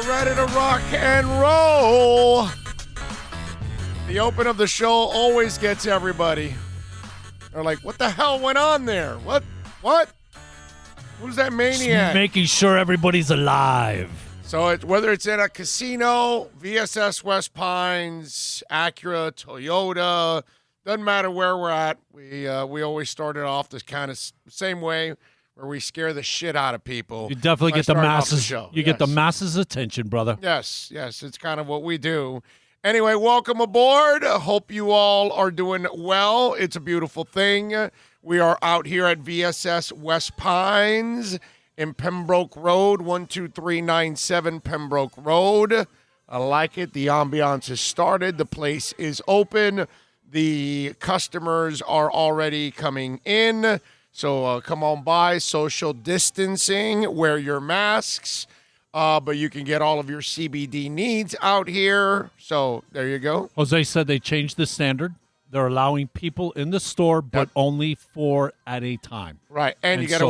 ready to rock and roll. The open of the show always gets everybody. They're like, what the hell went on there? What? Who's that maniac? Just making sure everybody's alive. So whether it's in a casino, VSS West Pines, Acura, Toyota, doesn't matter where we're at. We always started off this kind of same way where we scare the shit out of people. You definitely get the masses. Get the masses' attention, brother. Yes, it's kind of what we do. Anyway, welcome aboard. Hope you all are doing well. It's a beautiful thing. We are out here at VSS West Pines in Pembroke Road, 12397 Pembroke Road. I like it. The ambiance has started. The place is open. The customers are already coming in. So come on by. Social distancing. Wear your masks. But you can get all of your CBD needs out here. So there you go. Jose said they changed the standard. They're allowing people in the store, but only 4 at a time. Right, and you got to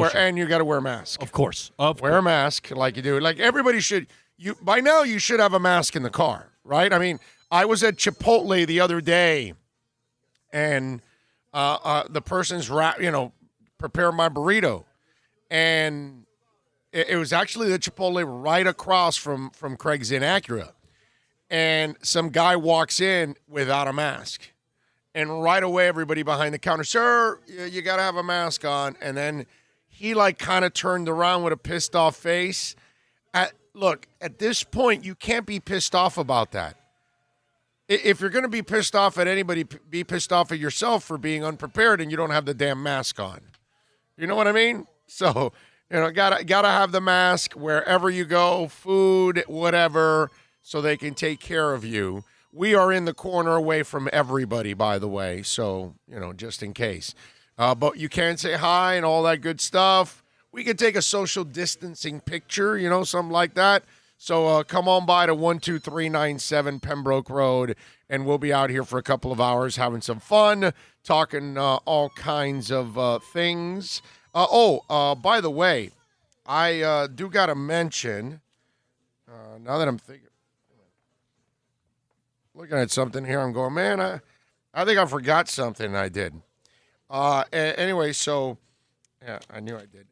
wear a mask. Of course, wear a mask like you do. Like everybody should. By now you should have a mask in the car, right? I mean, I was at Chipotle the other day, and the person's preparing my burrito, and it was actually the Chipotle right across from Craig's Inn Acura, and some guy walks in without a mask. And right away, everybody behind the counter, sir, you got to have a mask on. And then he kind of turned around with a pissed off face. Look, at this point, you can't be pissed off about that. If you're going to be pissed off at anybody, be pissed off at yourself for being unprepared and you don't have the damn mask on. You know what I mean? So, gotta have the mask wherever you go, food, whatever, so they can take care of you. We are in the corner away from everybody, by the way, so, just in case. But you can say hi and all that good stuff. We can take a social distancing picture, something like that. So come on by to 12397 Pembroke Road, and we'll be out here for a couple of hours having some fun, talking all kinds of things. By the way, I do got to mention, now that I'm looking at something here, I'm going, man, I think I forgot something I did. Anyway, so, yeah, I knew I did.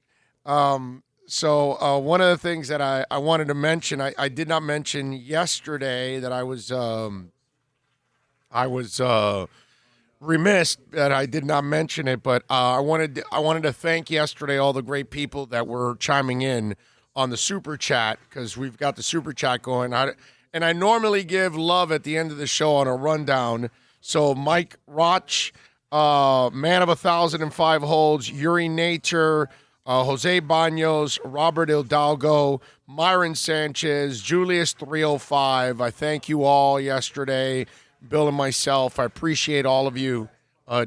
So one of the things that I wanted to mention, I did not mention yesterday that I was remiss that I did not mention it, but I wanted to thank yesterday all the great people that were chiming in on the Super Chat, because we've got the Super Chat going. And I normally give love at the end of the show on a rundown. So Mike Roch, Man of 1,005 Holds, Yuri Nature, Jose Banos, Robert Hidalgo, Myron Sanchez, Julius 305. I thank you all yesterday, Bill and myself. I appreciate all of you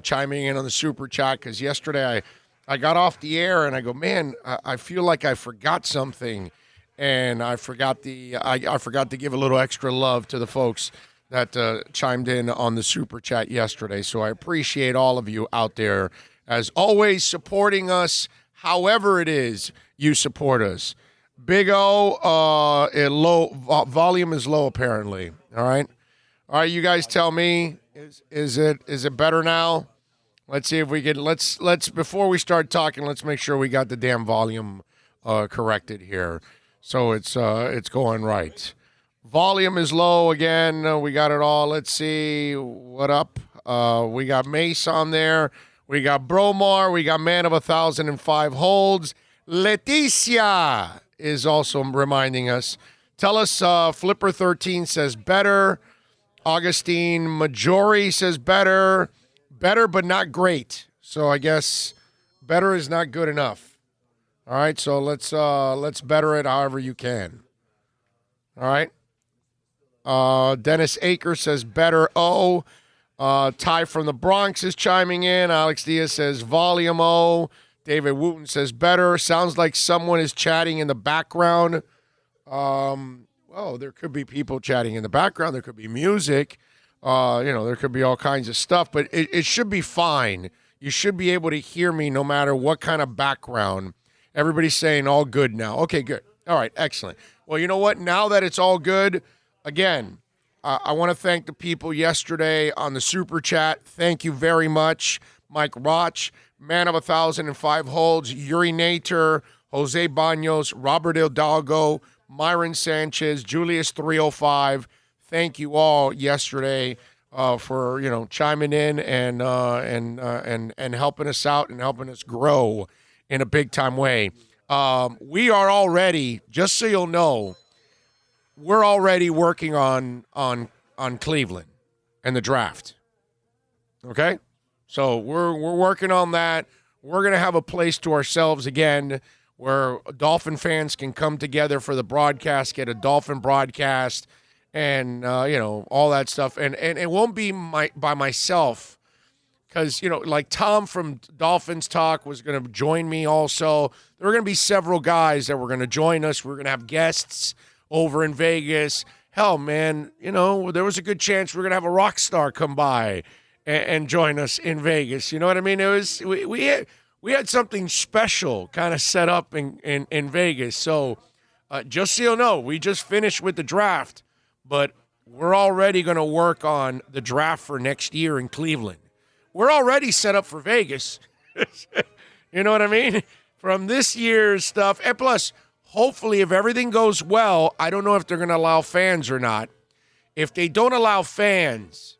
chiming in on the Super Chat, because yesterday I got off the air and I go, man, I feel like I forgot something. And I forgot to give a little extra love to the folks that chimed in on the Super Chat yesterday. So I appreciate all of you out there, as always, supporting us however it is you support us. Big O, volume is low apparently. All right, you guys tell me, is it better now? Let's see if we can. Let's before we start talking, let's make sure we got the damn volume corrected here. So it's going right. Volume is low again. We got it all. Let's see what up. We got Mace on there. We got Bromar. We got Man of 1,005 Holds. Leticia is also reminding us. Tell us, Flipper13 says better. Augustine Majori says better. Better but not great. So I guess better is not good enough. All right, so let's better it however you can. All right. Dennis Aker says better. Ty from the Bronx is chiming in. Alex Diaz says volume O. David Wooten says better. Sounds like someone is chatting in the background. Well, there could be people chatting in the background. There could be music. There could be all kinds of stuff, but it should be fine. You should be able to hear me no matter what kind of background. Everybody's saying all good now. Okay, good. All right, excellent. Well, you know what? Now that it's all good, again, I want to thank the people yesterday on the Super Chat. Thank you very much. Mike Roch, Man of 1,005 Holds, Yuri Nater, Jose Banos, Robert Hidalgo, Myron Sanchez, Julius 305. Thank you all yesterday for chiming in and helping us out and helping us grow in a big time way. We are already, just so you'll know, we're already working on Cleveland and the draft. Okay? So we're working on that. We're going to have a place to ourselves again where Dolphin fans can come together for the broadcast, get a Dolphin broadcast, and all that stuff. And it won't be by myself because, like Tom from Dolphins Talk was going to join me also. There are going to be several guys that were going to join us. We're going to have guests over in Vegas. Hell, man, there was a good chance we're going to have a rock star come by and join us in Vegas. You know what I mean? It was we had something special kind of set up in Vegas. So just so you know, we just finished with the draft, but we're already going to work on the draft for next year in Cleveland. We're already set up for Vegas. You know what I mean? From this year's stuff. And plus, hopefully, if everything goes well, I don't know if they're going to allow fans or not. If they don't allow fans,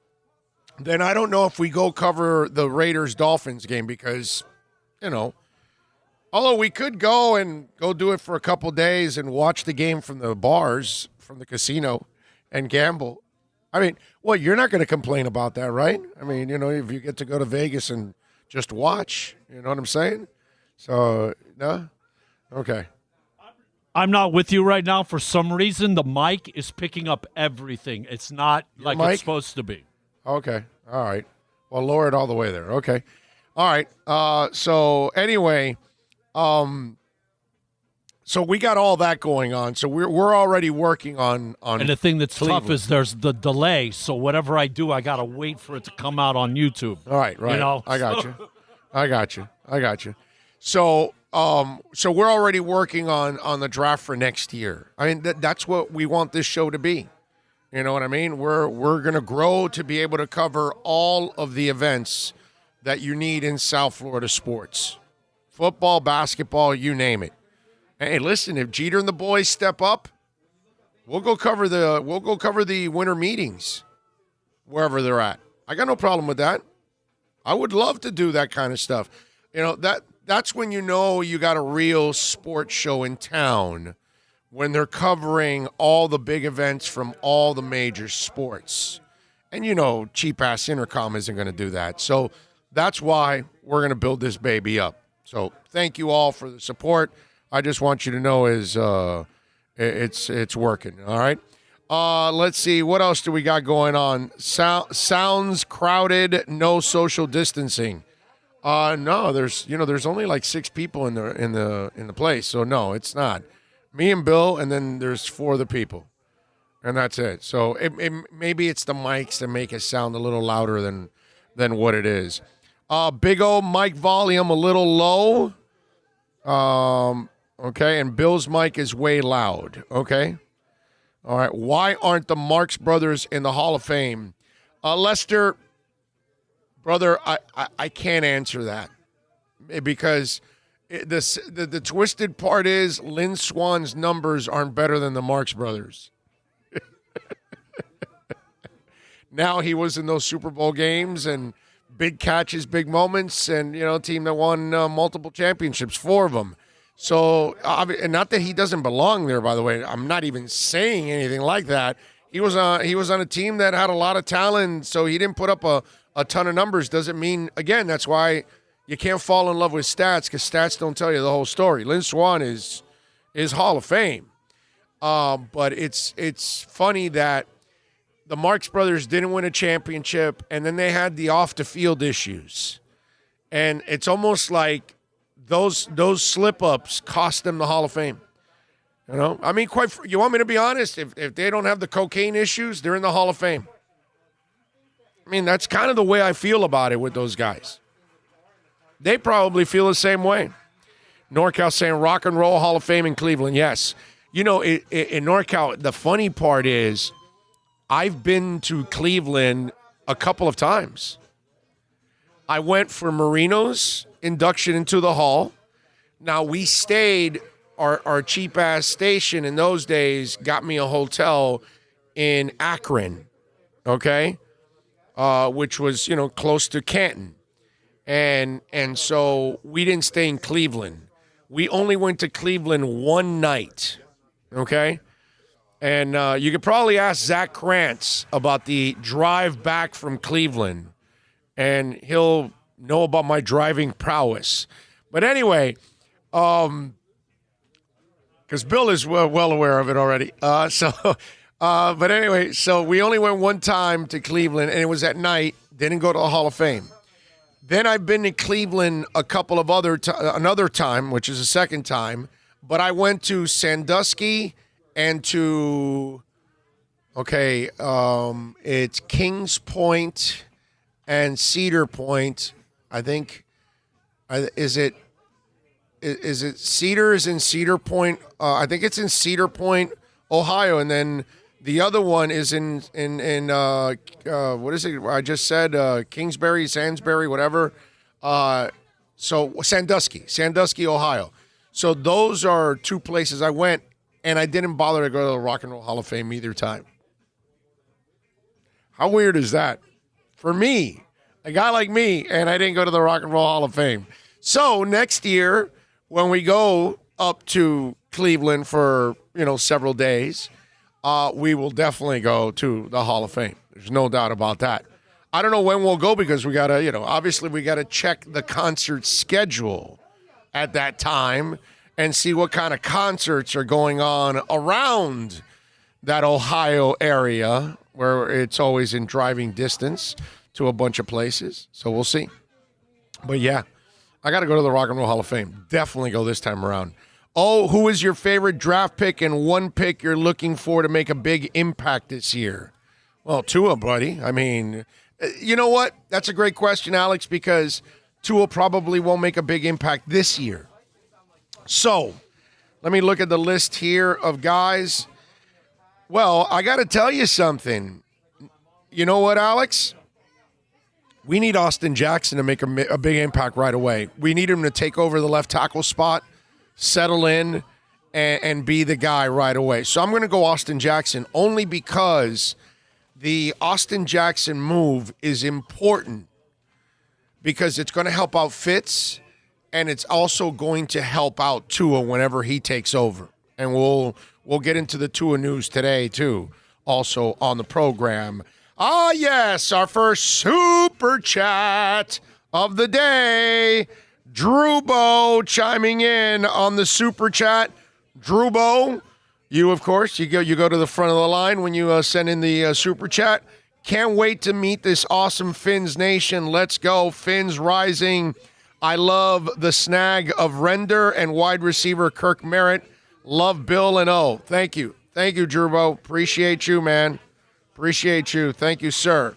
then I don't know if we go cover the Raiders-Dolphins game because, although we could go do it for a couple days and watch the game from the bars, from the casino, and gamble. I mean, well, you're not going to complain about that, right? I mean, if you get to go to Vegas and just watch, you know what I'm saying? So, no? Okay. I'm not with you right now. For some reason, the mic is picking up everything. It's not like it's supposed to be. Okay. All right. Well, lower it all the way there. Okay. All right. So anyway, so we got all that going on. So we're already working on. And the thing that's Cleveland. tough is there's the delay. So whatever I do, I got to wait for it to come out on YouTube. All right. I got you. So we're already working on the draft for next year. I mean, that's what we want this show to be. You know what I mean? We're going to grow to be able to cover all of the events that you need in South Florida sports. Football, basketball, you name it. Hey, listen, if Jeter and the boys step up, we'll go cover the winter meetings wherever they're at. I got no problem with that. I would love to do that kind of stuff. That's when you got a real sports show in town, when they're covering all the big events from all the major sports. And cheap-ass Intercom isn't going to do that. So that's why we're going to build this baby up. So thank you all for the support. I just want you to know it's working, all right? Let's see. What else do we got going on? Sounds crowded, no social distancing. No, there's only like 6 people in the place. So no, it's not. Me and Bill, and then there's 4 other people. And that's it. So maybe it's the mics that make it sound a little louder than what it is. Big O mic volume a little low. Okay, and Bill's mic is way loud. Okay. All right. Why aren't the Marx Brothers in the Hall of Fame? Lester, brother, I can't answer that because the twisted part is Lynn Swan's numbers aren't better than the Marx Brothers. Now he was in those Super Bowl games and big catches, big moments, and team that won multiple championships, 4 of them. So, and not that he doesn't belong there, by the way. I'm not even saying anything like that. He was on a team that had a lot of talent, so he didn't put up a ton of numbers. Doesn't mean, again, that's why you can't fall in love with stats, because stats don't tell you the whole story. Lynn Swan is Hall of Fame. But it's funny that the Marx Brothers didn't win a championship, and then they had the off-the-field issues. And it's almost like those slip-ups cost them the Hall of Fame. I mean, you want me to be honest? If they don't have the cocaine issues, they're in the Hall of Fame. I mean, that's kind of the way I feel about it with those guys. They probably feel the same way. NorCal saying Rock and Roll Hall of Fame in Cleveland, yes. in NorCal, the funny part is I've been to Cleveland a couple of times. I went for Marino's induction into the Hall. Now, we stayed, our cheap-ass station in those days got me a hotel in Akron, okay, which was, close to Canton. And so we didn't stay in Cleveland. We only went to Cleveland one night, okay? And you could probably ask Zach Krantz about the drive back from Cleveland, and he'll know about my driving prowess. But anyway, because Bill is well aware of it already. But anyway, so we only went one time to Cleveland, and it was at night. Didn't go to the Hall of Fame. Then I've been to Cleveland a couple of another time, which is the second time. But I went to Sandusky and to, it's Kings Point and Cedar Point. I think, is it Cedar is in Cedar Point? I think it's in Cedar Point, Ohio, and then the other one is in what is it? I just said Kingsbury, Sandsbury, whatever. So Sandusky, Ohio. So those are two places I went, and I didn't bother to go to the Rock and Roll Hall of Fame either time. How weird is that? For me, a guy like me, and I didn't go to the Rock and Roll Hall of Fame. So next year, when we go up to Cleveland for, several days, we will definitely go to the Hall of Fame. There's no doubt about that. I don't know when we'll go because we got to, obviously we got to check the concert schedule at that time and see what kind of concerts are going on around that Ohio area where it's always in driving distance to a bunch of places. So we'll see. But yeah, I got to go to the Rock and Roll Hall of Fame. Definitely go this time around. Oh, who is your favorite draft pick and one pick you're looking for to make a big impact this year? Well, Tua, buddy. I mean, you know what? That's a great question, Alex, because Tua probably won't make a big impact this year. So, let me look at the list here of guys. Well, I got to tell you something. You know what, Alex? We need Austin Jackson to make a big impact right away. We need him to take over the left tackle spot, settle in, and be the guy right away. So I'm going to go Austin Jackson only because the Austin Jackson move is important because it's going to help out Fitz, and it's also going to help out Tua whenever he takes over. And we'll get into the Tua news today, too, also on the program. Ah, yes, our first super chat of the day. Drubo chiming in on the super chat. Drubo, you, of course, you go to the front of the line when you send in the super chat. Can't wait to meet this awesome Fins Nation. Let's go, Fins rising. I love the snag of Render and wide receiver Kirk Merritt. Love Bill and O. Thank you. Thank you, Drubo. Appreciate you, man. Appreciate you. Thank you, sir.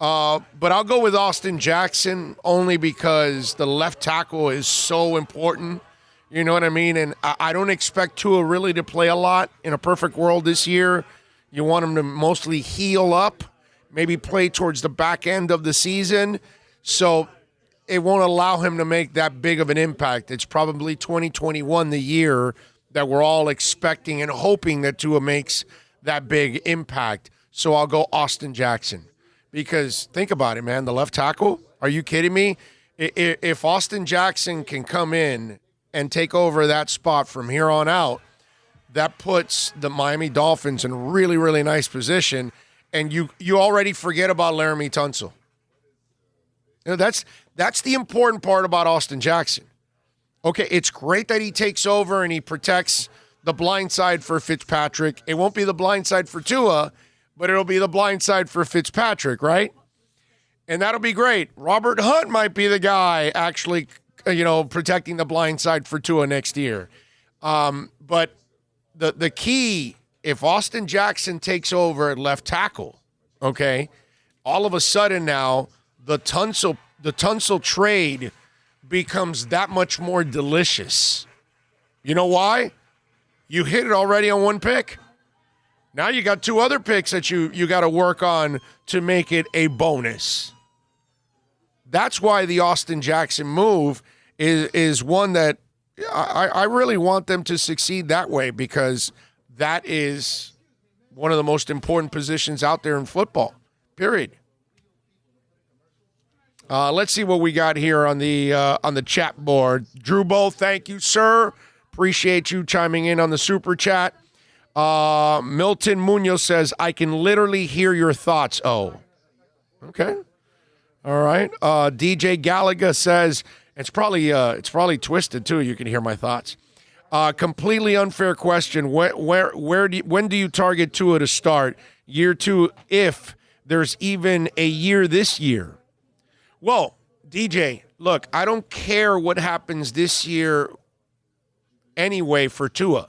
But I'll go with Austin Jackson only because the left tackle is so important. You know what I mean? And I don't expect Tua really to play a lot in a perfect world this year. You want him to mostly heal up, maybe play towards the back end of the season. So it won't allow him to make that big of an impact. It's probably 2021, the year that we're all expecting and hoping that Tua makes that big impact. So I'll go Austin Jackson. Because think about it, man, the left tackle, are you kidding me? If Austin Jackson can come in and take over that spot from here on out, that puts the Miami Dolphins in a really, really nice position, and you already forget about Laramie Tunsil. That's the important part about Austin Jackson. Okay, it's great that he takes over and he protects the blind side for Fitzpatrick. It won't be the blind side for Tua, but it'll be the blind side for Fitzpatrick, right? And that'll be great. Robert Hunt might be the guy actually, protecting the blind side for Tua next year. But the key, if Austin Jackson takes over at left tackle, okay, all of a sudden now the Tunsil trade becomes that much more delicious. You know why? You hit it already on one pick. Now you got 2 other picks that you got to work on to make it a bonus. That's why the Austin Jackson move is one that I really want them to succeed that way, because that is one of the most important positions out there in football, period. Let's see what we got here on the chat board. Drew Bow, thank you, sir. Appreciate you chiming in on the super chat. Milton Munoz says, I can literally hear your thoughts. Oh, okay. All right. DJ Gallagher says, it's probably twisted too. You can hear my thoughts. Completely unfair question. When do you target Tua to start? Year 2, if there's even a year this year. Well, DJ, look, I don't care what happens this year anyway for Tua.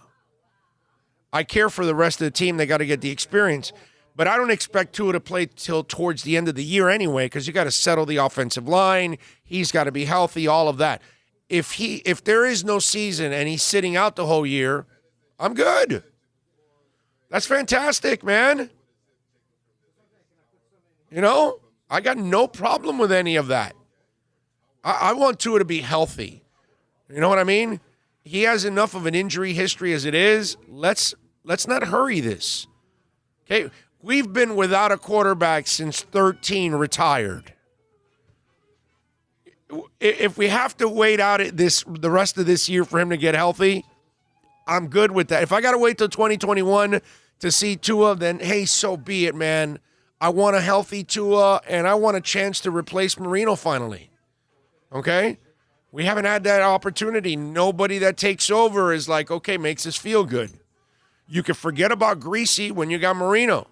I care for the rest of the team. They got to get the experience. But I don't expect Tua to play till towards the end of the year anyway, because you got to settle the offensive line. He's got to be healthy, all of that. If there is no season and he's sitting out the whole year, I'm good. That's fantastic, man. You know, I got no problem with any of that. I want Tua to be healthy. You know what I mean? He has enough of an injury history as it is. Let's not hurry this. Okay, we've been without a quarterback since 13 retired. If we have to wait out the rest of this year for him to get healthy, I'm good with that. If I got to wait till 2021 to see Tua, then hey, so be it, man. I want a healthy Tua, and I want a chance to replace Marino finally. Okay? We haven't had that opportunity. Nobody that takes over is like, okay, makes us feel good. You can forget about Greasy when you got Marino.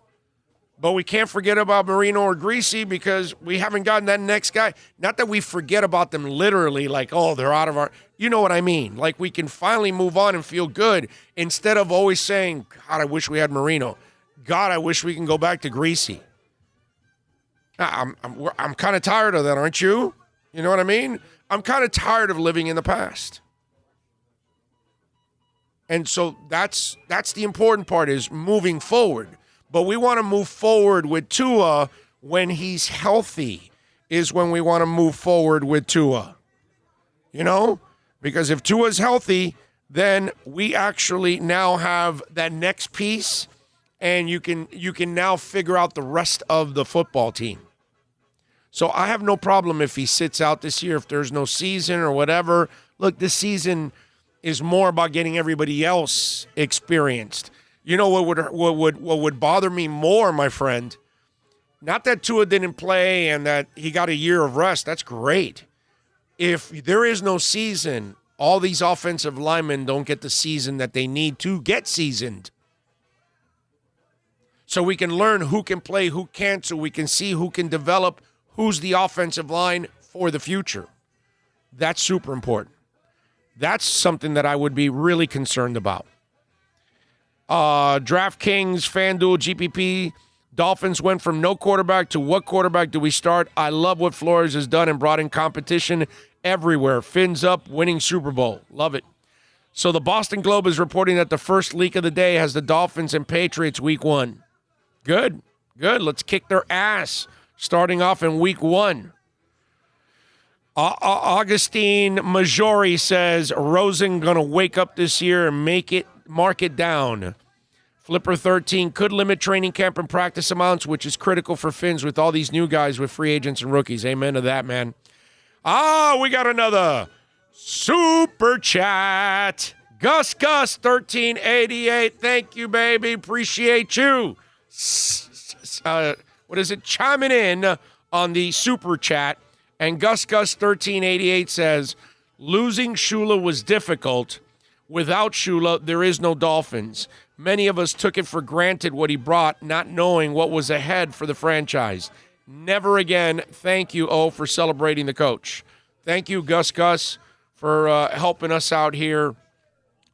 But we can't forget about Marino or Greasy because we haven't gotten that next guy. Not that we forget about them literally, like, oh, they're out of our... You know what I mean? Like, we can finally move on and feel good instead of always saying, God, I wish we had Marino. God, I wish we can go back to Greasy. I'm kind of tired of that, aren't you? You know what I mean? I'm kind of tired of living in the past. And so that's the important part, is moving forward. But we want to move forward with Tua when he's healthy, is when we want to move forward with Tua. You know? Because if Tua's healthy, then we actually now have that next piece, and you can now figure out the rest of the football team. So I have no problem if he sits out this year, if there's no season or whatever. Look, this season is more about getting everybody else experienced. You know what would bother me more, my friend? Not that Tua didn't play and that he got a year of rest. That's great. If there is no season, all these offensive linemen don't get the season that they need to get seasoned. So we can learn who can play, who can't, so we can see who can develop, who's the offensive line for the future. That's super important. That's something that I would be really concerned about. DraftKings, FanDuel, GPP, Dolphins went from no quarterback to what quarterback do we start? I love what Flores has done and brought in competition everywhere. Fins up, winning Super Bowl. Love it. So the Boston Globe is reporting that the first leak of the day has the Dolphins and Patriots week 1. Good. Let's kick their ass starting off in week 1. Augustine Majori says Rosen going to wake up this year and mark it down. Flipper 13 could limit training camp and practice amounts, which is critical for Fins with all these new guys with free agents and rookies. Amen to that, man. We got another super chat. Gus 1388. Thank you, baby. Appreciate you. Chiming in on the super chat. And Gus 1388 says, losing Shula was difficult. Without Shula, there is no Dolphins. Many of us took it for granted what he brought, not knowing what was ahead for the franchise. Never again. Thank you, for celebrating the coach. Thank you, Gus, for helping us out here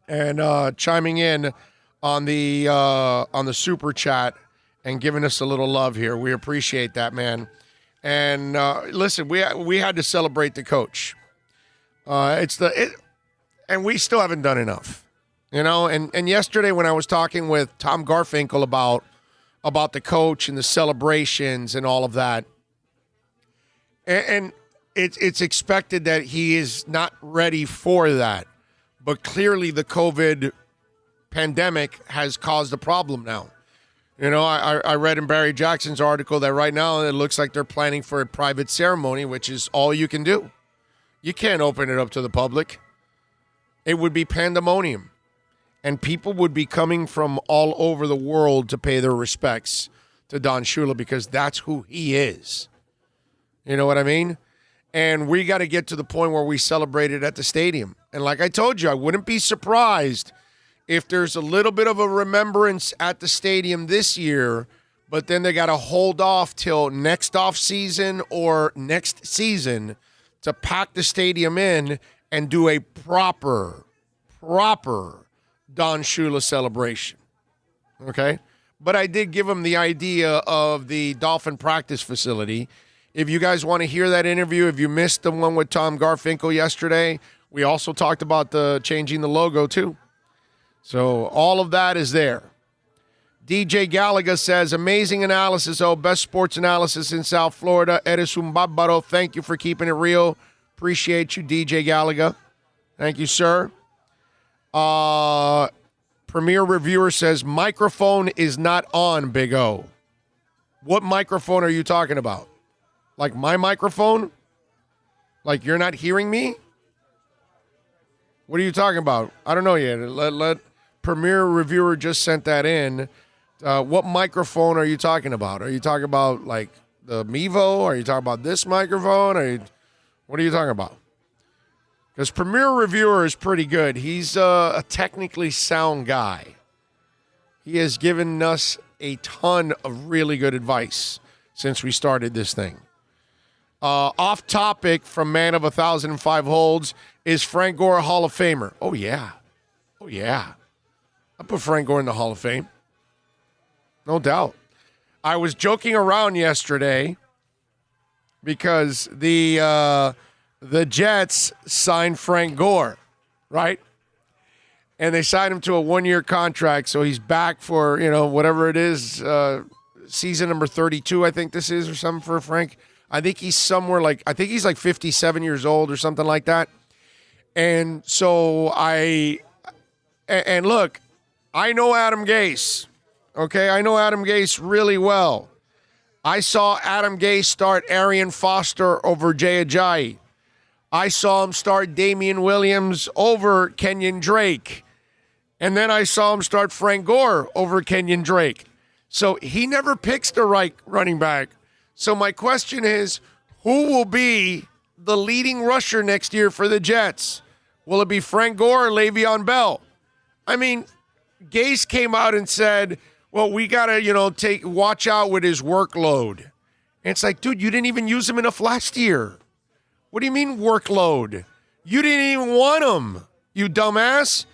and chiming in on the super chat and giving us a little love here. We appreciate that, man. And listen, we had to celebrate the coach. And we still haven't done enough. And yesterday when I was talking with Tom Garfinkel about the coach and the celebrations and all of that, and it's expected that he is not ready for that. But clearly the COVID pandemic has caused a problem now. I read in Barry Jackson's article that right now it looks like they're planning for a private ceremony, which is all you can do. You can't open it up to the public. It would be pandemonium. And people would be coming from all over the world to pay their respects to Don Shula because that's who he is. You know what I mean? And we got to get to the point where we celebrate it at the stadium. And like I told you, I wouldn't be surprised if there's a little bit of a remembrance at the stadium this year, but then they got to hold off till next off season or next season to pack the stadium in and do a proper Don Shula celebration. Okay? But I did give him the idea of the Dolphin practice facility. If you guys want to hear that interview, if you missed the one with Tom Garfinkel yesterday, we also talked about the changing the logo too. So all of that is there. DJ Gallagher says, amazing analysis. Best sports analysis in South Florida. Eres un bárbaro. Thank you for keeping it real. Appreciate you, DJ Gallagher. Thank you, sir. Premier Reviewer says, microphone is not on, Big O. What microphone are you talking about? Like my microphone? Like you're not hearing me? What are you talking about? I don't know yet. Let Premier Reviewer just sent that in. What microphone are you talking about? Are you talking about like the Mevo? Are you talking about this microphone? What are you talking about? Because Premier Reviewer is pretty good. He's a technically sound guy. He has given us a ton of really good advice since we started this thing. Off topic from Man of 1,005 Holds, is Frank Gore a Hall of Famer? Oh, yeah. I put Frank Gore in the Hall of Fame. No doubt. I was joking around yesterday because the Jets signed Frank Gore, right? And they signed him to a one-year contract, so he's back for, whatever it is, season number 32, I think this is, or something for Frank. I think he's somewhere I think he's like 57 years old or something like that. And so look, I know Adam Gase, okay? I know Adam Gase really well. I saw Adam Gase start Arian Foster over Jay Ajayi. I saw him start Damian Williams over Kenyon Drake. And then I saw him start Frank Gore over Kenyon Drake. So he never picks the right running back. So my question is, who will be the leading rusher next year for the Jets? Will it be Frank Gore or Le'Veon Bell? I mean, Gase came out and said, well, we got to, watch out with his workload. And it's like, dude, you didn't even use him enough last year. What do you mean workload? You didn't even want him, you dumbass.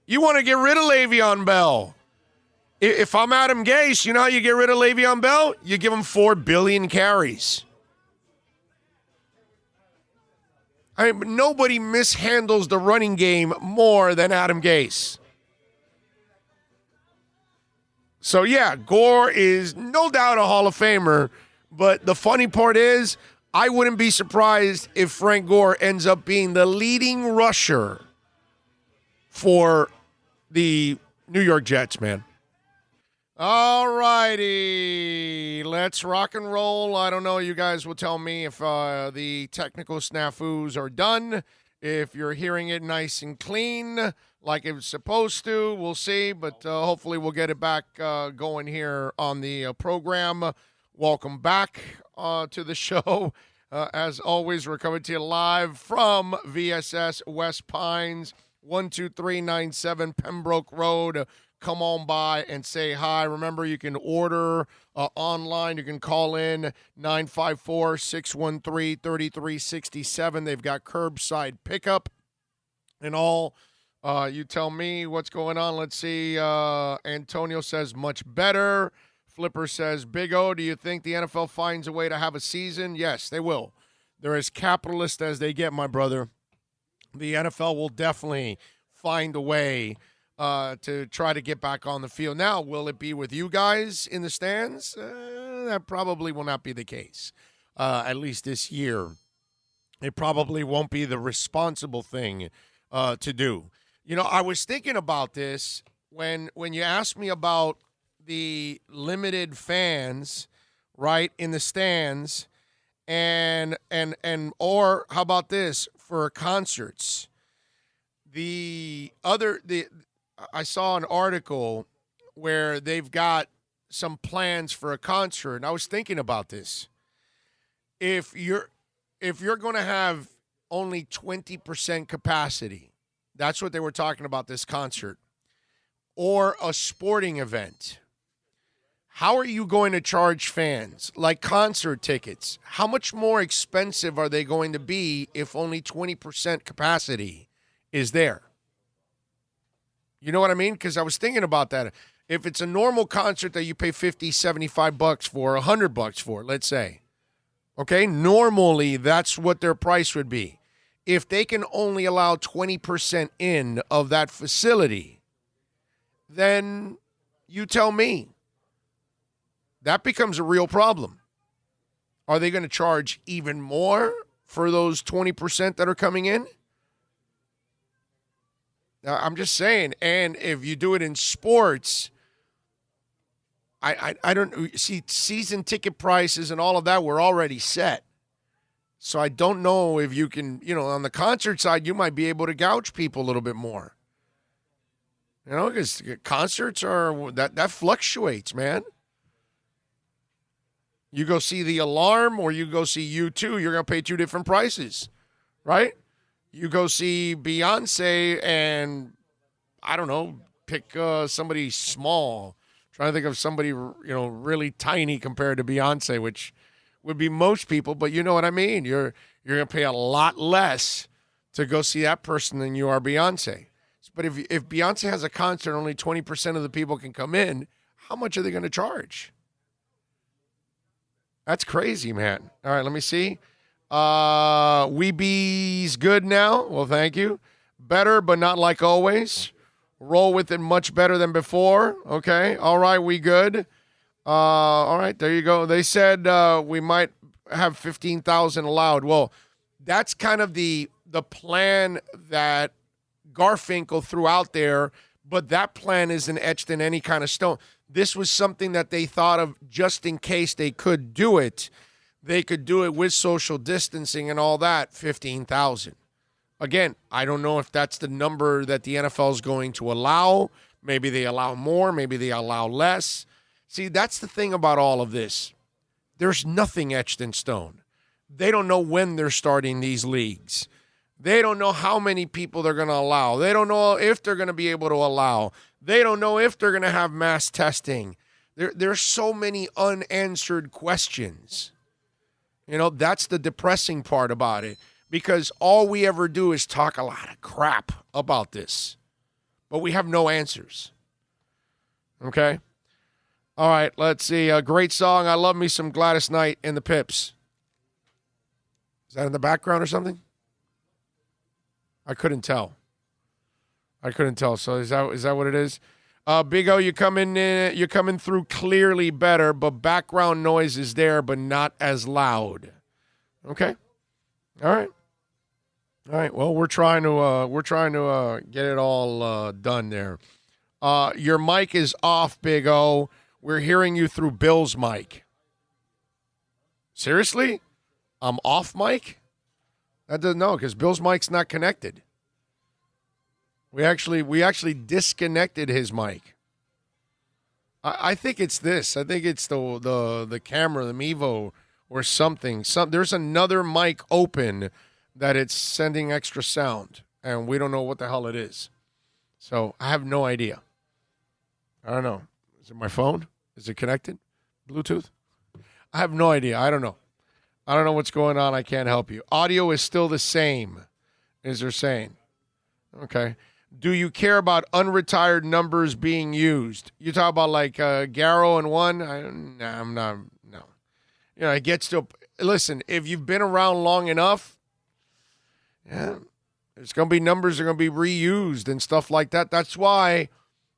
You want to get rid of Le'Veon Bell. If I'm Adam Gase, you know how you get rid of Le'Veon Bell? You give him 4 billion carries. Nobody mishandles the running game more than Adam Gase. So, yeah, Gore is no doubt a Hall of Famer, but the funny part is I wouldn't be surprised if Frank Gore ends up being the leading rusher for the New York Jets, man. All righty, let's rock and roll. I don't know. You guys will tell me if the technical snafus are done. If you're hearing it nice and clean, like it was supposed to, we'll see. But hopefully we'll get it back going here on the program. Welcome back to the show. As always, we're coming to you live from VSS West Pines, 12397 Pembroke Road. Come on by and say hi. Remember, you can order online. You can call in 954-613-3367. They've got curbside pickup and all. You tell me what's going on. Let's see. Antonio says much better. Flipper says, Big O, do you think the NFL finds a way to have a season? Yes, they will. They're as capitalist as they get, my brother. The NFL will definitely find a way to try to get back on the field. Now, will it be with you guys in the stands? That probably will not be the case, at least this year. It probably won't be the responsible thing to do. I was thinking about this when you asked me about the limited fans, right, in the stands, and or how about this for concerts? I saw an article where they've got some plans for a concert, and I was thinking about this. If you're going to have only 20% capacity, that's what they were talking about this concert, or a sporting event, how are you going to charge fans? Like concert tickets, how much more expensive are they going to be if only 20% capacity is there? You know what I mean? Because I was thinking about that. If it's a normal concert that you pay $50, $75 for, $100 for, let's say, okay, normally that's what their price would be. If they can only allow 20% in of that facility, then you tell me. That becomes a real problem. Are they going to charge even more for those 20% that are coming in? Now, I'm just saying, and if you do it in sports, I don't see season ticket prices and all of that were already set. So I don't know if you can, on the concert side, you might be able to gouge people a little bit more. Because concerts that fluctuates, man. You go see The Alarm or you go see U2, you're going to pay two different prices, right? You go see Beyonce and, I don't know, pick somebody small. Trying to think of somebody, really tiny compared to Beyonce, which would be most people, but you know what I mean. You're going to pay a lot less to go see that person than you are Beyonce. But if Beyonce has a concert, only 20% of the people can come in, how much are they going to charge? That's crazy, man. All right, let me see. Weeby's good now. Well, thank you. Better, but not like always. Roll with it much better than before. Okay. All right, we good. All right, there you go. They said we might have 15,000 allowed. Well, that's kind of the plan that Garfinkel threw out there, but that plan isn't etched in any kind of stone. This was something that they thought of just in case they could do it. They could do it with social distancing and all that, 15,000. Again, I don't know if that's the number that the NFL is going to allow. Maybe they allow more. Maybe they allow less. See, that's the thing about all of this. There's nothing etched in stone. They don't know when they're starting these leagues. They don't know how many people they're going to allow. They don't know if they're going to be able to allow. They don't know if they're going to have mass testing. There's so many unanswered questions. That's the depressing part about it, because all we ever do is talk a lot of crap about this, but we have no answers. Okay? All right, let's see. A great song. I love me some Gladys Knight and the Pips. Is that in the background or something? I couldn't tell. So is that what it is? Big O, you're coming through clearly better, but background noise is there, but not as loud. Okay. All right. Well, we're trying to get it all done there. Your mic is off, Big O. We're hearing you through Bill's mic. Seriously? I'm off mic? That doesn't know, because Bill's mic's not connected. We actually disconnected his mic. I think it's this. I think it's the camera, the Mevo, or something. There's another mic open that it's sending extra sound, and we don't know what the hell it is. So I have no idea. I don't know. Is it my phone? Is it connected? Bluetooth? I have no idea. I don't know. I don't know what's going on. I can't help you. Audio is still the same, as they're saying. Okay. Do you care about unretired numbers being used? You talk about like Garrow and one? I'm not. No. It gets to. Listen, if you've been around long enough, yeah, There's going to be numbers that are going to be reused and stuff like that. That's why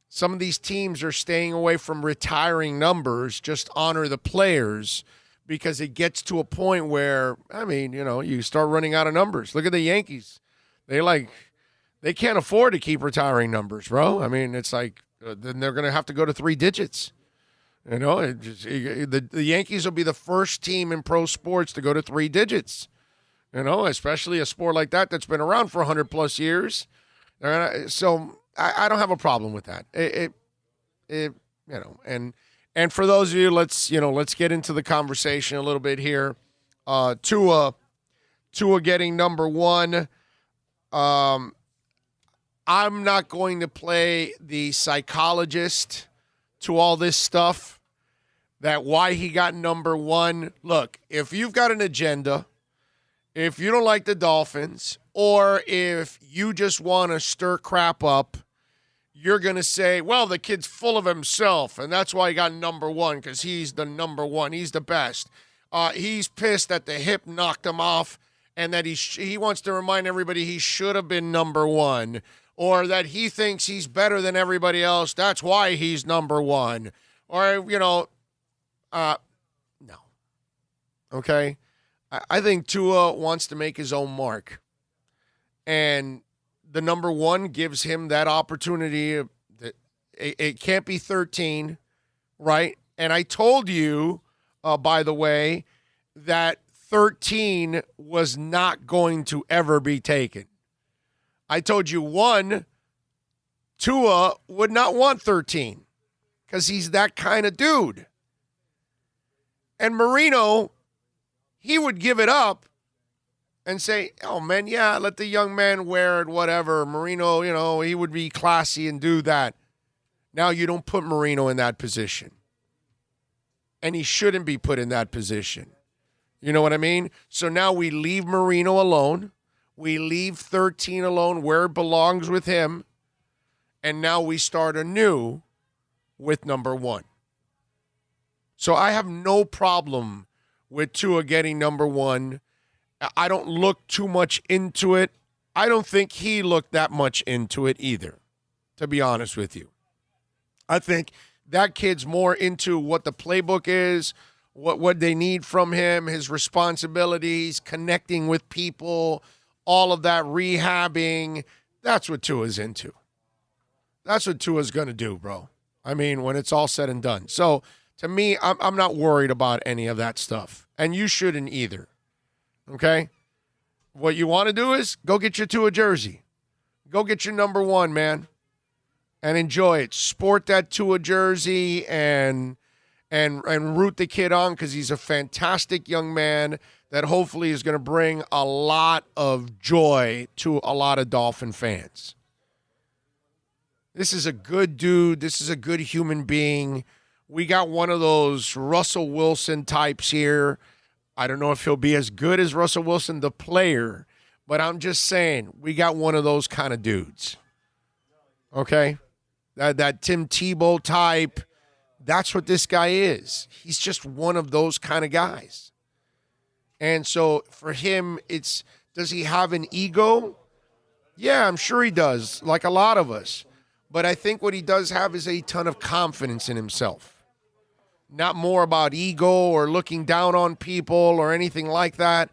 some of these teams are staying away from retiring numbers, just honor the players, because it gets to a point where, I mean, you start running out of numbers. Look at the Yankees. They can't afford to keep retiring numbers, bro. I mean, it's like then they're going to have to go to 3 digits. The Yankees will be the first team in pro sports to go to 3 digits. Especially a sport like that that's been around for 100+ years. So I don't have a problem with that. And for those of you, let's get into the conversation a little bit here. Tua getting number 1. I'm not going to play the psychologist to all this stuff, that why he got number 1. Look, if you've got an agenda, if you don't like the Dolphins, or if you just want to stir crap up, you're going to say, well, the kid's full of himself, and that's why he got number 1, because he's the number 1. He's the best. He's pissed that the hip knocked him off, and that he wants to remind everybody he should have been number 1, or that he thinks he's better than everybody else. That's why he's number 1. Or, no. Okay? I think Tua wants to make his own mark. And the number 1 gives him that opportunity. It can't be 13, right? And I told you, by the way, that 13 was not going to ever be taken. I told you, 1, Tua would not want 13 because he's that kind of dude. And Marino, he would give it up and say, oh, man, yeah, let the young man wear it, whatever. Marino, he would be classy and do that. Now you don't put Marino in that position. And he shouldn't be put in that position. You know what I mean? So now we leave Marino alone. We leave 13 alone where it belongs with him. And now we start anew with number 1. So I have no problem with Tua getting number 1. I don't look too much into it. I don't think he looked that much into it either, to be honest with you. I think that kid's more into what the playbook is, what they need from him, his responsibilities, connecting with people, all of that rehabbing. That's what Tua's into. That's what Tua's going to do, bro. I mean, when it's all said and done. So, to me, I'm not worried about any of that stuff. And you shouldn't either. Okay? What you want to do is go get your Tua jersey. Go get your number 1, man. And enjoy it. Sport that Tua jersey and root the kid on, because he's a fantastic young man that hopefully is going to bring a lot of joy to a lot of Dolphin fans. This is a good dude. This is a good human being. We got one of those Russell Wilson types here. I don't know if he'll be as good as Russell Wilson, the player, but I'm just saying we got one of those kind of dudes. Okay? That Tim Tebow type, that's what this guy is. He's just one of those kind of guys. And so for him, does he have an ego? Yeah, I'm sure he does, like a lot of us. But I think what he does have is a ton of confidence in himself. Not more about ego or looking down on people or anything like that.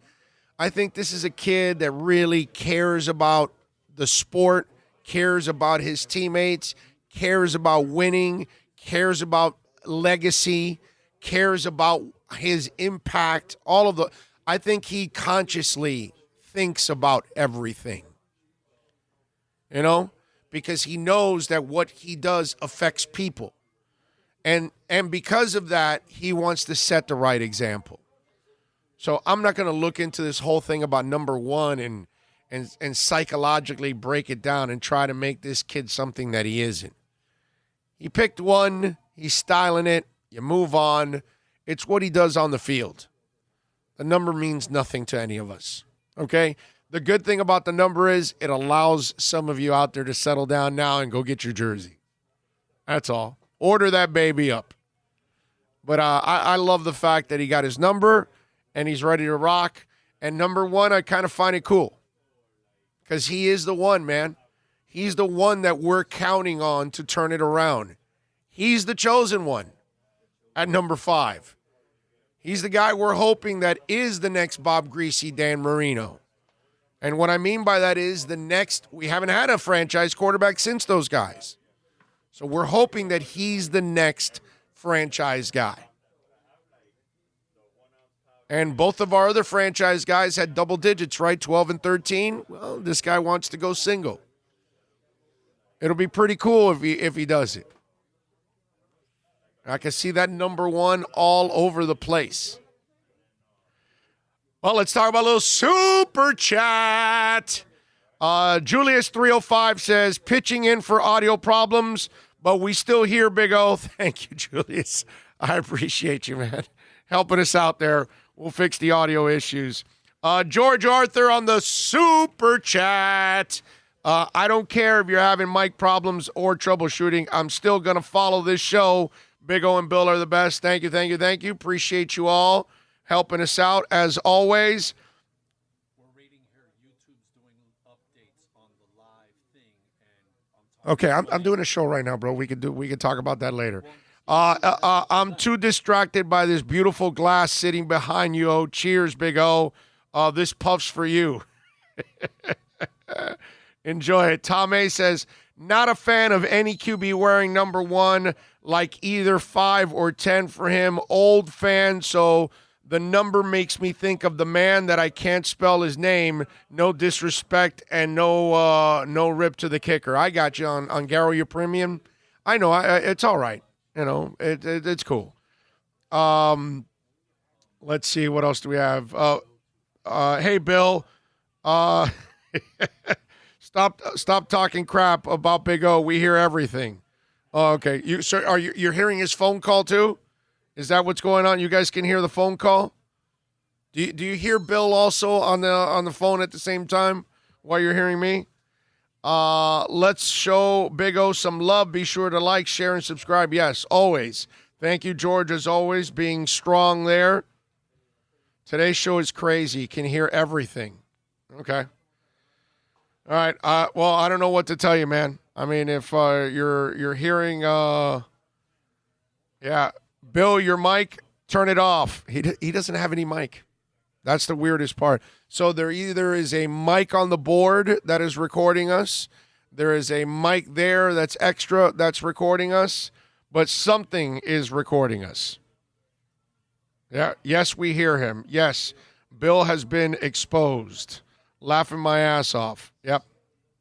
I think this is a kid that really cares about the sport, cares about his teammates, cares about winning, cares about legacy, cares about his impact, I think he consciously thinks about everything. Because he knows that what he does affects people. And because of that, he wants to set the right example. So I'm not going to look into this whole thing about number 1 and psychologically break it down and try to make this kid something that he isn't. He picked 1. He's styling it. You move on. It's what he does on the field. The number means nothing to any of us. Okay? The good thing about the number is it allows some of you out there to settle down now and go get your jersey. That's all. Order that baby up. But I love the fact that he got his number and he's ready to rock. And number 1, I kind of find it cool. because he is the one, man. He's the one that we're counting on to turn it around. He's the chosen one at number 5. He's the guy we're hoping that is the next Bob Greasy, Dan Marino. And what I mean by that is we haven't had a franchise quarterback since those guys. So we're hoping that he's the next franchise guy. And both of our other franchise guys had double digits, right? 12 and 13. Well, this guy wants to go single. It'll be pretty cool if he does it. I can see that number 1 all over the place. Well, let's talk about a little super chat. Julius305 says, pitching in for audio problems, but we still hear Big O. Thank you, Julius. I appreciate you, man. Helping us out there. We'll fix the audio issues. George Arthur on the super chat. I don't care if you're having mic problems or troubleshooting. I'm still going to follow this show. Big O and Bill are the best. Thank you, thank you, thank you. Appreciate you all helping us out as always. We're reading here. YouTube's doing updates on the live thing, and okay, I'm doing a show right now, bro. We can talk about that later. I'm too distracted by this beautiful glass sitting behind you. Oh, cheers, Big O. This puff's for you. Enjoy it. Tom A says, not a fan of any QB wearing number 1, like either 5 or 10 for him. Old fan, so the number makes me think of the man that I can't spell his name. No disrespect and no rip to the kicker. I got you on Garo, your premium. I know, it's all right. You know, it's cool. Let's see, what else do we have? Hey, Bill. Stop talking crap about Big O. We hear everything. Oh, okay. You're hearing his phone call too? Is that what's going on? You guys can hear the phone call? Do you hear Bill also on the phone at the same time while you're hearing me? Let's show Big O some love. Be sure to like, share, and subscribe. Yes, always. Thank you, George, as always, being strong there. Today's show is crazy. You can hear everything. Okay. All right. Well, I don't know what to tell you, man. I mean, if you're hearing, Bill, your mic, turn it off. He doesn't have any mic. That's the weirdest part. So there either is a mic on the board that is recording us, there is a mic there that's extra that's recording us, but something is recording us. Yeah. Yes, we hear him. Yes, Bill has been exposed. Laughing my ass off. Yep.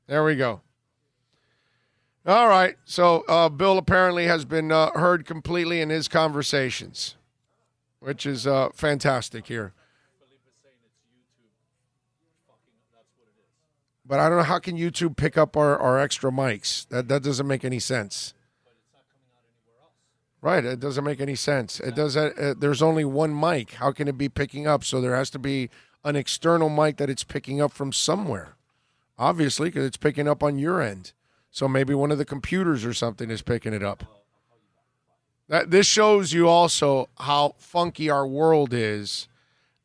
There we go. All right. So Bill apparently has been heard completely in his conversations, which is fantastic here. But I don't know, how can YouTube pick up our extra mics? That doesn't make any sense. But it's not coming out anywhere else. Right. It doesn't make any sense. It does. There's only one mic. How can it be picking up? So there has to be an external mic that it's picking up from somewhere, obviously, because it's picking up on your end. So maybe one of the computers or something is picking it up. This shows you also how funky our world is.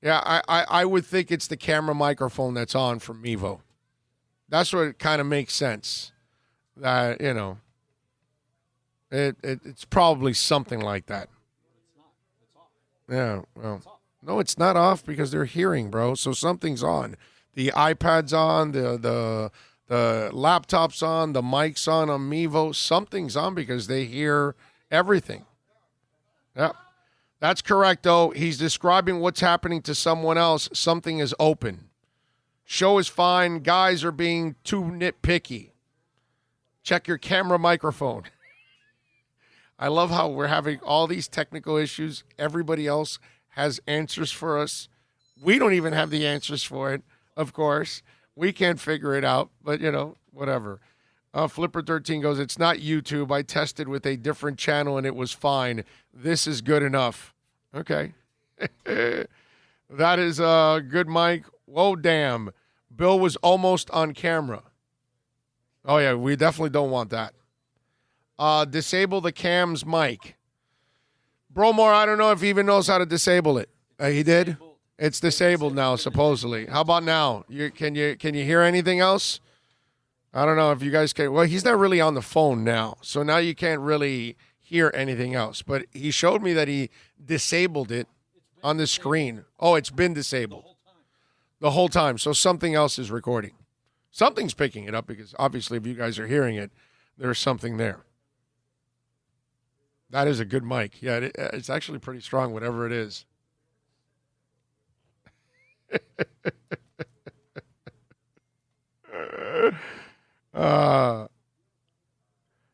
Yeah, I would think it's the camera microphone that's on from Mevo. That's what it kind of makes sense. That, you know, it's probably something like that. It's off. Yeah, well. No, it's not off because they're hearing, bro. So something's on. The iPad's on, the laptop's on, the mic's on Mevo. Something's on because they hear everything. Yeah, that's correct, though. He's describing what's happening to someone else. Something is open. Show is fine. Guys are being too nitpicky. Check your camera microphone. I love how we're having all these technical issues. Everybody else has answers for us. We don't even have the answers for it, of course. We can't figure it out, but, you know, whatever. Flipper13 goes, it's not YouTube. I tested with a different channel, and it was fine. This is good enough. Okay. That is a good mic. Whoa, damn. Bill was almost on camera. Oh, yeah, we definitely don't want that. Disable the cam's mic. Bromore, I don't know if he even knows how to disable it. He did? It's disabled now, supposedly. How about now? Can you hear anything else? I don't know if you guys can. Well, he's not really on the phone now, so now you can't really hear anything else. But he showed me that he disabled it on the screen. Oh, it's been disabled the whole time. So something else is recording. Something's picking it up because obviously if you guys are hearing it, there's something there. That is a good mic. Yeah, it's actually pretty strong, whatever it is.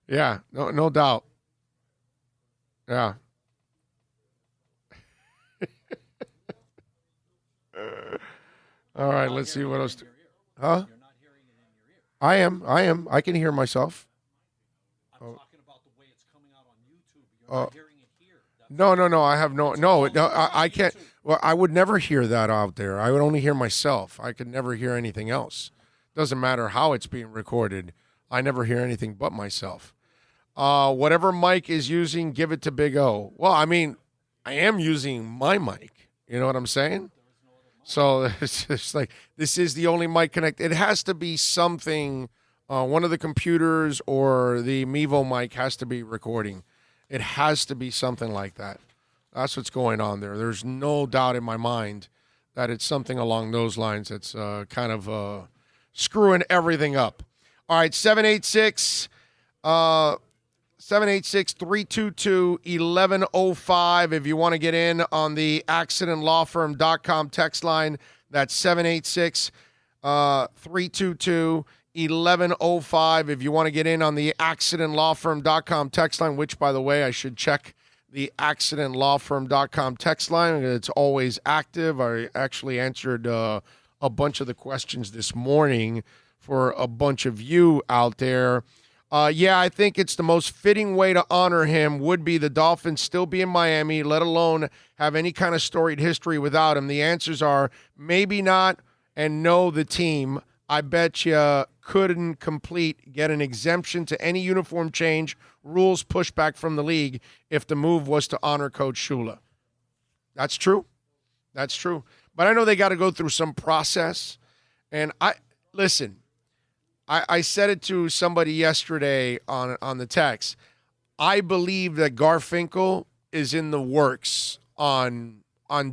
Yeah, no doubt. Yeah. All right, let's see what else. Huh? I am. I can hear myself. I'm talking about the way it's coming out on YouTube. You're not hearing it here. No. I have no. I can't. Well, I would never hear that out there. I would only hear myself. I could never hear anything else. Doesn't matter how it's being recorded. I never hear anything but myself. Whatever mic is using, give it to Big O. Well, I mean, I am using my mic. You know what I'm saying? So it's just like, this is the only mic connect. It has to be something, one of the computers or the Mevo mic has to be recording. It has to be something like that. That's what's going on there. There's no doubt in my mind that it's something along those lines that's kind of screwing everything up. All right, 786-322-1105 if you want to get in on the accidentlawfirm.com text line. That's 786-322-1105 if you want to get in on the accidentlawfirm.com text line, which, by the way, I should check the accidentlawfirm.com text line. It's always active. I actually answered a bunch of the questions this morning for a bunch of you out there. Yeah, I think it's the most fitting way to honor him would be the Dolphins still be in Miami, let alone have any kind of storied history without him. The answers are maybe not and no, the team. I bet you couldn't get an exemption to any uniform change, rules pushback from the league if the move was to honor Coach Shula. That's true. That's true. But I know they got to go through some process. And I said it to somebody yesterday on the text. I believe that Garfinkel is in the works on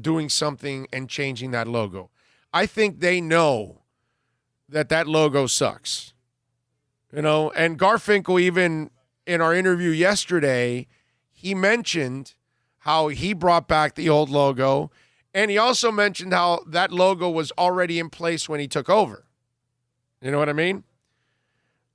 doing something and changing that logo. I think they know that logo sucks. And Garfinkel, even in our interview yesterday, he mentioned how he brought back the old logo, and he also mentioned how that logo was already in place when he took over. You know what I mean?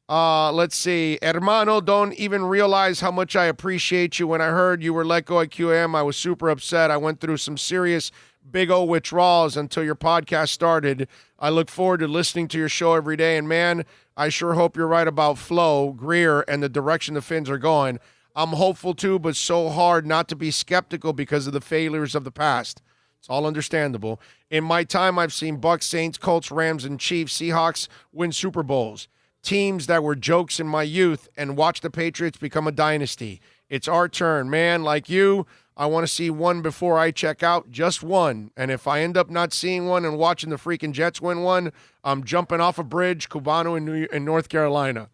Let's see. Hermano, don't even realize how much I appreciate you. When I heard you were let go at QAM, I was super upset. I went through some serious Big O withdrawals until your podcast started. I look forward to listening to your show every day. And, man, I sure hope you're right about Flo, Greer, and the direction the Finns are going. I'm hopeful, too, but so hard not to be skeptical because of the failures of the past. It's all understandable. In my time, I've seen Bucs, Saints, Colts, Rams, and Chiefs, Seahawks win Super Bowls. Teams that were jokes in my youth, and watch the Patriots become a dynasty. It's our turn. Man, like you, I want to see one before I check out, just one. And if I end up not seeing one and watching the freaking Jets win one, I'm jumping off a bridge, Cubano in North Carolina.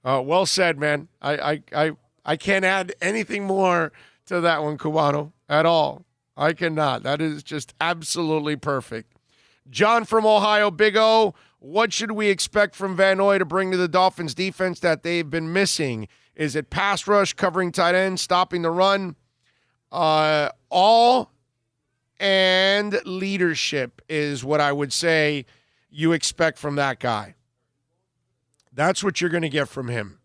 Well said, man. I can't add anything more to that one, Cubano, at all. I cannot. That is just absolutely perfect. John from Ohio, Big O, what should we expect from Van Noy to bring to the Dolphins defense that they've been missing? Is it pass rush, covering tight end, stopping the run? All and leadership is what I would say you expect from that guy. That's what you're going to get from him.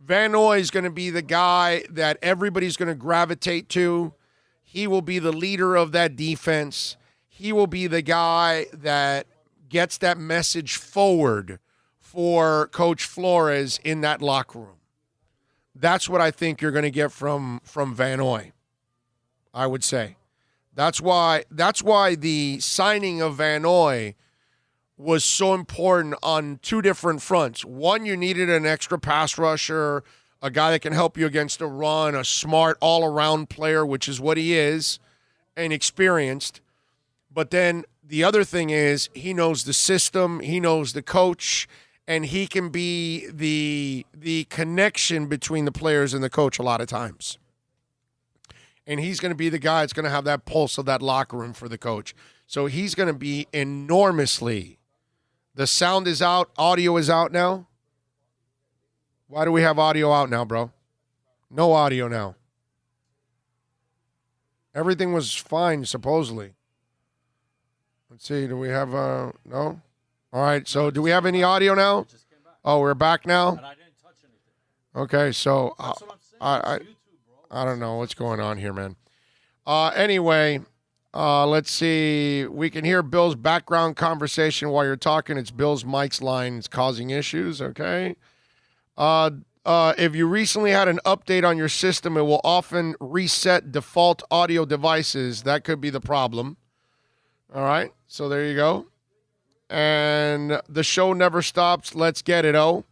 Van Noy is going to be the guy that everybody's going to gravitate to. He will be the leader of that defense. He will be the guy that gets that message forward for Coach Flores in that locker room. That's what I think you're going to get from Van Noy, I would say. That's why the signing of Van Noy was so important on two different fronts. One, you needed an extra pass rusher, a guy that can help you against a run, a smart all-around player, which is what he is, and experienced. But then the other thing is he knows the system, he knows the coach, and he can be the connection between the players and the coach a lot of times. And he's going to be the guy that's going to have that pulse of that locker room for the coach. So he's going to be enormously. The sound is out. Audio is out now. Why do we have audio out now, bro? No audio now. Everything was fine, supposedly. Let's see. Do we have no? All right. So do we have any audio now? Oh, we're back now? And I didn't touch anything. Okay. So That's what I'm saying. I don't know what's going on here, man. Anyway, let's see. We can hear Bill's background conversation while you're talking. It's Bill's mic's line. It's causing issues, okay? If you recently had an update on your system, it will often reset default audio devices. That could be the problem. All right, so there you go. And the show never stops. Let's get it, oh.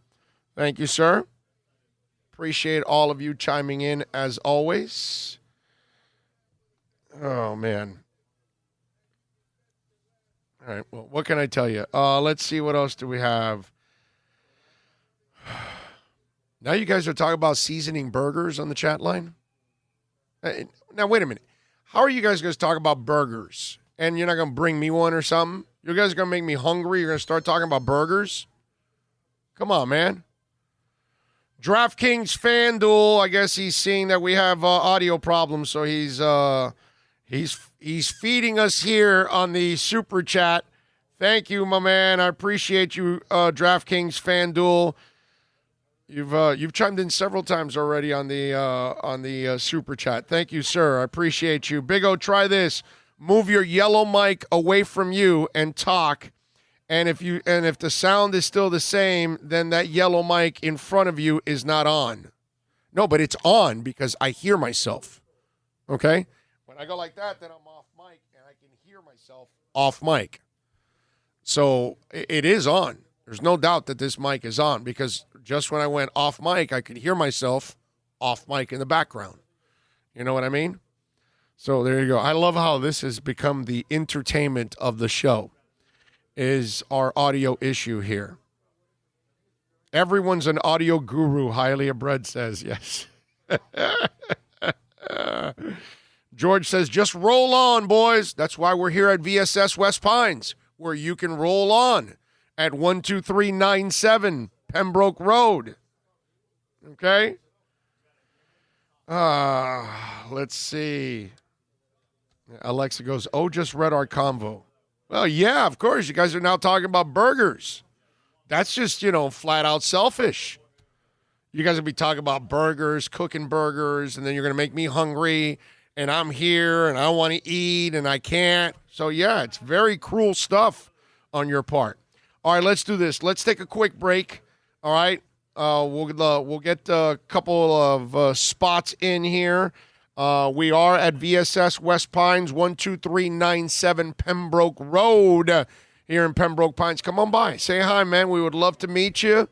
Thank you, sir. Appreciate all of you chiming in as always. Oh, man. All right, well, what can I tell you? Let's see, what else do we have? Now you guys are talking about seasoning burgers on the chat line? Now, wait a minute. How are you guys going to talk about burgers? And you're not going to bring me one or something? You guys are going to make me hungry? You're going to start talking about burgers? Come on, man. DraftKings FanDuel, I guess he's seeing that we have audio problems, so he's feeding us here on the super chat. Thank you, my man. I appreciate you, DraftKings FanDuel. You've chimed in several times already on the super chat. Thank you, sir. I appreciate you. Big O, try this. Move your yellow mic away from you and talk. And if the sound is still the same, then that yellow mic in front of you is not on. No, but it's on because I hear myself. Okay? When I go like that, then I'm off mic and I can hear myself off mic. So it is on. There's no doubt that this mic is on because just when I went off mic, I could hear myself off mic in the background. You know what I mean? So there you go. I love how this has become the entertainment of the show. Is our audio issue here. Everyone's an audio guru, Hialeah Bread says. Yes. George says, just roll on, boys. That's why we're here at VSS West Pines, where you can roll on at 12397 Pembroke Road. Okay? Let's see. Alexa goes, just read our convo. Well, yeah, of course. You guys are now talking about burgers. That's just, flat out selfish. You guys will be talking about burgers, cooking burgers, and then you're going to make me hungry, and I'm here, and I want to eat, and I can't. So, yeah, it's very cruel stuff on your part. All right, let's do this. Let's take a quick break. All right? We'll get a couple of spots in here. We are at VSS West Pines, 12397 Pembroke Road here in Pembroke Pines. Come on by. Say hi, man. We would love to meet you.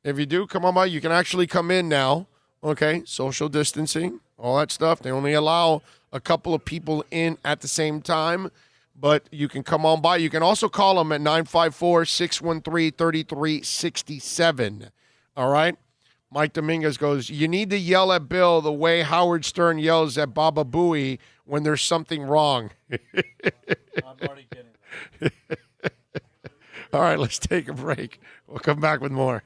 If you do, come on by. You can actually come in now. Okay, social distancing, all that stuff. They only allow a couple of people in at the same time, but you can come on by. You can also call them at 954-613-3367. All right? Mike Dominguez goes, you need to yell at Bill the way Howard Stern yells at Baba Booey when there's something wrong. I'm already getting that. All right, let's take a break. We'll come back with more.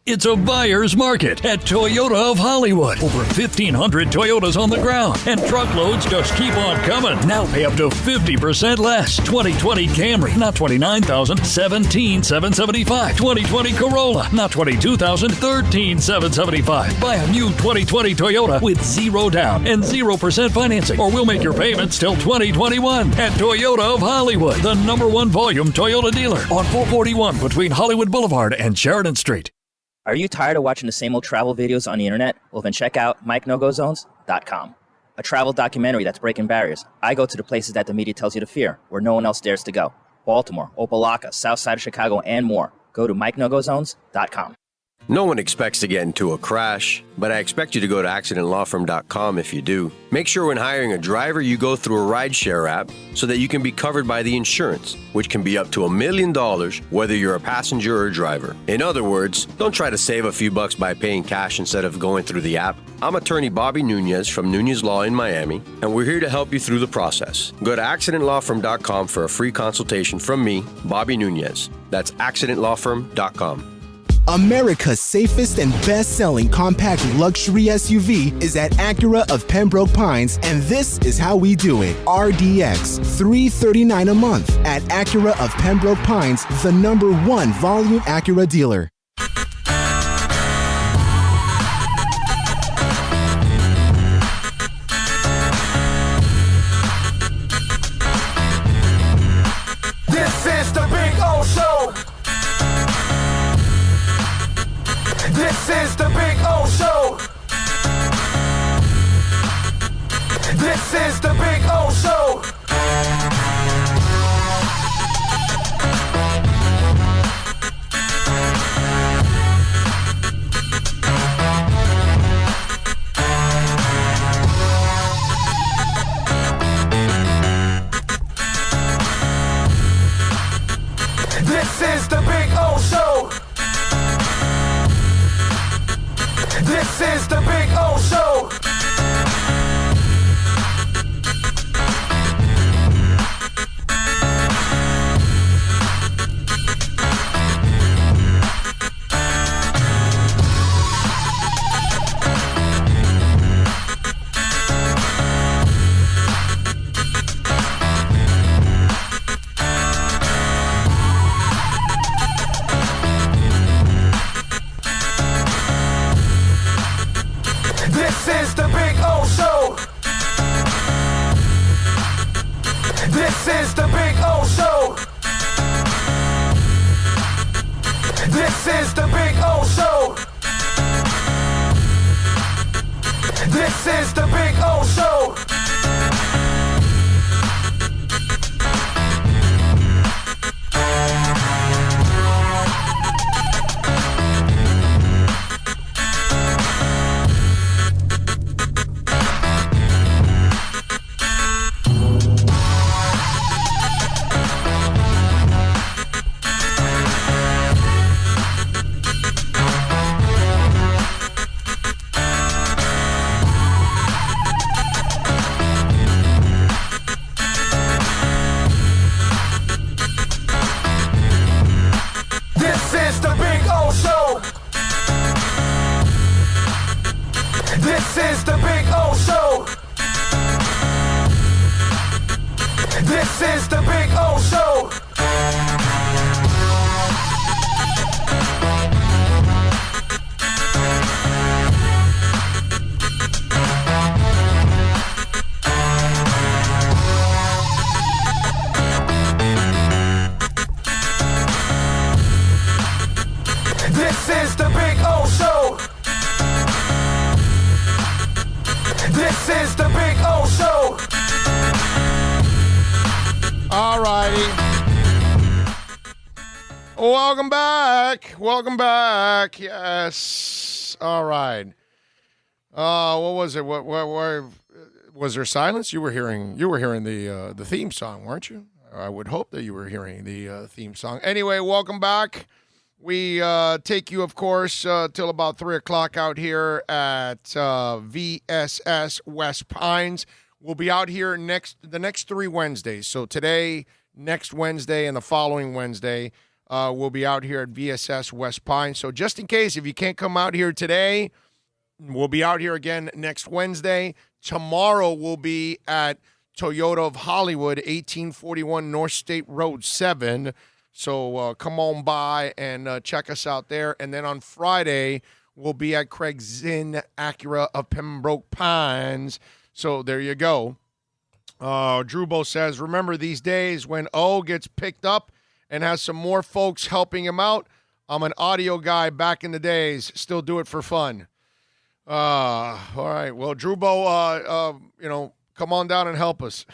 It's a buyer's market at Toyota of Hollywood. Over 1,500 Toyotas on the ground, and truckloads just keep on coming. Now pay up to 50% less. 2020 Camry, not $29,000, $17,775. 2020 Corolla, not $22,000, $13,775. Buy a new 2020 Toyota with 0 down and 0% financing, or we'll make your payments till 2021. At Toyota of Hollywood, the #1 volume Toyota dealer on 441 between Hollywood Boulevard and Sheridan Street. Are you tired of watching the same old travel videos on the internet? Well, then check out MikeNoGoZones.com, a travel documentary that's breaking barriers. I go to the places that the media tells you to fear, where no one else dares to go. Baltimore, Opelika, South Side of Chicago, and more. Go to MikeNoGoZones.com. No one expects to get into a crash, but I expect you to go to accidentlawfirm.com if you do. Make sure when hiring a driver, you go through a rideshare app so that you can be covered by the insurance, which can be up to $1 million whether you're a passenger or a driver. In other words, don't try to save a few bucks by paying cash instead of going through the app. I'm attorney Bobby Nunez from Nunez Law in Miami, and we're here to help you through the process. Go to accidentlawfirm.com for a free consultation from me, Bobby Nunez. That's accidentlawfirm.com. America's safest and best-selling compact luxury SUV is at Acura of Pembroke Pines, and this is how we do it. RDX, $339 a month at Acura of Pembroke Pines, the #1 volume Acura dealer. This is the Big O Show. This is the Big O Show. This is the Big O Show. This is the Big O Show. This is the Big O Show. This is the Big O Show. This is the Big O Show. This is the Big O Show. This is the Big O Show. This is the Big O Show. This is the Big O Show. This is the Big O Show. This is the Big O Show. This is the Big O Show. All righty. Welcome back. Welcome back. Yes. All right. What was it? What was there silence? You were hearing the theme song, weren't you? I would hope that you were hearing the theme song. Anyway, welcome back. We take you, of course, till about 3 o'clock out here at VSS West Pines. We'll be out here the next 3 Wednesdays. So today, next Wednesday, and the following Wednesday, we'll be out here at VSS West Pines. So just in case, if you can't come out here today, we'll be out here again next Wednesday. Tomorrow we'll be at Toyota of Hollywood, 1841 North State Road 7. So come on by and check us out there. And then on Friday, we'll be at Craig Zinn Acura of Pembroke Pines. So there you go. Drewbo says, remember these days when O gets picked up and has some more folks helping him out? I'm an audio guy back in the days. Still do it for fun. All right. Well, Drewbo, come on down and help us.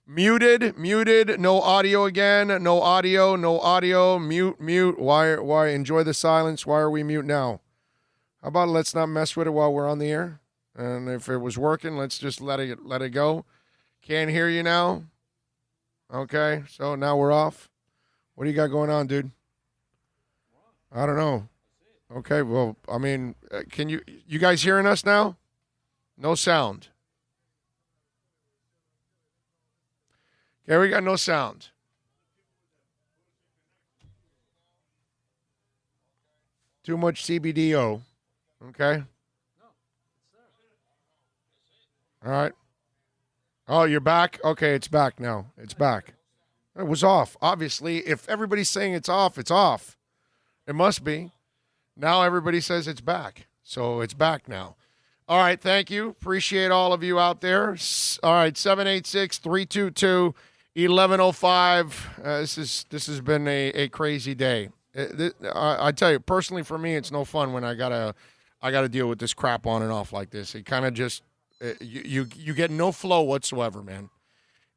Muted, no audio again, no audio, mute. Why, enjoy the silence, why are we mute now? How about let's not mess with it while we're on the air? And if it was working, let's just let it go. Can't hear you now? Okay, so now we're off. What do you got going on, dude? I don't know. Okay, well, I mean, can you guys hearing us now? No sound. Okay, we got no sound. Too much CBDO. Okay. All right. Oh, you're back? Okay, it's back now. It's back. It was off. Obviously, if everybody's saying it's off, it's off. It must be. Now everybody says it's back. So it's back now. All right, thank you. Appreciate all of you out there. All right, 786-322-1105. This has been a crazy day. I tell you, personally for me, it's no fun when I gotta deal with this crap on and off like this. It kind of just you get no flow whatsoever, man.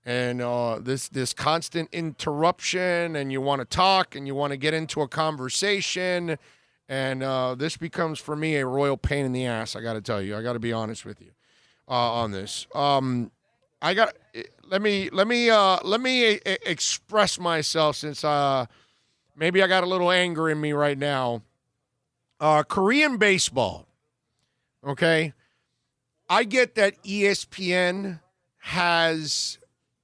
And this constant interruption, and you want to talk, and you want to get into a conversation, and this becomes for me a royal pain in the ass. I got to tell you, I got to be honest with you on this. Let me express myself, since maybe I got a little anger in me right now. Korean baseball, okay? I get that ESPN has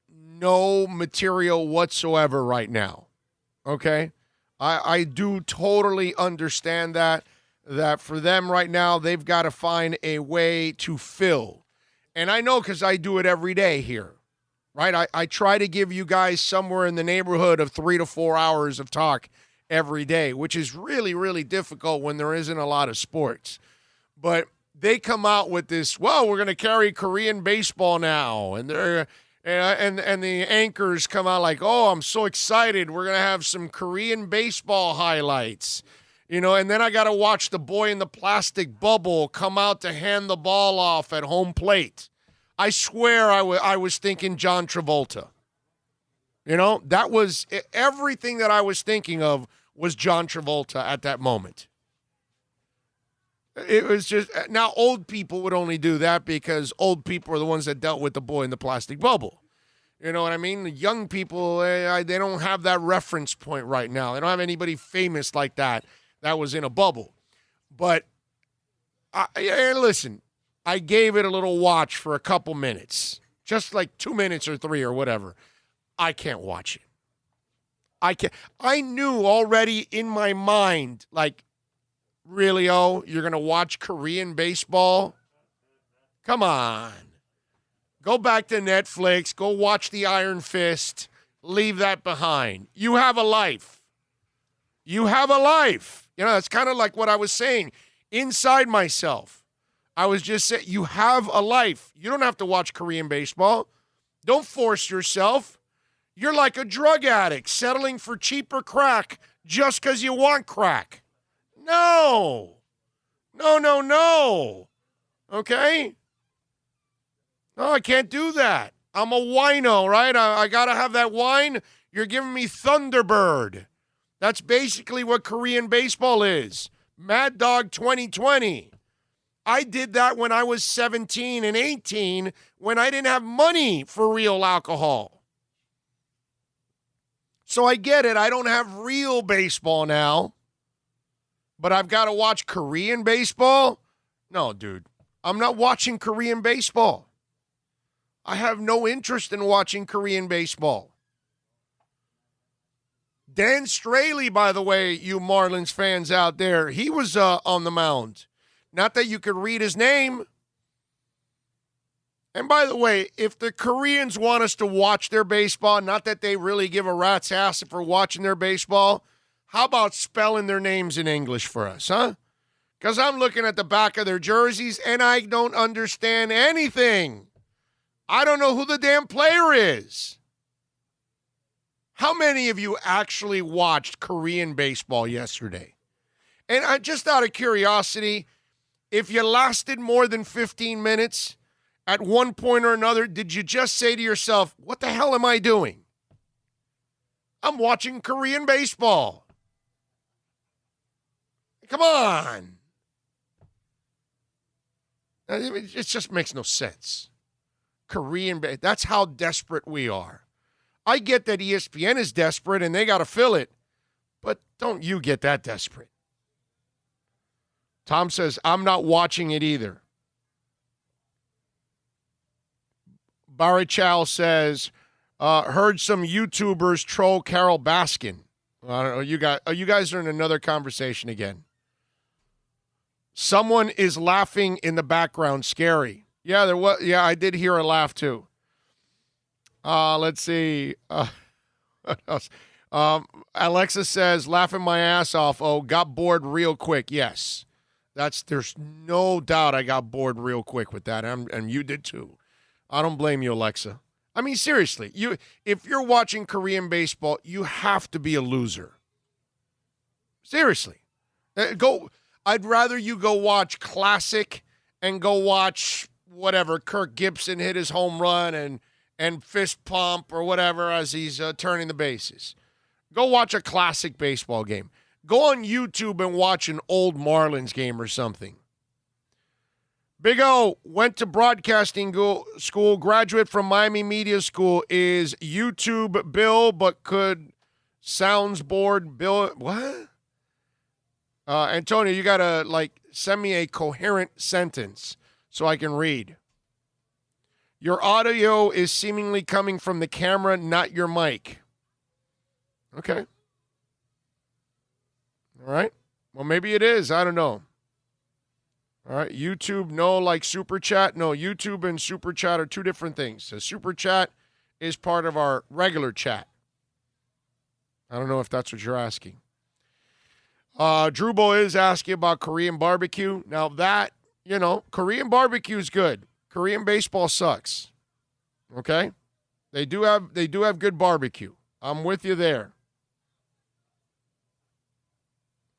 no material whatsoever right now, okay? I do totally understand that for them right now, they've got to find a way to fill. And I know because I do it every day here, right? I try to give you guys somewhere in the neighborhood of 3 to 4 hours of talk every day, which is really, really difficult when there isn't a lot of sports. But they come out with this, well, we're going to carry Korean baseball now, and they're and the anchors come out like, oh, I'm so excited, we're going to have some Korean baseball highlights, and then I got to watch the boy in the plastic bubble come out to hand the ball off at home plate. I swear I was thinking John Travolta. That was everything that I was thinking of was John Travolta at that moment. It was just, now old people would only do that because old people are the ones that dealt with the boy in the plastic bubble. You know what I mean? The young people, they don't have that reference point right now. They don't have anybody famous like that was in a bubble. But, listen, I gave it a little watch for a couple minutes, just like 2 minutes or 3 or whatever. I can't watch it. I knew already in my mind, like, really, you're going to watch Korean baseball? Come on. Go back to Netflix. Go watch The Iron Fist. Leave that behind. You have a life. You have a life. That's kind of like what I was saying. Inside myself, I was just saying, you have a life. You don't have to watch Korean baseball. Don't force yourself. You're like a drug addict settling for cheaper crack just because you want crack. No. Okay? No, I can't do that. I'm a wino, right? I got to have that wine. You're giving me Thunderbird. That's basically what Korean baseball is. Mad Dog 2020. I did that when I was 17 and 18 when I didn't have money for real alcohol. So I get it. I don't have real baseball now. But I've got to watch Korean baseball? No, dude. I'm not watching Korean baseball. I have no interest in watching Korean baseball. Dan Straley, by the way, you Marlins fans out there, he was on the mound. Not that you could read his name. And by the way, if the Koreans want us to watch their baseball, not that they really give a rat's ass if we're watching their baseball, how about spelling their names in English for us, huh? Because I'm looking at the back of their jerseys, and I don't understand anything. I don't know who the damn player is. How many of you actually watched Korean baseball yesterday? And just out of curiosity, if you lasted more than 15 minutes At one point or another, did you just say to yourself, what the hell am I doing? I'm watching Korean baseball. Come on. It just makes no sense. That's how desperate we are. I get that ESPN is desperate and they got to fill it, but don't you get that desperate. Tom says, I'm not watching it either. Barry Chow says, heard some YouTubers troll Carol Baskin. I don't know. You guys are in another conversation again. Someone is laughing in the background. Scary. Yeah, there was. Yeah, I did hear a laugh too. Let's see. What else? Alexa says, laughing my ass off. Oh, got bored real quick. Yes. There's no doubt I got bored real quick with that. And you did too. I don't blame you, Alexa. I mean, seriously, if you're watching Korean baseball, you have to be a loser. Seriously. I'd rather you go watch Classic and go watch whatever, Kirk Gibson hit his home run and fist pump or whatever as he's turning the bases. Go watch a classic baseball game. Go on YouTube and watch an old Marlins game or something. Big O went to broadcasting school, graduate from Miami Media School, is YouTube Bill, but could sounds board Bill. What? Antonio, you got to, send me a coherent sentence so I can read. Your audio is seemingly coming from the camera, not your mic. Okay. All right. Well, maybe it is. I don't know. All right. YouTube, no, like Super Chat. No, YouTube and Super Chat are two different things. So Super Chat is part of our regular chat. I don't know if that's what you're asking. Drewbo is asking about Korean barbecue. Now that, Korean barbecue is good. Korean baseball sucks. Okay? They do have good barbecue. I'm with you there.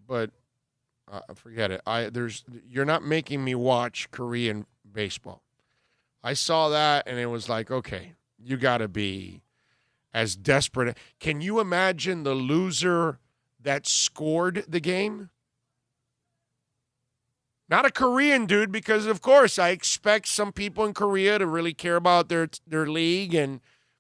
But forget it. You're not making me watch Korean baseball. I saw that and it was like, okay, you got to be as desperate. Can you imagine the loser that scored the game? Not a Korean dude, because of course I expect some people in Korea to really care about their league and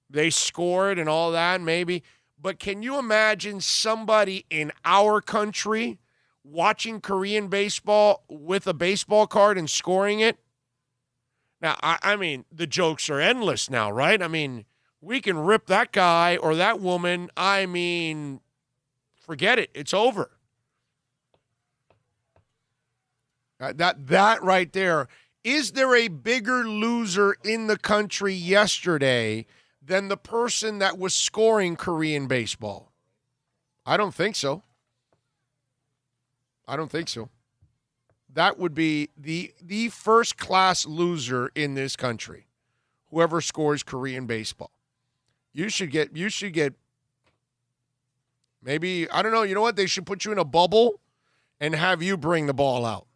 they scored and all that maybe. But can you imagine somebody in our country watching Korean baseball with a baseball card and scoring it? Now, I mean, the jokes are endless now, right? I mean, we can rip that guy or that woman. I mean, forget it. It's over. That right there. Is there a bigger loser in the country yesterday than the person that was scoring Korean baseball? I don't think so. That would be the first-class loser in this country, whoever scores Korean baseball. You should get maybe, I don't know, you know what? They should put you in a bubble and have you bring the ball out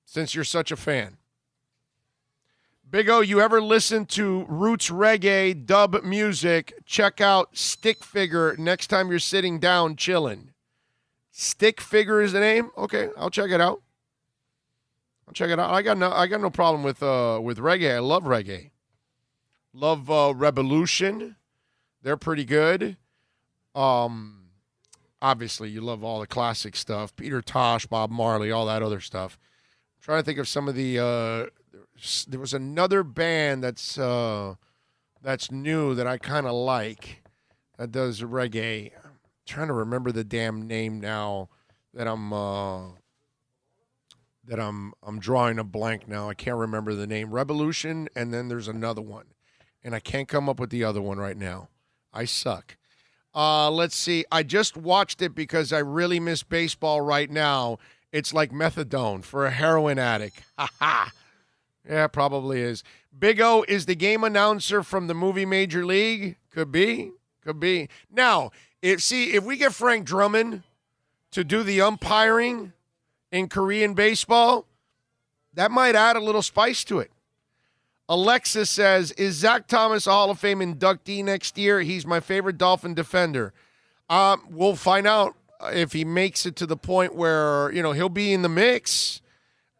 since you're such a fan. Big O, you ever listen to roots reggae dub music? Check out Stick Figure next time you're sitting down chilling. Stick Figure is the name? Okay, I'll check it out. I got no problem with reggae. I love reggae. Love Revolution. They're pretty good. Obviously, you love all the classic stuff. Peter Tosh, Bob Marley, all that other stuff. I'm trying to think of some of the there was another band that's new that I kind of like that does reggae. I'm trying to remember the damn name now that I'm drawing a blank now. I can't remember the name. Revolution, and then there's another one. And I can't come up with the other one right now. I suck. Let's see. I just watched it because I really miss baseball right now. It's like methadone for a heroin addict. Ha ha. Yeah, probably is. Big O is the game announcer from the movie Major League. Could be. Now, if we get Frank Drummond to do the umpiring in Korean baseball, that might add a little spice to it. Alexis says, is Zach Thomas a Hall of Fame inductee next year? He's my favorite Dolphin defender. We'll find out if he makes it to the point where, he'll be in the mix.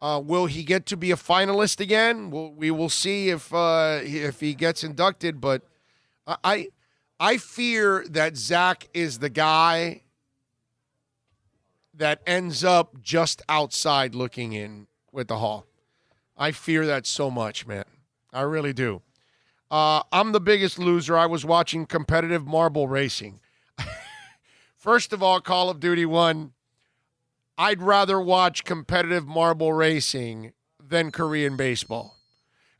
Will he get to be a finalist again? We will see if he gets inducted. But I fear that Zach is the guy that ends up just outside looking in with the Hall. I fear that so much, man. I really do. I'm the biggest loser. I was watching competitive marble racing. First of all, Call of Duty 1, I'd rather watch competitive marble racing than Korean baseball.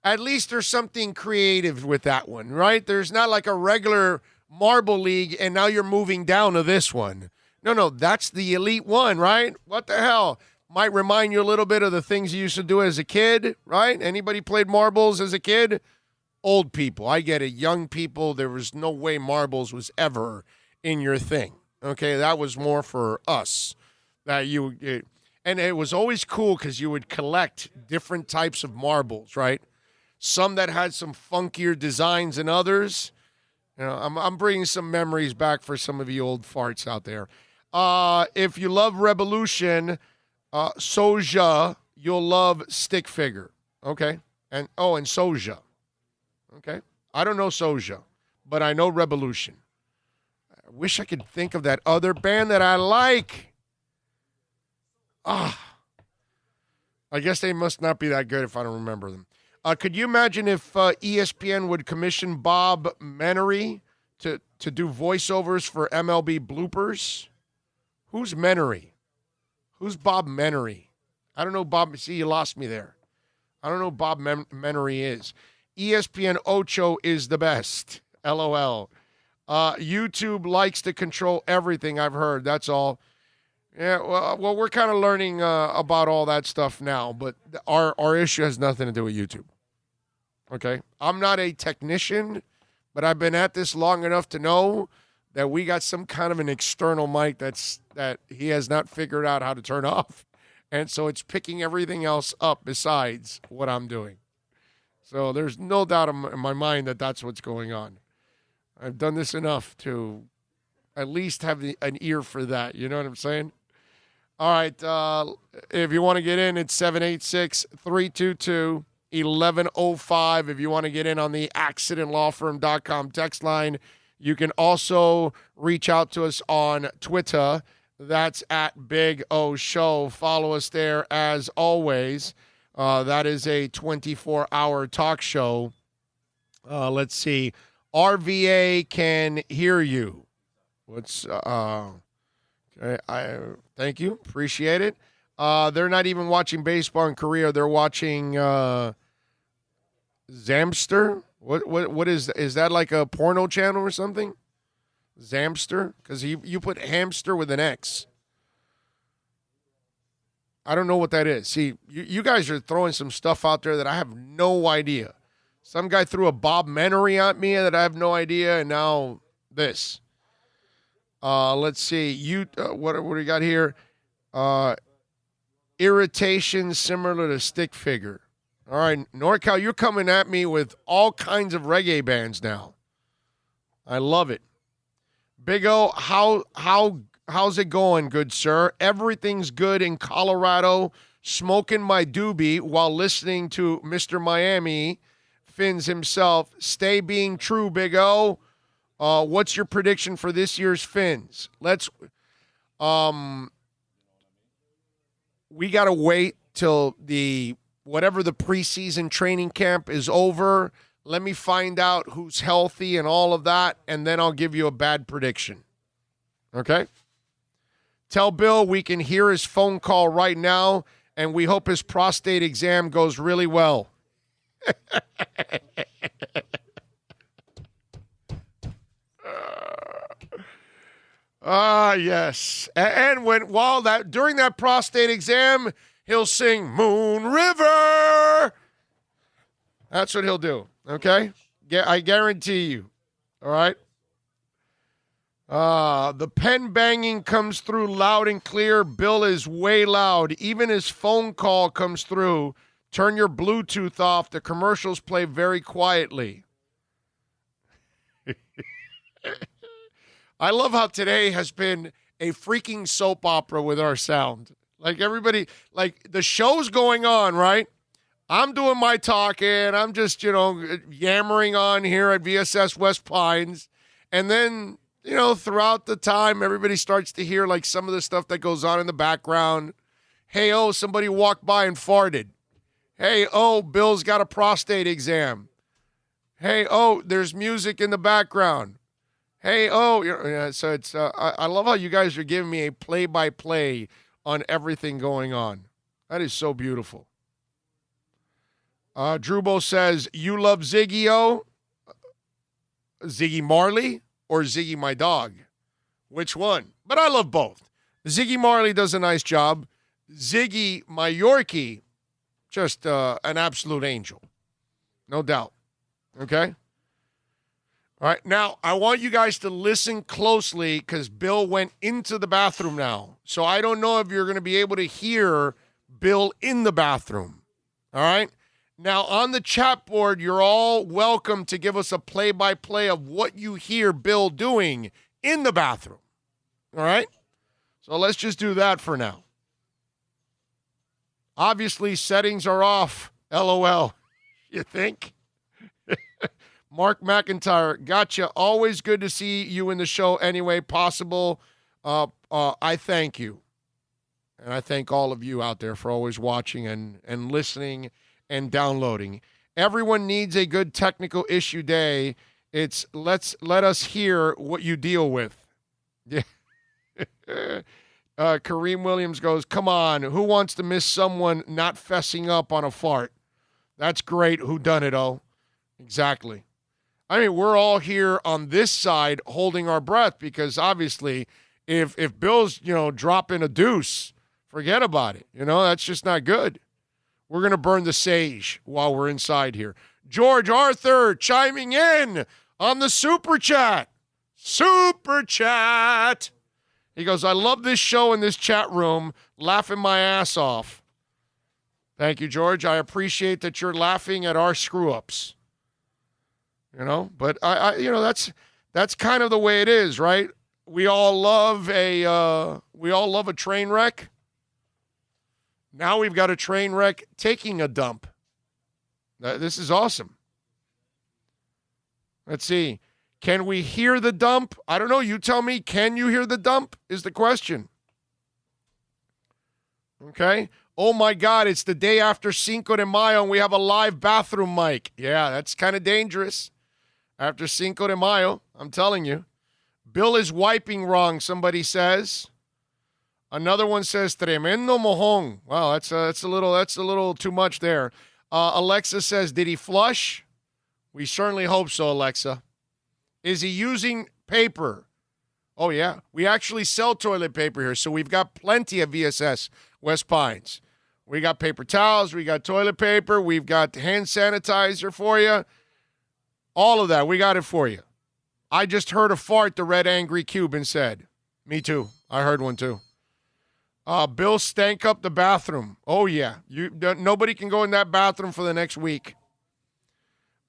At least there's something creative with that one, right? There's not like a regular marble league and now you're moving down to this one. No, that's the elite one, right? What the hell? Might remind you a little bit of the things you used to do as a kid, right? Anybody played marbles as a kid? Old people. I get it. Young people, there was no way marbles was ever in your thing. Okay, that was more for us. And it was always cool because you would collect different types of marbles, right? Some that had some funkier designs than others. I'm bringing some memories back for some of you old farts out there. If you love Revolution, Soja, you'll love Stick Figure. Okay? And Soja. Okay? I don't know Soja, but I know Revolution. I wish I could think of that other band that I like. I guess they must not be that good if I don't remember them. Could you imagine if ESPN would commission Bob Menery to do voiceovers for MLB bloopers? Who's Menery? Who's Bob Menery? I don't know Bob. See, you lost me there. I don't know who Bob Menery is. ESPN Ocho is the best. LOL. YouTube likes to control everything, I've heard. That's all. Yeah, well, we're kind of learning about all that stuff now, but our issue has nothing to do with YouTube. Okay? I'm not a technician, but I've been at this long enough to know that we got some kind of an external mic that he has not figured out how to turn off. And so it's picking everything else up besides what I'm doing. So there's no doubt in my mind that that's what's going on. I've done this enough to at least have an ear for that. You know what I'm saying? All right. If you want to get in, it's 786-322-1105. If you want to get in on the accidentlawfirm.com text line, you can also reach out to us on Twitter. That's at Big O Show. Follow us there as always. That is a 24-hour talk show. Let's see. RVA can hear you. Thank you. Appreciate it. They're not even watching baseball in Korea. They're watching Zamster. What is that, like a porno channel or something? Zamster? Because you put hamster with an X. I don't know what that is. See, you guys are throwing some stuff out there that I have no idea. Some guy threw a Bob Menery at me that I have no idea, and now this. Let's see. What do we got here? Irritation similar to Stick Figure. All right, NorCal, you're coming at me with all kinds of reggae bands now. I love it. Big O, how's it going, good sir? Everything's good in Colorado. Smoking my doobie while listening to Mr. Miami, Fins himself. Stay being true, Big O. What's your prediction for this year's Fins? We got to wait till whatever the preseason training camp is over. Let me find out who's healthy and all of that, and then I'll give you a bad prediction. Okay? Tell Bill we can hear his phone call right now, and we hope his prostate exam goes really well. Yes. And during that prostate exam, he'll sing Moon River. That's what he'll do. Okay? I guarantee you. All right? The pen banging comes through loud and clear. Bill is way loud. Even his phone call comes through Turn your Bluetooth off. The commercials play very quietly. I love how today has been a freaking soap opera with our sound. Like everybody, like the show's going on, right? I'm doing my talking. I'm just, yammering on here at VSS West Pines. And then, throughout the time, everybody starts to hear like some of the stuff that goes on in the background. Hey, somebody walked by and farted. Hey, Bill's got a prostate exam. Hey, there's music in the background. Hey, so it's, I love how you guys are giving me a play-by-play on everything going on. That is so beautiful. Drubo says, you love Ziggy, Ziggy Marley or Ziggy my dog? Which one? But I love both. Ziggy Marley does a nice job. Ziggy, my Yorkie, just an absolute angel. No doubt. Okay? All right, now I want you guys to listen closely because Bill went into the bathroom now. So I don't know if you're going to be able to hear Bill in the bathroom. All right? Now on the chat board, you're all welcome to give us a play-by-play of what you hear Bill doing in the bathroom. All right? So let's just do that for now. Obviously, settings are off. LOL. You think? Mark McIntyre, gotcha. Always good to see you in the show anyway possible. I thank you. And I thank all of you out there for always watching and listening and downloading. Everyone needs a good technical issue day. It's let us hear what you deal with. Yeah. Kareem Williams goes, come on, who wants to miss someone not fessing up on a fart? That's great. Who done it, Exactly. I mean, we're all here on this side holding our breath because obviously if Bill's, dropping a deuce, forget about it. That's just not good. We're going to burn the sage while we're inside here. George Arthur chiming in on the Super Chat. Super Chat. He goes, I love this show in this chat room, laughing my ass off. Thank you, George. I appreciate that you're laughing at our screw-ups. But that's kind of the way it is, right? We all love a train wreck. Now we've got a train wreck taking a dump. This is awesome. Let's see. Can we hear the dump? I don't know. You tell me. Can you hear the dump is the question. Okay. Oh, my God. It's the day after Cinco de Mayo, and we have a live bathroom mic. Yeah, that's kind of dangerous. After Cinco de Mayo, I'm telling you. Bill is wiping wrong, somebody says. Another one says, tremendo mojón. Wow, that's a little too much there. Alexa says, did he flush? We certainly hope so, Alexa. Is he using paper? Oh, yeah. We actually sell toilet paper here, so we've got plenty of VSS West Pines. We got paper towels. We got toilet paper. We've got hand sanitizer for you. All of that. We got it for you. I just heard a fart, the Red Angry Cuban said. Me too. I heard one too. Bill stank up the bathroom. Oh, yeah. Nobody can go in that bathroom for the next week.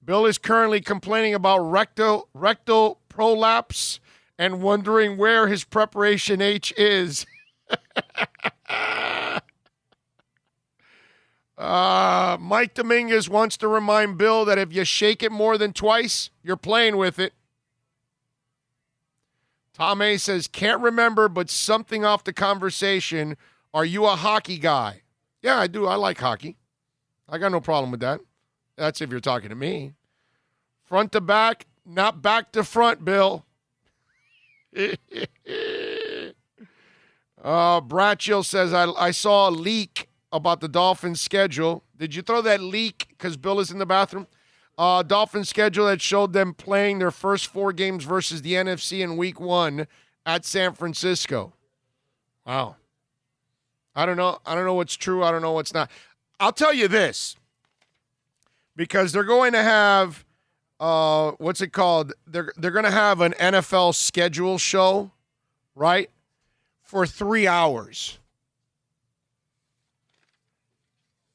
Bill is currently complaining about rectal prolapse and wondering where his preparation H is. Mike Dominguez wants to remind Bill that if you shake it more than twice, you're playing with it. Tom A says, can't remember, but something off the conversation. Are you a hockey guy? Yeah, I do. I like hockey. I got no problem with that. That's if you're talking to me. Front to back, not back to front, Bill. Bratchill says, I saw a leak about the Dolphins' schedule. Did you throw that leak because Bill is in the bathroom? Dolphins' schedule that showed them playing their first 4 games versus the NFC in week 1 at San Francisco. Wow. I don't know what's true. I don't know what's not. I'll tell you this. Because they're going to have, what's it called? They're going to have an NFL schedule show, right? For 3 hours.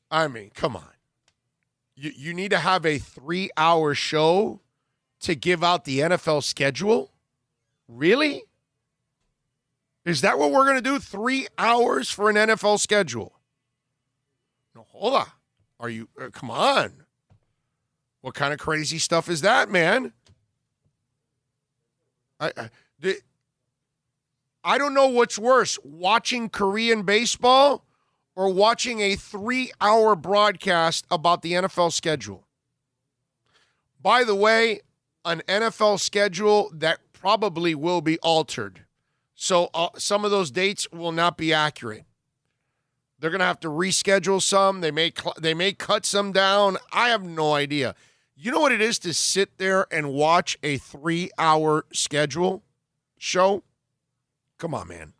I mean, come on. You need to have a 3-hour show to give out the NFL schedule? Really? Is that what we're going to do? 3 hours for an NFL schedule? No, hold on. Are you, come on. What kind of crazy stuff is that, man? I don't know what's worse, watching Korean baseball or watching a 3-hour broadcast about the NFL schedule. By the way, an NFL schedule that probably will be altered. So some of those dates will not be accurate. They're going to have to reschedule some. They may cut some down. I have no idea. You know what it is to sit there and watch a 3-hour schedule show? Come on, man.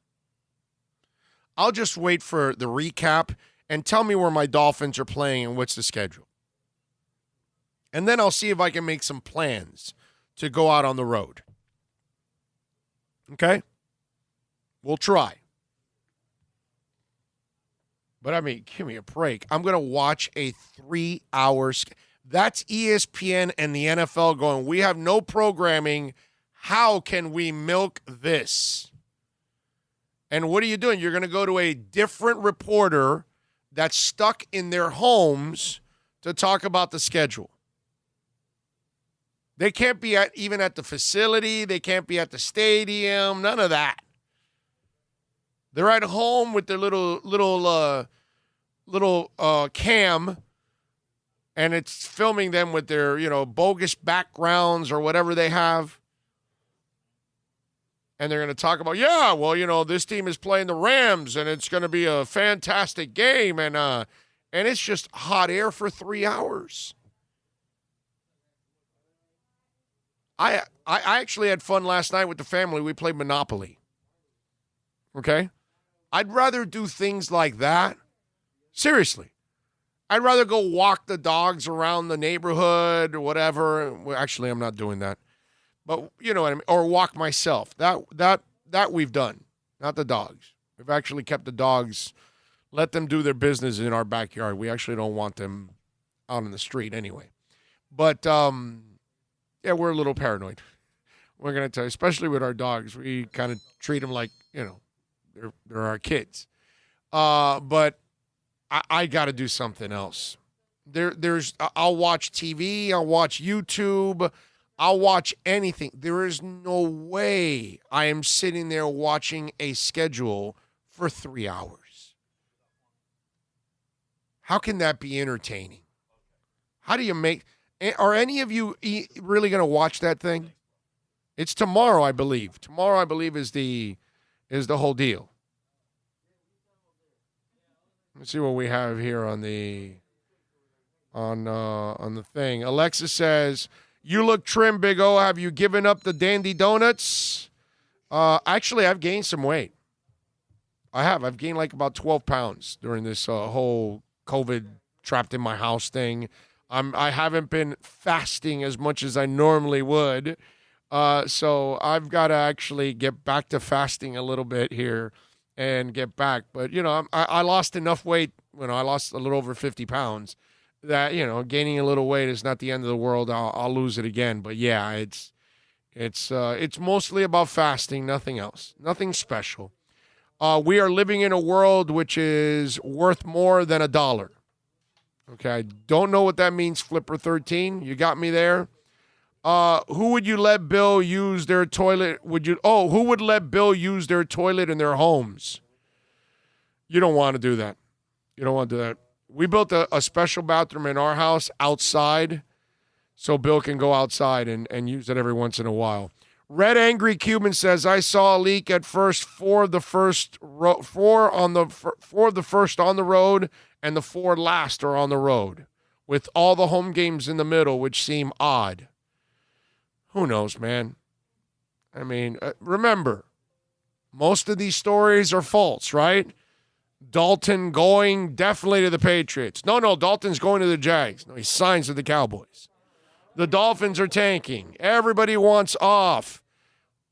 I'll just wait for the recap and tell me where my Dolphins are playing and what's the schedule. And then I'll see if I can make some plans to go out on the road. Okay? We'll try. But, I mean, give me a break. I'm going to watch a 3-hour That's ESPN and the NFL going, we have no programming. How can we milk this? And what are you doing? You're going to go to a different reporter that's stuck in their homes to talk about the schedule. They can't be even at the facility. They can't be at the stadium. None of that. They're at home with their little cam, and it's filming them with their, bogus backgrounds or whatever they have. And they're going to talk about, this team is playing the Rams, and it's going to be a fantastic game, and it's just hot air for 3 hours. I actually had fun last night with the family. We played Monopoly. Okay? I'd rather do things like that. Seriously. I'd rather go walk the dogs around the neighborhood or whatever. Well, actually, I'm not doing that. But you know what I mean? Or walk myself. That we've done. Not the dogs. We've actually kept the dogs, let them do their business in our backyard. We actually don't want them out in the street anyway. But, we're a little paranoid. We're going to tell you, especially with our dogs. We kind of treat them like, they're our kids. But I got to do something else. I'll watch TV. I'll watch YouTube. I'll watch anything. There is no way I am sitting there watching a schedule for 3 hours. How can that be entertaining? How do you make... Are any of you really going to watch that thing? It's tomorrow, I believe. Tomorrow, I believe, is the whole deal. Let's see what we have here on the thing. Alexa says, "You look trim, Big O. Have you given up the dandy donuts?" Actually, I've gained some weight. I have. I've gained like about 12 pounds during this whole COVID trapped in my house thing. I haven't been fasting as much as I normally would. So I've got to actually get back to fasting a little bit here and get back. But, I lost enough weight. I lost a little over 50 pounds that, gaining a little weight is not the end of the world. I'll lose it again. But, yeah, it's mostly about fasting, nothing else, nothing special. We are living in a world which is worth more than $1. Okay, I don't know what that means, Flipper13. You got me there. Who would you let Bill use their toilet? Who would let Bill use their toilet in their homes? You don't want to do that. You don't want to do that. We built a special bathroom in our house outside so Bill can go outside and use it every once in a while. Red Angry Cuban says, "I saw a leak at first four of the first on the road, and the 4 last are on the road, with all the home games in the middle, which seem odd." Who knows, man? I mean, remember, most of these stories are false, right? Dalton going definitely to the Patriots. No, Dalton's going to the Jags. No, he signs with the Cowboys. The Dolphins are tanking. Everybody wants off.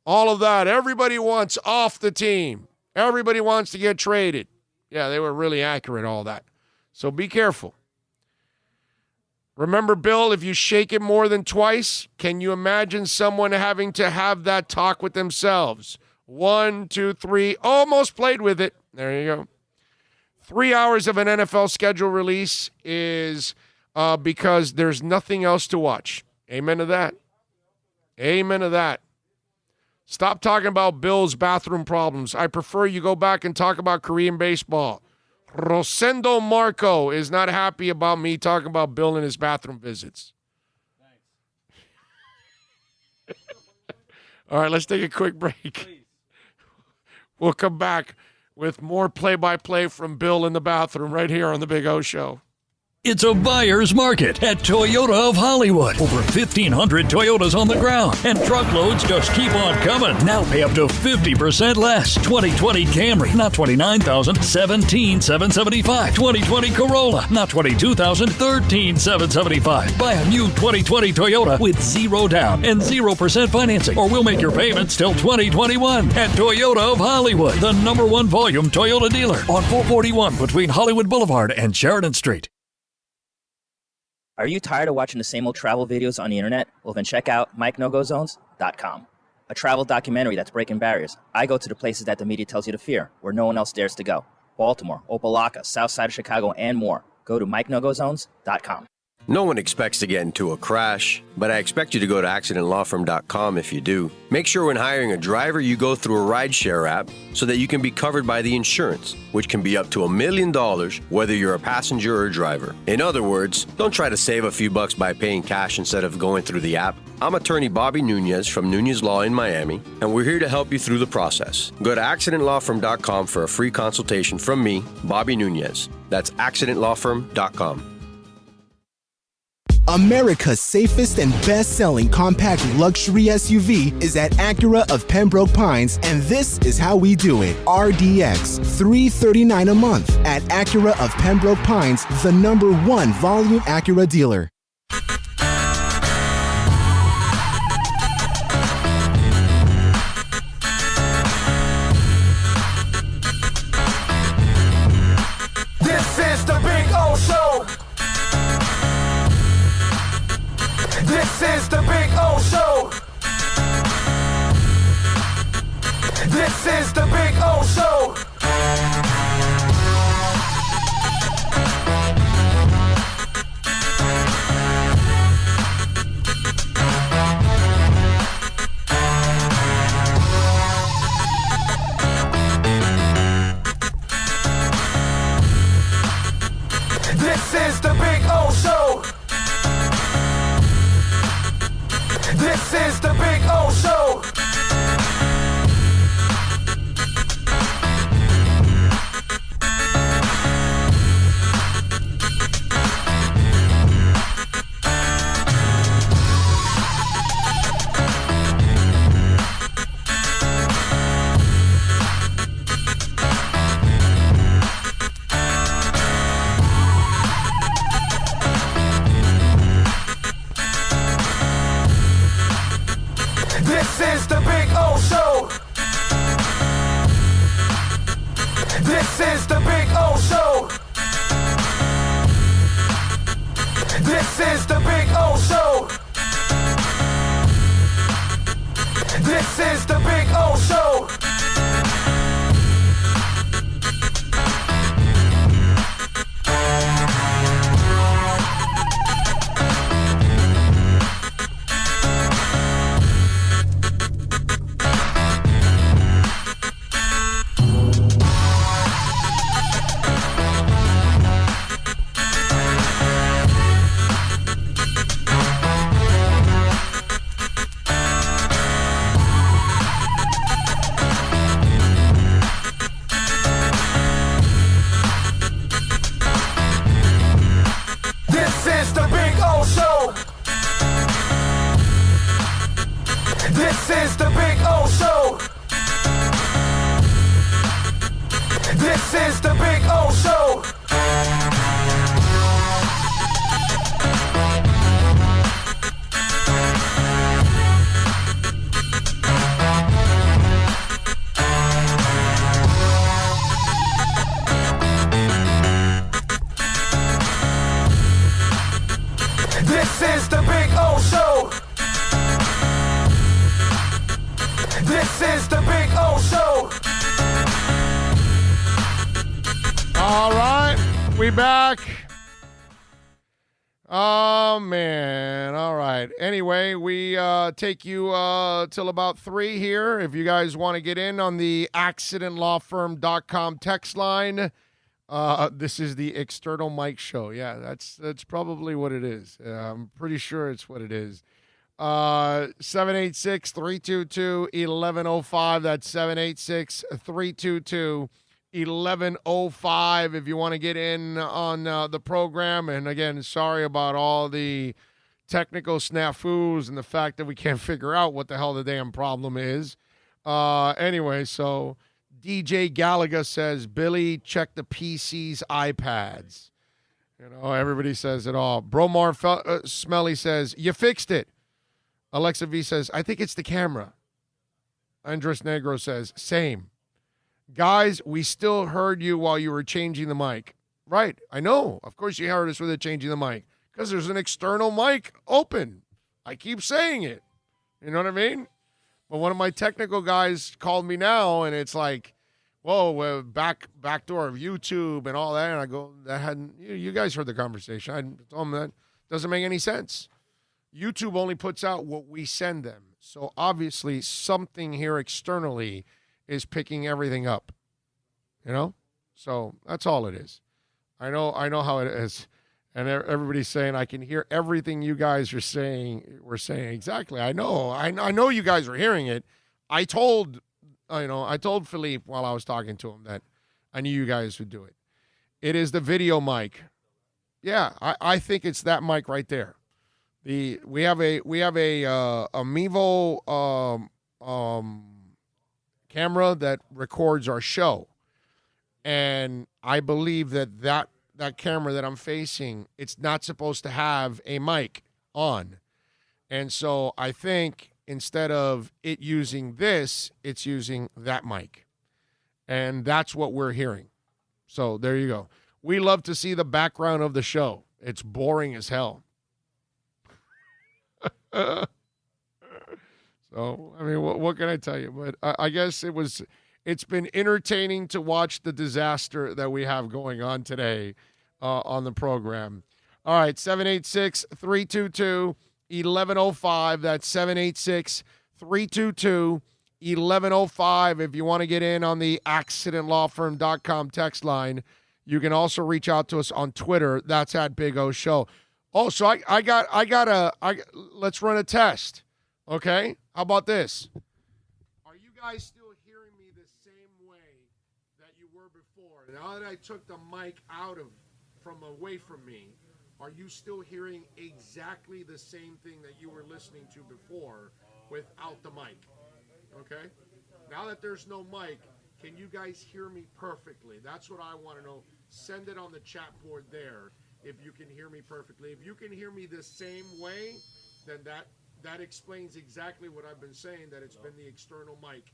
All of that. Everybody wants off the team. Everybody wants to get traded. Yeah, they were really accurate, all that. So be careful. Remember, Bill, if you shake it more than twice, can you imagine someone having to have that talk with themselves? 1, 2, 3, almost played with it. There you go. 3 hours of an NFL schedule release is because there's nothing else to watch. Amen to that. Amen to that. Stop talking about Bill's bathroom problems. I prefer you go back and talk about Korean baseball. Rosendo Marco is not happy about me talking about Bill and his bathroom visits. Thanks. All right, let's take a quick break. Please. We'll come back with more play-by-play from Bill in the bathroom right here on The Big O Show. It's a buyer's market at Toyota of Hollywood. Over 1,500 Toyotas on the ground, and truckloads just keep on coming. Now pay up to 50% less. 2020 Camry, not $29,000, $17,775. 2020 Corolla, not $22,000, $13,775. Buy a new 2020 Toyota with 0 down and 0% financing, or we'll make your payments till 2021 at Toyota of Hollywood, the #1 volume Toyota dealer on 441 between Hollywood Boulevard and Sheridan Street. Are you tired of watching the same old travel videos on the internet? Well, then check out MikeNoGoZones.com, a travel documentary that's breaking barriers. I go to the places that the media tells you to fear, where no one else dares to go. Baltimore, Opelika, South Side of Chicago, and more. Go to MikeNoGoZones.com. No one expects to get into a crash, but I expect you to go to accidentlawfirm.com if you do. Make sure when hiring a driver, you go through a rideshare app so that you can be covered by the insurance, which can be up to $1 million whether you're a passenger or a driver. In other words, don't try to save a few bucks by paying cash instead of going through the app. I'm attorney Bobby Nunez from Nunez Law in Miami, and we're here to help you through the process. Go to accidentlawfirm.com for a free consultation from me, Bobby Nunez. That's accidentlawfirm.com. America's safest and best-selling compact luxury SUV is at Acura of Pembroke Pines, and this is how we do it. RDX, $339 a month at Acura of Pembroke Pines, the #1 volume Acura dealer. This is the Big O Show. This is the Big O Show. This is the Big O Show. This is the Big O Show. This is the Big O Show. This is the Big O Show. This is the Big O Show. This is the Big O Show. This is the Big O Show. This is the Big O Show. This is the Big O Show. This is the Big O Show. This is the Big O Show. This is the Big O Show. All right, we back. Oh, man. All right. Anyway, we take you till about 3 here. If you guys want to get in on the accidentlawfirm.com text line, this is the External Mic Show. Yeah, that's probably what it is. I'm pretty sure it's what it is. 786-322-1105. That's 786-322-1105 if you want to get in on the program. And again, sorry about all the technical snafus and the fact that we can't figure out what the hell the damn problem is. Anyway, so DJ Gallagher says, Billy, check the PC's iPads. You know, everybody says it all. Bromar Smelly says, you fixed it. Alexa V says, I think it's the camera. Andres Negro says, same. Guys, we still heard you while you were changing the mic. Right, I know. Of course you heard us with it changing the mic. Because there's an external mic open. I keep saying it. You know what I mean? But one of my technical guys called me now, and it's like, whoa, back door of YouTube and all that. And I go, that hadn't, you guys heard the conversation. I told them that doesn't make any sense. YouTube only puts out what we send them. So obviously something here externally is picking everything up. You know? So that's all it is. I know how it is. And everybody's saying, I can hear everything you guys are saying. We're saying exactly. I know you guys are hearing it. I told Philippe while I was talking to him that I knew you guys would do it. It is the video mic. Yeah, I think it's that mic right there. We have a Mevo camera that records our show, and I believe that camera that I'm facing, it's not supposed to have a mic on, and so I think instead of it using this, it's using that mic, and that's what we're hearing. So there you go. We love to see the background of the show. It's boring as hell. So, I mean, what can I tell you? But I guess it's been entertaining to watch the disaster that we have going on today on the program. All right, 786-322-1105. That's 786-322-1105. If you want to get in on the accidentlawfirm.com text line, you can also reach out to us on Twitter. That's at Big O Show. Oh, so let's run a test. Okay? How about this? Are you guys still hearing me the same way that you were before? Now that I took the mic from away from me, are you still hearing exactly the same thing that you were listening to before without the mic? Okay? Now that there's no mic, can you guys hear me perfectly? That's what I want to know. Send it on the chat board there if you can hear me perfectly. If you can hear me the same way, then that explains exactly what I've been saying, that it's been the external mic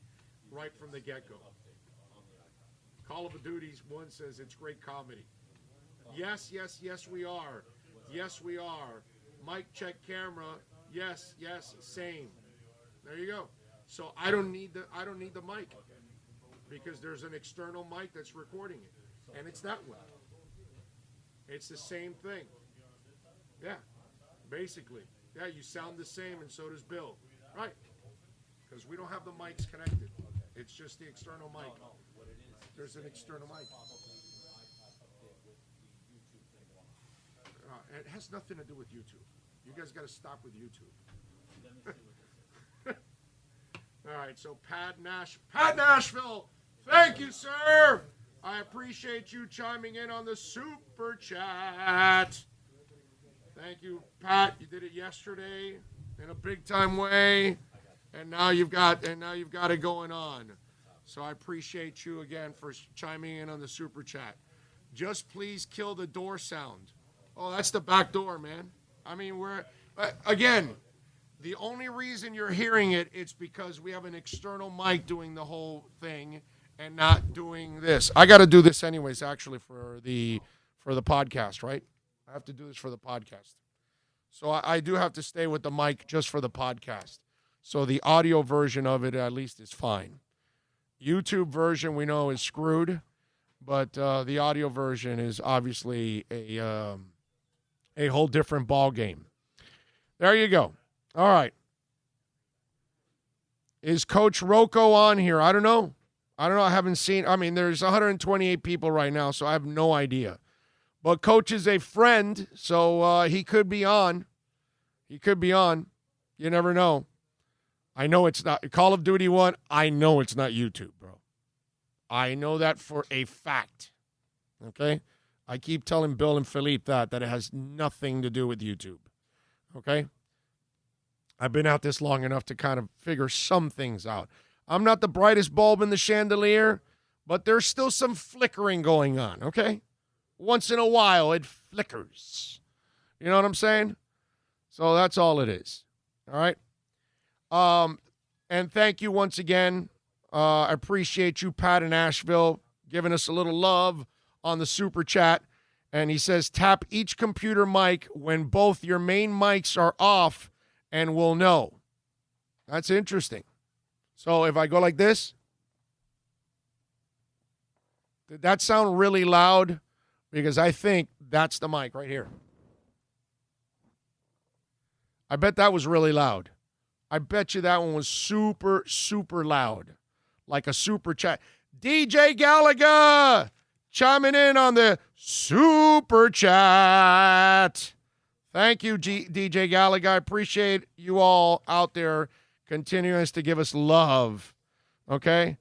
right from the get-go. Call of Duty's one says it's great comedy. Yes, we are. Yes, we are. Mic check camera. Yes, same. There you go. So I don't need the mic because there's an external mic that's recording it, and it's that one. It's the same thing. Yeah, basically. Yeah, you sound the same, and so does Bill. Right. Because we don't have the mics connected. It's just the external mic. There's an external mic. It has nothing to do with YouTube. You guys got to stop with YouTube. All right, so Pat Nashville, thank you, sir. I appreciate you chiming in on the super chat. Thank you, Pat. You did it yesterday in a big time way, and now you've got it going on. So I appreciate you again for chiming in on the super chat. Just please kill the door sound. Oh, that's the back door, man. I mean, again, the only reason you're hearing it's because we have an external mic doing the whole thing and not doing this. I got to do this anyways, actually, for the podcast, right? I have to do this for the podcast. So I do have to stay with the mic just for the podcast. So the audio version of it at least is fine. YouTube version we know is screwed, but the audio version is obviously a whole different ball game. There you go. All right. Is Coach Rocco on here? I don't know. I haven't seen. I mean, there's 128 people right now, so I have no idea. But Coach is a friend, so he could be on. He could be on. You never know. I know it's not Call of Duty 1. I know it's not YouTube, bro. I know that for a fact. Okay? I keep telling Bill and Philippe that it has nothing to do with YouTube. Okay? I've been out this long enough to kind of figure some things out. I'm not the brightest bulb in the chandelier, but there's still some flickering going on, okay? Once in a while, it flickers. You know what I'm saying? So that's all it is. All right? And thank you once again. I appreciate you, Pat in Asheville, giving us a little love on the super chat. And he says, tap each computer mic when both your main mics are off and we'll know. That's interesting. So if I go like this, did that sound really loud? Because I think that's the mic right here. I bet that was really loud. I bet you that one was super, super loud. Like a super chat. DJ Gallagher chiming in on the super chat. Thank you, DJ Gallagher. I appreciate you all out there continuing to give us love. Okay?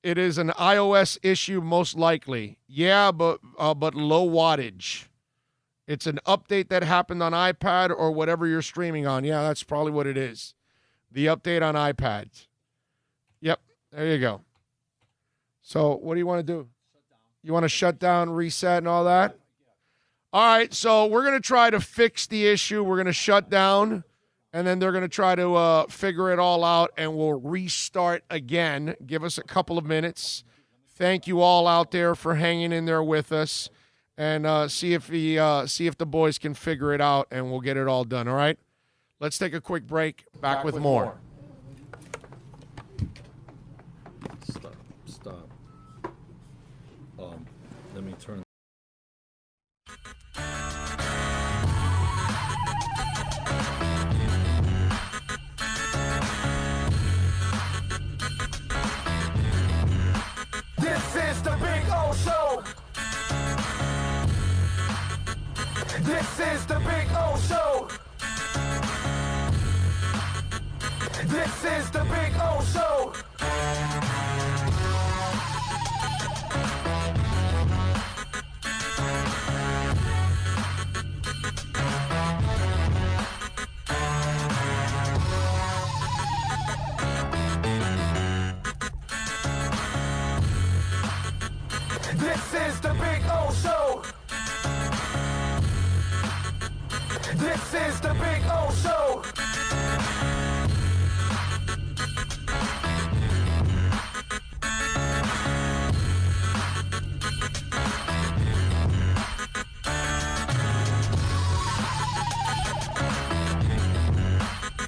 It is an iOS issue, most likely. Yeah, but low wattage. It's an update that happened on iPad or whatever you're streaming on. Yeah, that's probably what it is. The update on iPads. Yep, there you go. So what do you want to do? You want to shut down, reset, and all that? All right, so we're going to try to fix the issue. We're going to shut down, and then they're going to try to figure it all out, and we'll restart again. Give us a couple of minutes. Thank you all out there for hanging in there with us, and see if the boys can figure it out, and we'll get it all done, all right? Let's take a quick break. Back with more. Stop. Let me turn. This is the Big O Show. This is the Big O Show. This is the Big O Show. This is the Big O Show. This is the Big O Show.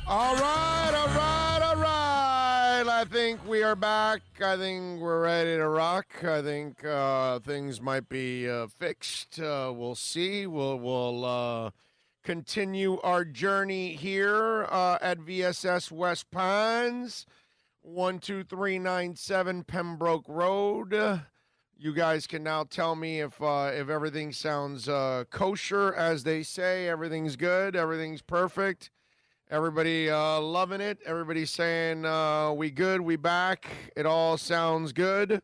All right. I think we are back. I think we're ready to rock. I think things might be fixed. We'll see. We'll continue our journey here at VSS West Pines, 12397 Pembroke Road. You guys can now tell me if everything sounds kosher, as they say. Everything's good. Everything's perfect. Everybody loving it. Everybody saying we good, we back. It all sounds good.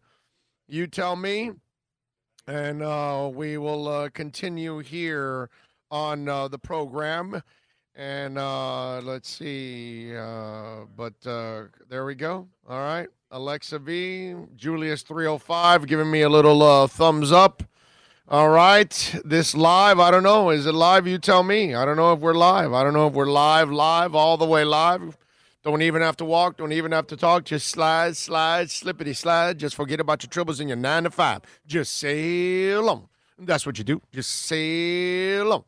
You tell me. And we will continue here on the program. And let's see. But there we go. All right. Alexa V, Julius 305 giving me a little thumbs up. All right, this live, I don't know. Is it live? You tell me. I don't know if we're live. I don't know if we're live, all the way live. Don't even have to walk. Don't even have to talk. Just slide, slippity slide. Just forget about your troubles in your 9 to 5. Just sail on. That's what you do. Just sail on.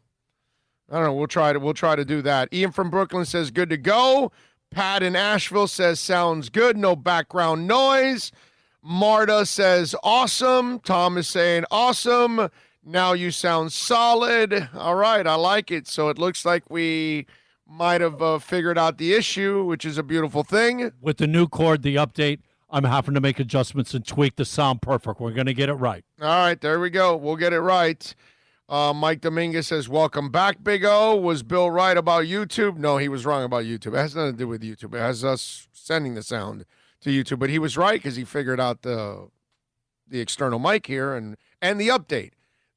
I don't know. We'll try to do that. Ian from Brooklyn says good to go. Pat in Asheville says sounds good. No background noise. Marta says awesome. Tom is saying awesome. Now you sound solid. All right, I like it. So it looks like we might have figured out the issue, which is a beautiful thing. With the new cord, the update, I'm having to make adjustments and tweak the sound perfect. We're going to get it right. All right, there we go. We'll get it right. Mike Dominguez says, welcome back, Big O. Was Bill right about YouTube? No, he was wrong about YouTube. It has nothing to do with YouTube. It has us sending the sound to YouTube. But he was right because he figured out the external mic here and the update.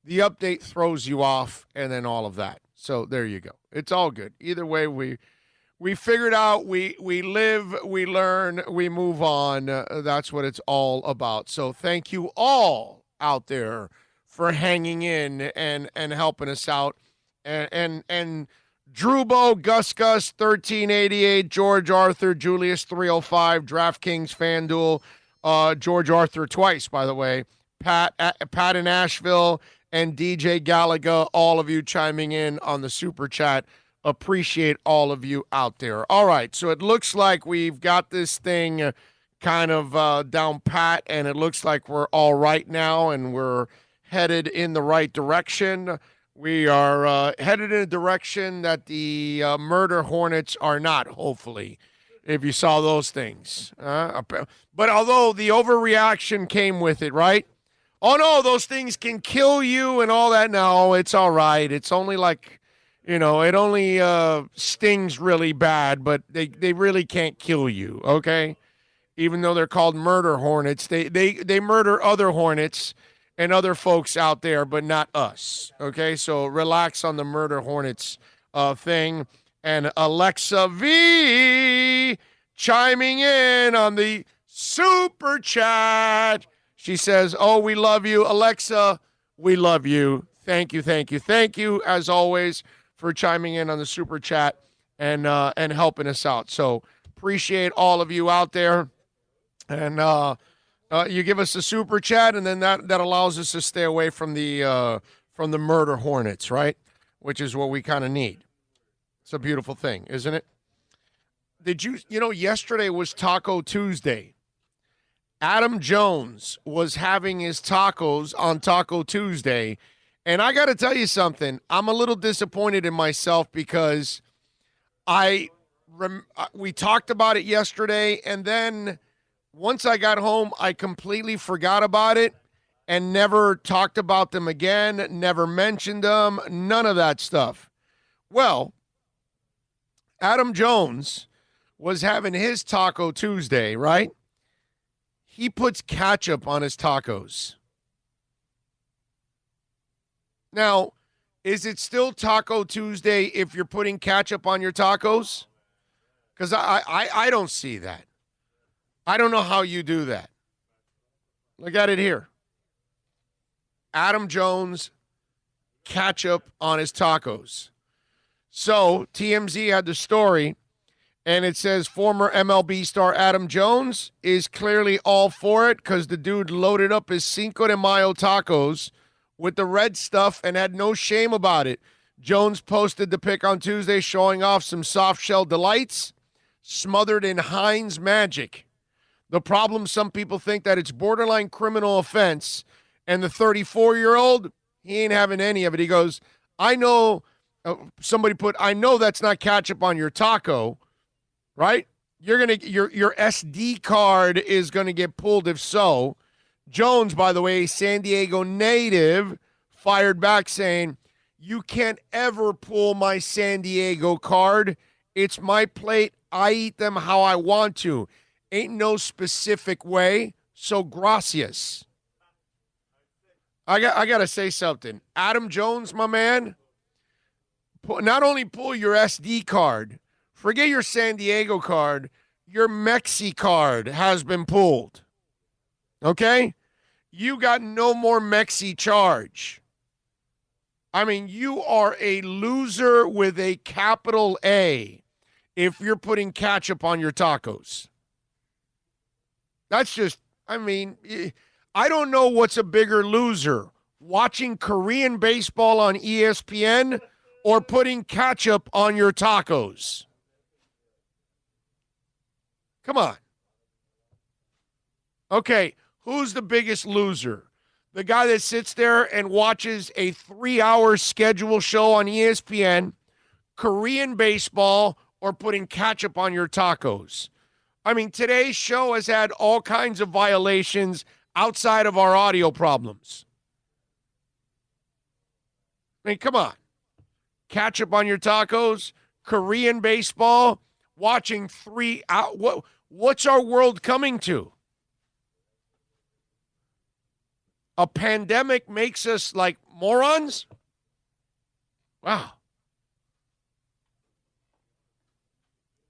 The update throws you off and then all of that. So there you go. It's all good. Either way, we figured out, we live, we learn, we move on. That's what it's all about. So thank you all out there for hanging in and helping us out. And Drubo, Gus, 1388, George Arthur, Julius 305, DraftKings, FanDuel, George Arthur twice, by the way, Pat in Asheville, and DJ Gallagher, all of you chiming in on the Super Chat. Appreciate all of you out there. All right, so it looks like we've got this thing kind of down pat, and it looks like we're all right now, and we're headed in the right direction. We are headed in a direction that the murder hornets are not, hopefully, if you saw those things. But although the overreaction came with it, right? Oh, no, those things can kill you and all that. No, it's all right. It's only like, it only stings really bad, but they really can't kill you, okay? Even though they're called murder hornets, they murder other hornets and other folks out there, but not us, okay? So relax on the murder hornets thing. And Alexa V chiming in on the Super Chat. She says, oh, we love you. Alexa, we love you. Thank you, as always, for chiming in on the Super Chat and helping us out. So appreciate all of you out there. And you give us a Super Chat, and then that allows us to stay away from the murder hornets, right? Which is what we kind of need. It's a beautiful thing, isn't it? Did yesterday was Taco Tuesday. Adam Jones was having his tacos on Taco Tuesday, and I got to tell you something. I'm a little disappointed in myself because we talked about it yesterday, and then once I got home, I completely forgot about it and never talked about them again, never mentioned them, none of that stuff. Well, Adam Jones was having his Taco Tuesday, right? He puts ketchup on his tacos. Now, is it still Taco Tuesday if you're putting ketchup on your tacos? Because I don't see that. I don't know how you do that. Look at it here. Adam Jones, ketchup on his tacos. So TMZ had the story, and it says former MLB star Adam Jones is clearly all for it because the dude loaded up his Cinco de Mayo tacos with the red stuff and had no shame about it. Jones posted the pic on Tuesday showing off some soft-shell delights smothered in Heinz Magic. The problem, some people think that it's borderline criminal offense, and the 34-year-old, he ain't having any of it. He goes, I know, somebody put, I know that's not ketchup on your taco, right? Your SD card is gonna get pulled if so. Jones, by the way, San Diego native, fired back saying, you can't ever pull my San Diego card. It's my plate. I eat them how I want to. Ain't no specific way. So gracias. I gotta say something. Adam Jones, my man, not only pull your SD card, forget your San Diego card, your Mexi card has been pulled. Okay? You got no more Mexi charge. I mean, you are a loser with a capital A if you're putting ketchup on your tacos. That's just, I mean, I don't know what's a bigger loser, watching Korean baseball on ESPN or putting ketchup on your tacos? Come on. Okay, who's the biggest loser? The guy that sits there and watches a 3-hour schedule show on ESPN, Korean baseball, or putting ketchup on your tacos? I mean, today's show has had all kinds of violations outside of our audio problems. I mean, come on. Ketchup on your tacos, Korean baseball, watching 3 hours. What's our world coming to? A pandemic makes us like morons? Wow.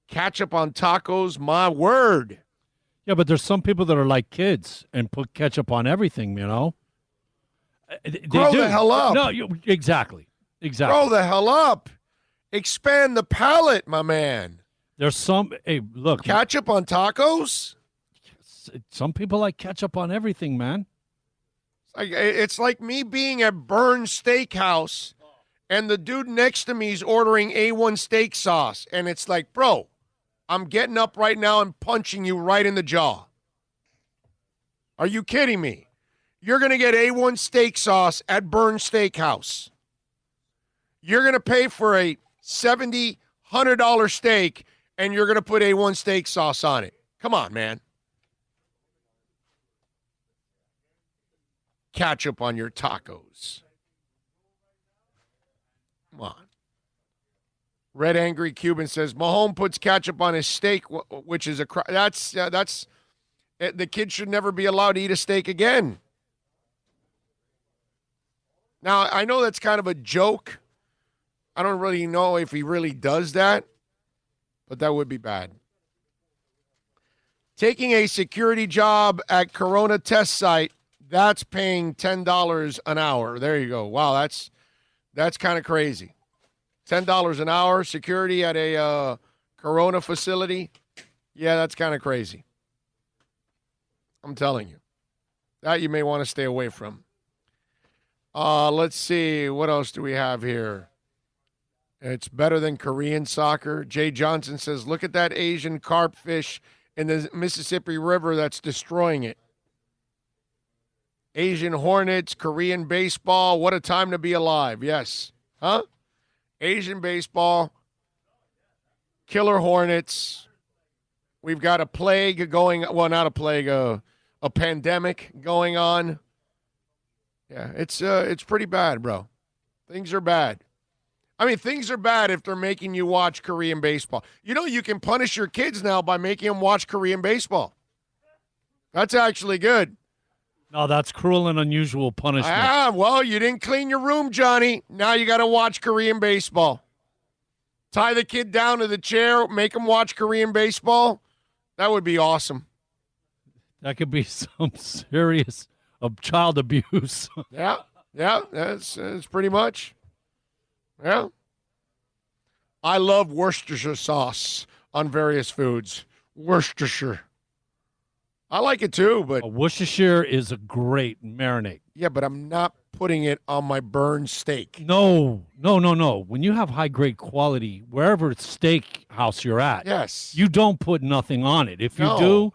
Ketchup on tacos, my word. Yeah, but there's some people that are like kids and put ketchup on everything, you know? Grow the hell up. No, exactly. Grow the hell up. Expand the palate, my man. There's some, hey, look. Ketchup on tacos? Some people like ketchup on everything, man. It's like me being at Burns Steakhouse and the dude next to me is ordering A1 steak sauce. And it's like, bro, I'm getting up right now and punching you right in the jaw. Are you kidding me? You're going to get A1 steak sauce at Burns Steakhouse. You're going to pay for a $70, $100 steak, and you're going to put A1 steak sauce on it. Come on, man. Ketchup on your tacos. Come on. Red Angry Cuban says, Mahomes puts ketchup on his steak, which is that's the kid should never be allowed to eat a steak again. Now, I know that's kind of a joke. I don't really know if he really does that, but that would be bad. Taking a security job at Corona test site, that's paying $10 an hour. There you go. Wow, that's kind of crazy. $10 an hour, security at a Corona facility. Yeah, that's kind of crazy. I'm telling you. That you may want to stay away from. Let's see. What else do we have here? It's better than Korean soccer. Jay Johnson says, look at that Asian carp fish in the Mississippi River that's destroying it. Asian Hornets, Korean baseball. What a time to be alive. Yes. Huh? Asian baseball, killer Hornets. We've got a plague going, well, not a plague, a pandemic going on. Yeah, it's pretty bad, bro. Things are bad. I mean, things are bad if they're making you watch Korean baseball. You know, you can punish your kids now by making them watch Korean baseball. That's actually good. No, that's cruel and unusual punishment. Ah, well, you didn't clean your room, Johnny. Now you got to watch Korean baseball. Tie the kid down to the chair, make him watch Korean baseball. That would be awesome. That could be some serious child abuse. Yeah, that's pretty much. Yeah. I love Worcestershire sauce on various foods. Worcestershire. I like it too, but Worcestershire is a great marinade. Yeah, but I'm not putting it on my burned steak. No. When you have high-grade quality, wherever steak house you're at, yes, you don't put nothing on it. If you do,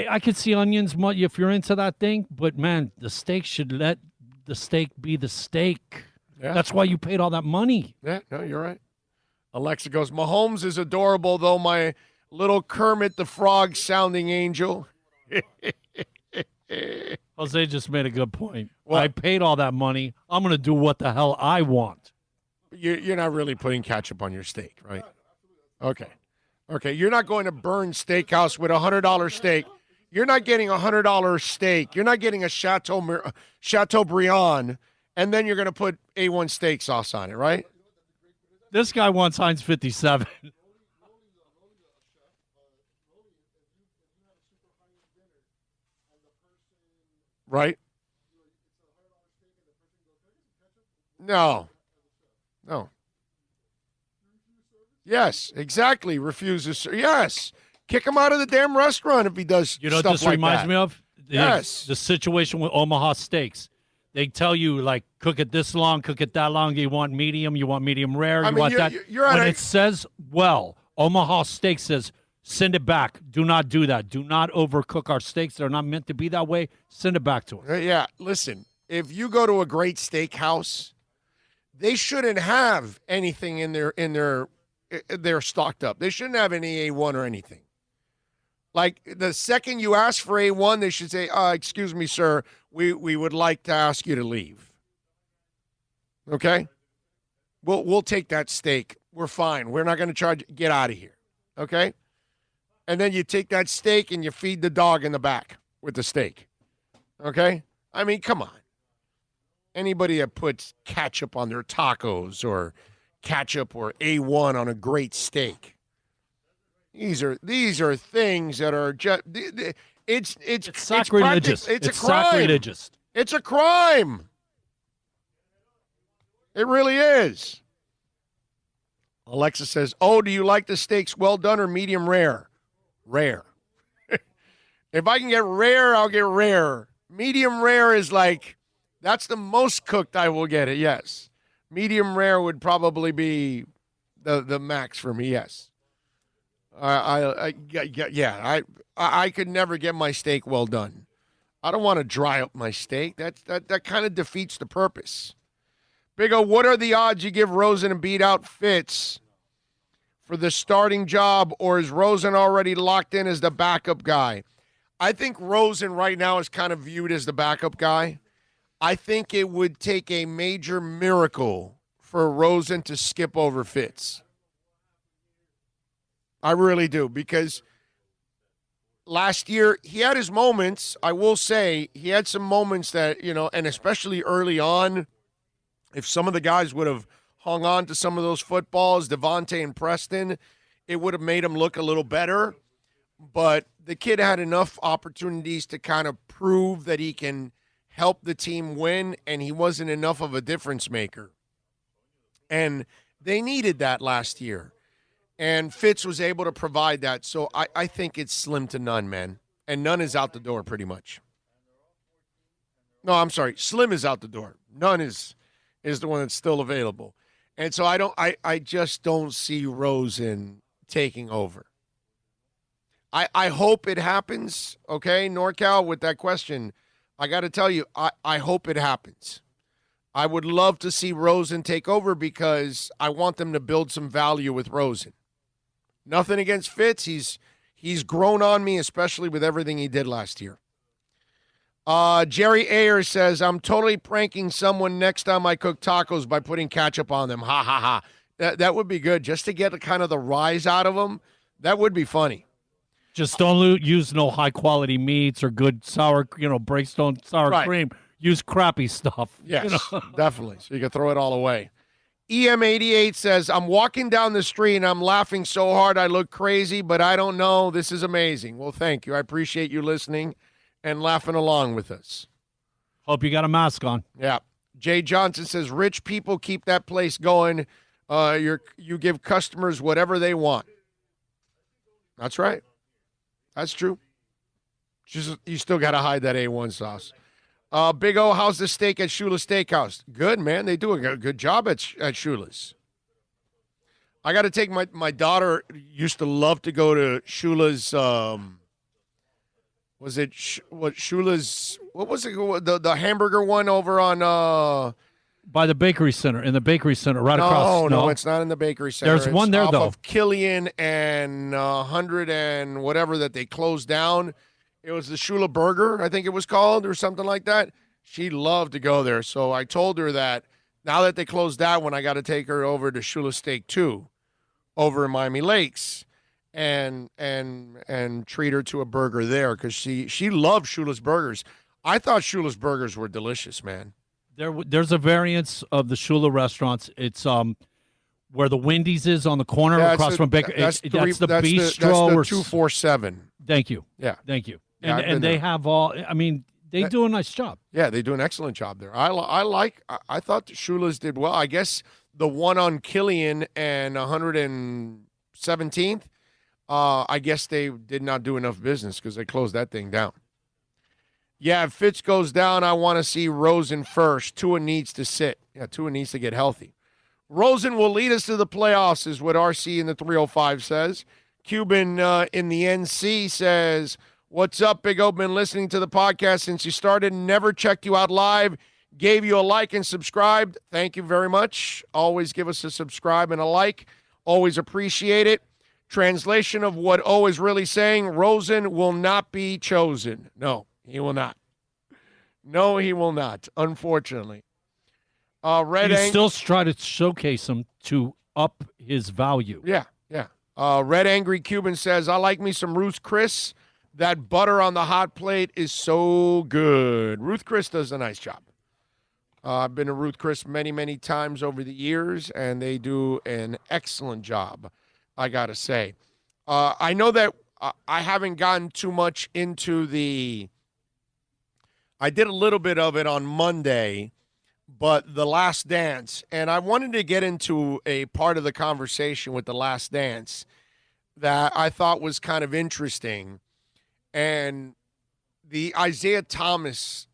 I could see onions if you're into that thing, but, man, the steak should let the steak be the steak. Yeah. That's why you paid all that money. Yeah, no, you're right. Alexa goes, Mahomes is adorable, though, my little Kermit the Frog sounding angel. Jose just made a good point. Well, I paid all that money. I'm going to do what the hell I want. You're not really putting ketchup on your steak, right? Okay. You're not going to Burn Steakhouse with a $100 steak. You're not getting a $100 steak. You're not getting a Chateaubriand, and then you're going to put A1 steak sauce on it, right? This guy wants Heinz 57. Right? No. Yes, exactly. Refuses. Yes. Kick him out of the damn restaurant if he does stuff like that. You know what this reminds me of? Yes. The situation with Omaha Steaks. They tell you, like, cook it this long, cook it that long. You want medium rare, I you mean, want that. When it says, Omaha Steak says, send it back. Do not do that. Do not overcook our steaks. They're not meant to be that way. Send it back to us. Yeah, listen, if you go to a great steakhouse, they shouldn't have anything in their stocked up. They shouldn't have any A1 or anything. Like, the second you ask for A1, they should say, excuse me, sir, we would like to ask you to leave. Okay? We'll take that steak. We're fine. We're not going to charge. Get out of here. Okay? And then you take that steak and you feed the dog in the back with the steak. Okay? I mean, come on. Anybody that puts ketchup on their tacos or ketchup or A1 on a great steak. These are things that are just it's sacrilegious. It's a crime. Sacrilegious. It's a crime. It really is. Alexa says, "Oh, do you like the steaks well done or medium rare?" Rare. If I can get rare, I'll get rare. Medium rare is like, that's the most cooked I will get it. Yes. Medium rare would probably be the max for me. Yes. I could never get my steak well done. I don't want to dry up my steak. That kind of defeats the purpose. Big O, what are the odds you give Rosen a beat out Fitz for the starting job, or is Rosen already locked in as the backup guy? I think Rosen right now is kind of viewed as the backup guy. I think it would take a major miracle for Rosen to skip over Fitz. I really do, because last year he had his moments. I will say he had some moments that, and especially early on, if some of the guys would have hung on to some of those footballs, Devontae and Preston, it would have made him look a little better. But the kid had enough opportunities to kind of prove that he can help the team win, and he wasn't enough of a difference maker. And they needed that last year. And Fitz was able to provide that. So I think it's slim to none, man. And none is out the door pretty much. No, I'm sorry. Slim is out the door. None is the one that's still available. And so I just don't see Rosen taking over. I hope it happens, okay, NorCal, with that question. I got to tell you, I hope it happens. I would love to see Rosen take over because I want them to build some value with Rosen. Nothing against Fitz. He's grown on me, especially with everything he did last year. Jerry Ayers says, I'm totally pranking someone next time I cook tacos by putting ketchup on them. Ha, ha, ha. That would be good. Just to get kind of the rise out of them, that would be funny. Just don't use no high-quality meats or good sour, Breakstone sour cream. Use crappy stuff. Yes, definitely. So you can throw it all away. EM88 says, I'm walking down the street and I'm laughing so hard I look crazy, but I don't know. This is amazing. Well, thank you. I appreciate you listening and laughing along with us. Hope you got a mask on. Yeah. Jay Johnson says, rich people keep that place going. You give customers whatever they want. That's right. That's true. You still got to hide that A1 sauce. Big O, how's the steak at Shula's Steakhouse? Good, man. They do a good job at Shula's. I got to take my daughter used to love to go to Shula's. Shula's? What was it? The hamburger one over on by the bakery center, in the bakery center, right across. No, it's not in the bakery center. There's one there off though. Of Killian and 100 and whatever that they closed down. It was the Shula Burger, I think it was called, or something like that. She loved to go there. So I told her that now that they closed that one, I got to take her over to Shula Steak 2 over in Miami Lakes and treat her to a burger there because she loved Shula's Burgers. I thought Shula's Burgers were delicious, man. There's a variance of the Shula restaurants. It's where the Wendy's is on the corner across from Baker. That's the bistro. That's the 247. Thank you. Yeah. Thank you. And they have all. I mean, they do a nice job. Yeah, they do an excellent job there. I thought the Shula's did well. I guess the one on Killian and 117th, I guess they did not do enough business because they closed that thing down. Yeah, if Fitz goes down, I want to see Rosen first. Tua needs to sit. Yeah, Tua needs to get healthy. Rosen will lead us to the playoffs, is what RC in the 305 says. Cuban in the NC says, what's up, Big O? Been listening to the podcast since you started. Never checked you out live. Gave you a like and subscribed. Thank you very much. Always give us a subscribe and a like. Always appreciate it. Translation of what O is really saying, Rosen will not be chosen. No, he will not. No, he will not, unfortunately. You still try to showcase him to up his value. Yeah. Red Angry Cuban says, I like me some Ruth Chris. That butter on the hot plate is so good. Ruth Chris does a nice job. I've been to Ruth Chris many, many times over the years, and they do an excellent job, I got to say. I know that I haven't gotten too much into I did a little bit of it on Monday, but The Last Dance, and I wanted to get into a part of the conversation with The Last Dance that I thought was kind of interesting, and the Isaiah Thomas,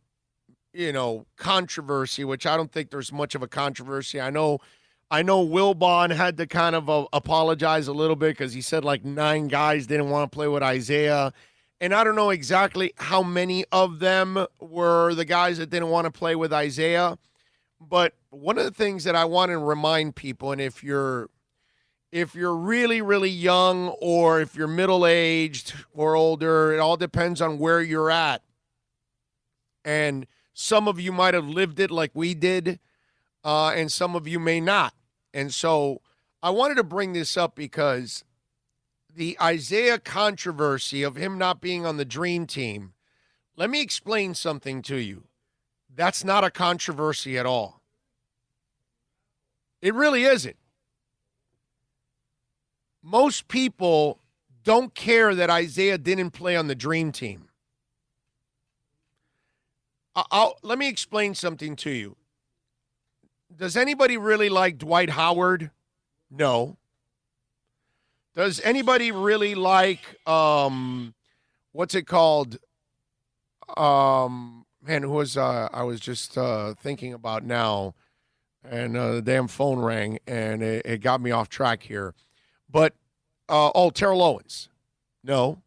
controversy, which I don't think there's much of a controversy. I know Wilbon had to kind of apologize a little bit because he said like 9 guys didn't want to play with Isaiah, and I don't know exactly how many of them were the guys that didn't want to play with Isaiah. But one of the things that I want to remind people, and if you're really, really young or if you're middle-aged or older, it all depends on where you're at. And some of you might have lived it like we did, and some of you may not. And so I wanted to bring this up because the Isaiah controversy of him not being on the Dream Team, let me explain something to you. That's not a controversy at all. It really isn't. Most people don't care that Isaiah didn't play on the Dream Team. Let me explain something to you. Does anybody really like Dwight Howard? No. Does anybody really like, what's it called? Man, who was I was just thinking about now, and the damn phone rang, and it got me off track here. But, Terrell Owens. No.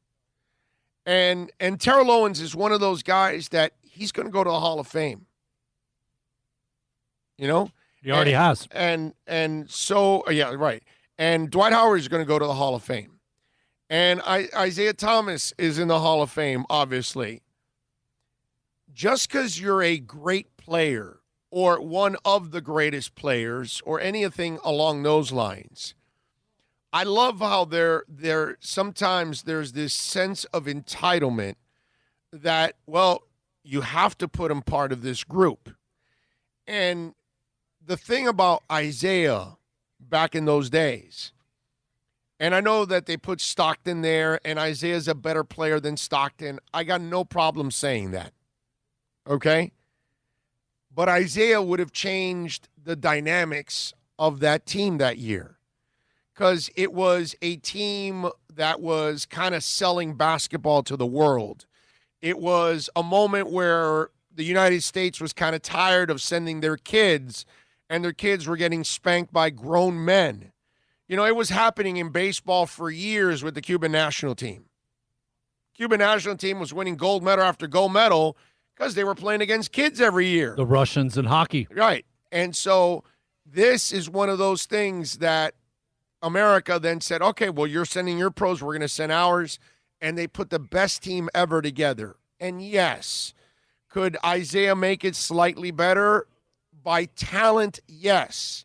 And Terrell Owens is one of those guys that he's going to go to the Hall of Fame. He already has. And so, yeah, right. And Dwight Howard is going to go to the Hall of Fame. And Isaiah Thomas is in the Hall of Fame, obviously. Just because you're a great player or one of the greatest players or anything along those lines, I love how there sometimes there's this sense of entitlement that, well, you have to put him part of this group. And the thing about Isaiah back in those days, and I know that they put Stockton there, and Isaiah's a better player than Stockton. I got no problem saying that. Okay? But Isaiah would have changed the dynamics of that team that year because it was a team that was kind of selling basketball to the world. It was a moment where the United States was kind of tired of sending their kids, and their kids were getting spanked by grown men. It was happening in baseball for years with the Cuban national team. Cuban national team was winning gold medal after gold medal because they were playing against kids every year. The Russians in hockey. Right. And so this is one of those things that America then said, okay, well, you're sending your pros, we're going to send ours. And they put the best team ever together. And yes, could Isaiah make it slightly better? By talent, yes.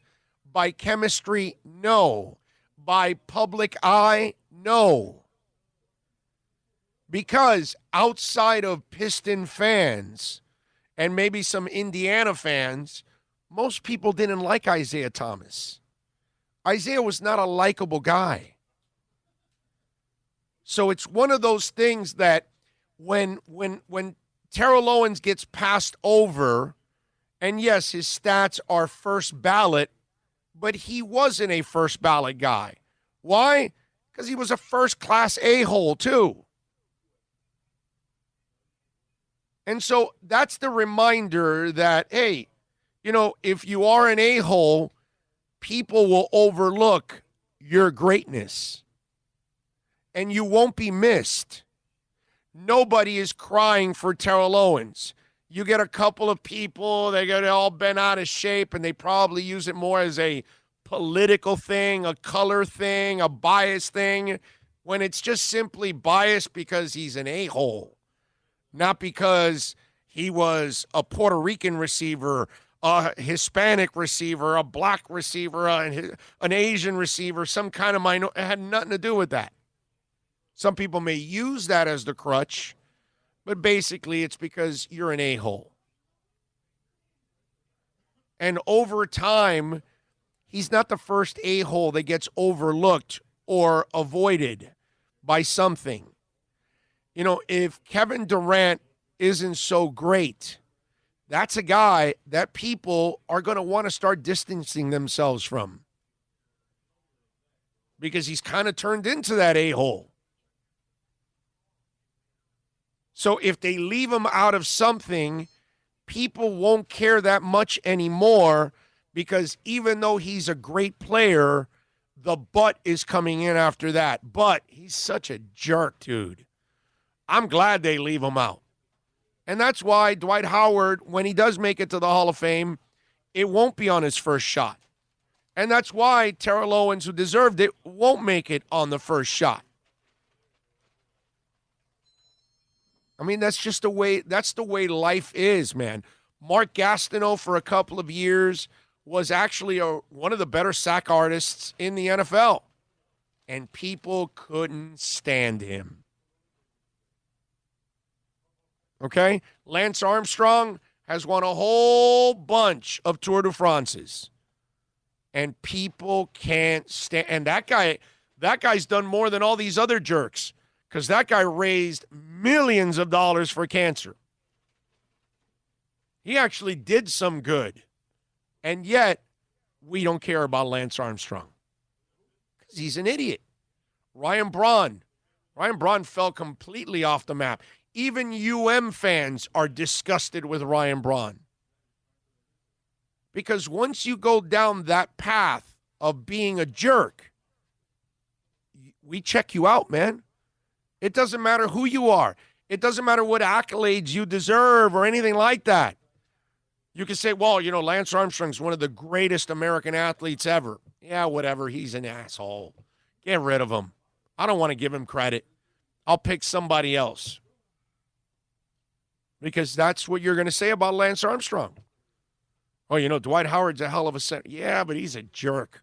By chemistry, no. By public eye, no. Because outside of Piston fans and maybe some Indiana fans, most people didn't like Isaiah Thomas. Isaiah was not a likable guy. So it's one of those things that when Terrell Owens gets passed over, and yes, his stats are first ballot, but he wasn't a first ballot guy. Why? Because he was a first-class a-hole, too. And so that's the reminder that, hey, if you are an a-hole, people will overlook your greatness. And you won't be missed. Nobody is crying for Terrell Owens. You get a couple of people, they get all bent out of shape, and they probably use it more as a political thing, a color thing, a bias thing, when it's just simply biased because he's an a-hole, not because he was a Puerto Rican receiver, a Hispanic receiver, a black receiver, an Asian receiver, some kind of minority. It had nothing to do with that. Some people may use that as the crutch, but basically it's because you're an a-hole. And over time, he's not the first a-hole that gets overlooked or avoided by something. If Kevin Durant isn't so great, that's a guy that people are going to want to start distancing themselves from because he's kind of turned into that a-hole. So if they leave him out of something, people won't care that much anymore because even though he's a great player, the but is coming in after that. But he's such a jerk, dude. I'm glad they leave him out. And that's why Dwight Howard, when he does make it to the Hall of Fame, it won't be on his first shot. And that's why Terrell Owens, who deserved it, won't make it on the first shot. I mean, that's the way life is, man. Mark Gastineau for a couple of years was actually one of the better sack artists in the NFL. And people couldn't stand him. Okay? Lance Armstrong has won a whole bunch of Tour de France's. And people can't stand. And that guy's done more than all these other jerks. Because that guy raised millions of dollars for cancer. He actually did some good. And yet, we don't care about Lance Armstrong. Because he's an idiot. Ryan Braun fell completely off the map. Even fans are disgusted with Ryan Braun. Because once you go down that path of being a jerk, we check you out, man. It doesn't matter who you are. It doesn't matter what accolades you deserve or anything like that. You can say, well, Lance Armstrong's one of the greatest American athletes ever. Yeah, whatever. He's an asshole. Get rid of him. I don't want to give him credit. I'll pick somebody else. Because that's what you're going to say about Lance Armstrong. Oh, Dwight Howard's a hell of a center. Yeah, but he's a jerk.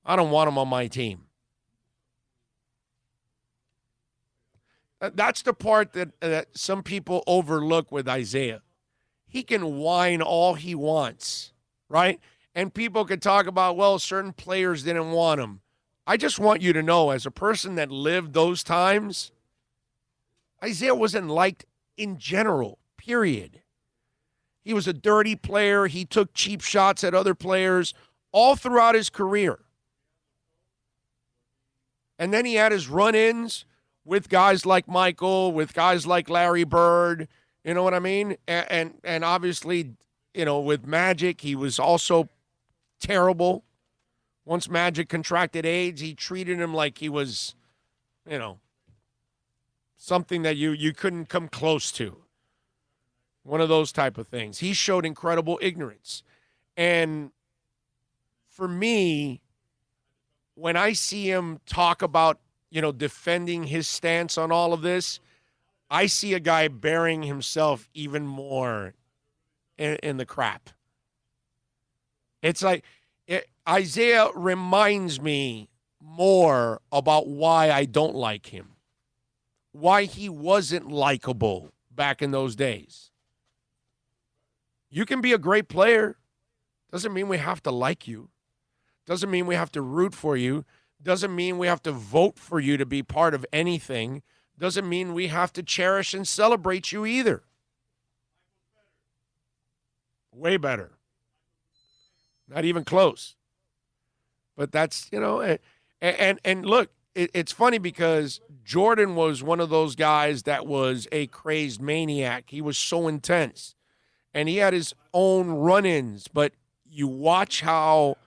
I don't want him on my team. That's the part that some people overlook with Isaiah. He can whine all he wants, right? And people can talk about, well, certain players didn't want him. I just want you to know, as a person that lived those times, Isaiah wasn't liked in general, period. He was a dirty player. He took cheap shots at other players all throughout his career. And then he had his run-ins with guys like Michael, with guys like Larry Bird, you know what I mean? And obviously, with Magic, he was also terrible. Once Magic contracted AIDS, he treated him like he was, something that you couldn't come close to. One of those type of things. He showed incredible ignorance. And for me, when I see him talk about defending his stance on all of this, I see a guy burying himself even more in the crap. It's like Isaiah reminds me more about why I don't like him, why he wasn't likable back in those days. You can be a great player. Doesn't mean we have to like you. Doesn't mean we have to root for you. Doesn't mean we have to vote for you to be part of anything. Doesn't mean we have to cherish and celebrate you either. Way better. Not even close. But that's, and look, it's funny because Jordan was one of those guys that was a crazed maniac. He was so intense, and he had his own run-ins. But you watch how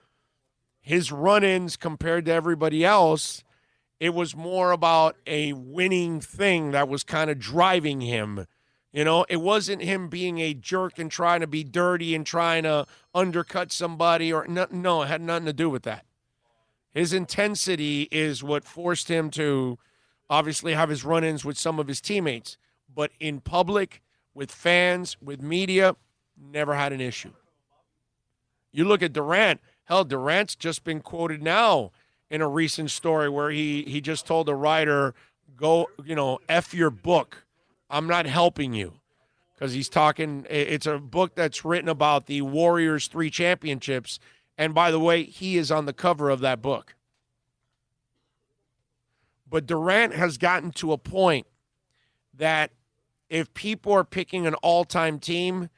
his run-ins compared to everybody else, it was more about a winning thing that was kind of driving him. You know, it wasn't him being a jerk and trying to be dirty and trying to undercut somebody or no, it had nothing to do with that. His intensity is what forced him to obviously have his run-ins with some of his teammates. But in public, with fans, with media, never had an issue. You look at Durant. Hell, Durant's just been quoted now in a recent story where he just told a writer, go, F your book. I'm not helping you. Because he's talking, it's a book that's written about the Warriors' 3 championships. And by the way, he is on the cover of that book. But Durant has gotten to a point that if people are picking an all-time team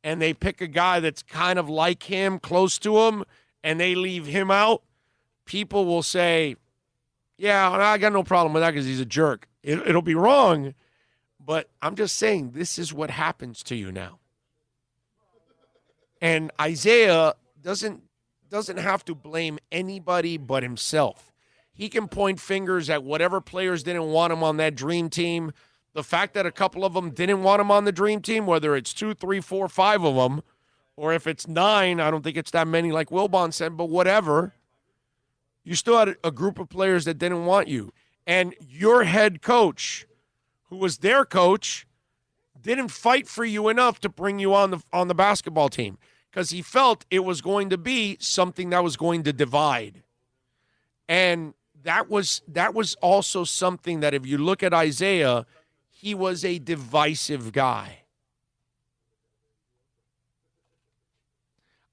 and they pick a guy that's kind of like him, close to him, and they leave him out, people will say, yeah, I got no problem with that because he's a jerk. It'll be wrong, but I'm just saying this is what happens to you now. And Isaiah doesn't have to blame anybody but himself. He can point fingers at whatever players didn't want him on that dream team. The fact that a couple of them didn't want him on the dream team, whether it's 2, 3, 4, 5 of them, or if it's 9, I don't think it's that many like Wilbon said, but whatever. You still had a group of players that didn't want you. And your head coach, who was their coach, didn't fight for you enough to bring you on the basketball team because he felt it was going to be something that was going to divide. And that was also something that if you look at Isaiah, he was a divisive guy.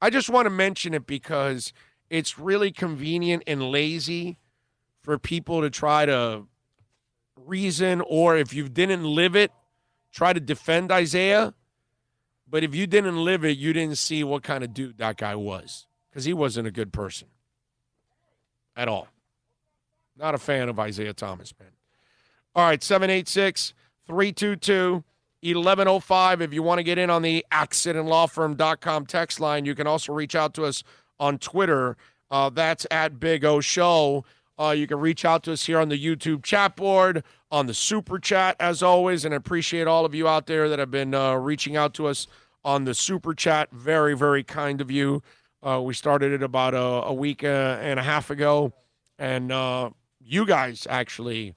I just want to mention it because it's really convenient and lazy for people to try to reason, or if you didn't live it, try to defend Isaiah. But if you didn't live it, you didn't see what kind of dude that guy was, because he wasn't a good person at all. Not a fan of Isaiah Thomas, man. All right, 786-322-1105. If you want to get in on the accidentlawfirm.com text line, you can also reach out to us on Twitter. That's at Big O Show. You can reach out to us here on the YouTube chat board, on the Super Chat, as always, and I appreciate all of you out there that have been reaching out to us on the Super Chat. Very, very kind of you. We started it about a week and a half ago, and you guys actually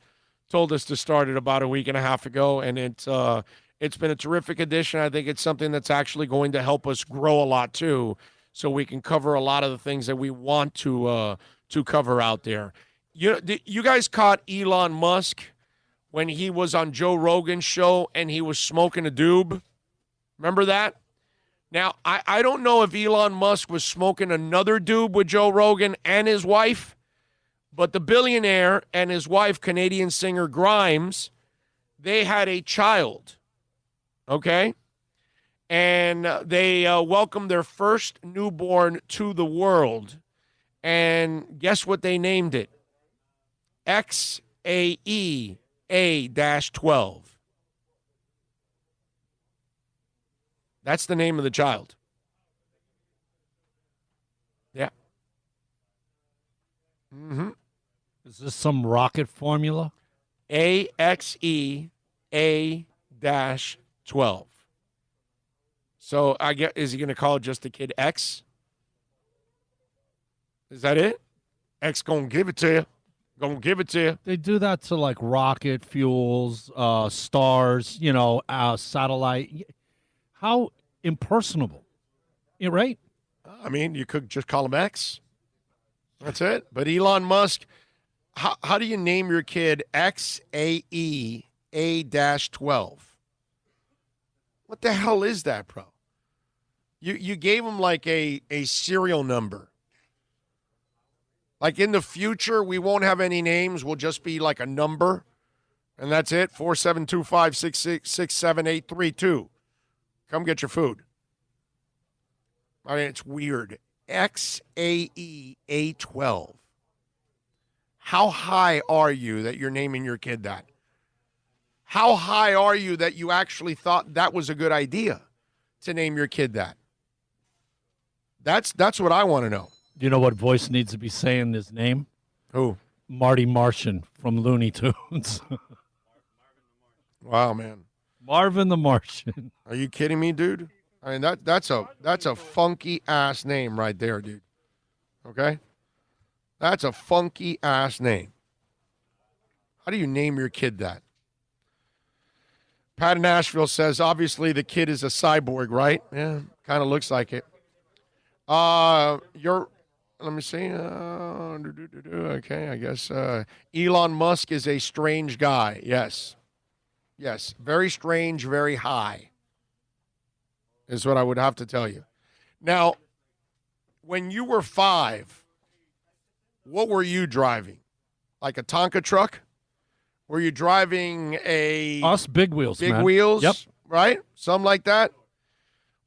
told us to start it about a week and a half ago, and it's been a terrific addition. I think it's something that's actually going to help us grow a lot, too, so we can cover a lot of the things that we want to cover out there. You guys caught Elon Musk when he was on Joe Rogan's show and he was smoking a doob? Remember that? Now, I don't know if Elon Musk was smoking another doob with Joe Rogan and his wife, but the billionaire and his wife, Canadian singer Grimes, they had a child, okay? And they welcomed their first newborn to the world. And guess what they named it? XAEA-12. That's the name of the child. Yeah. Mm-hmm. Is this some rocket formula? AXEA-12. So I guess, is he going to call it just the kid X? Is that it? X gonna give it to you. Gonna give it to you. They do that to like rocket fuels, stars, satellite. How impersonable. You're right. I mean, you could just call him X. That's it. But Elon Musk, how do you name your kid XAEA-12? What the hell is that, bro? You gave him like a serial number. Like in the future, we won't have any names. We'll just be like a number. And that's it. 472-566-67832. Come get your food. I mean, it's weird. XAEA-12. How high are you that you're naming your kid that? How high are you that you actually thought that was a good idea to name your kid that? That's what I want to know. Do you know what voice needs to be saying his name? Who? Marty Martian from Looney Tunes. Wow, man. Marvin the Martian. Are you kidding me, dude? I mean, that's a funky ass name right there, dude. Okay? That's a funky ass name. How do you name your kid that? Pat in Nashville says, obviously the kid is a cyborg, right? Yeah, kind of looks like it. Let me see. Okay, I guess Elon Musk is a strange guy. Yes. Yes, very strange, very high is what I would have to tell you. Now, when you were 5, what were you driving? Like a Tonka truck? Were you driving a... Us big wheels, Big man. wheels, Yep. right? Something like that?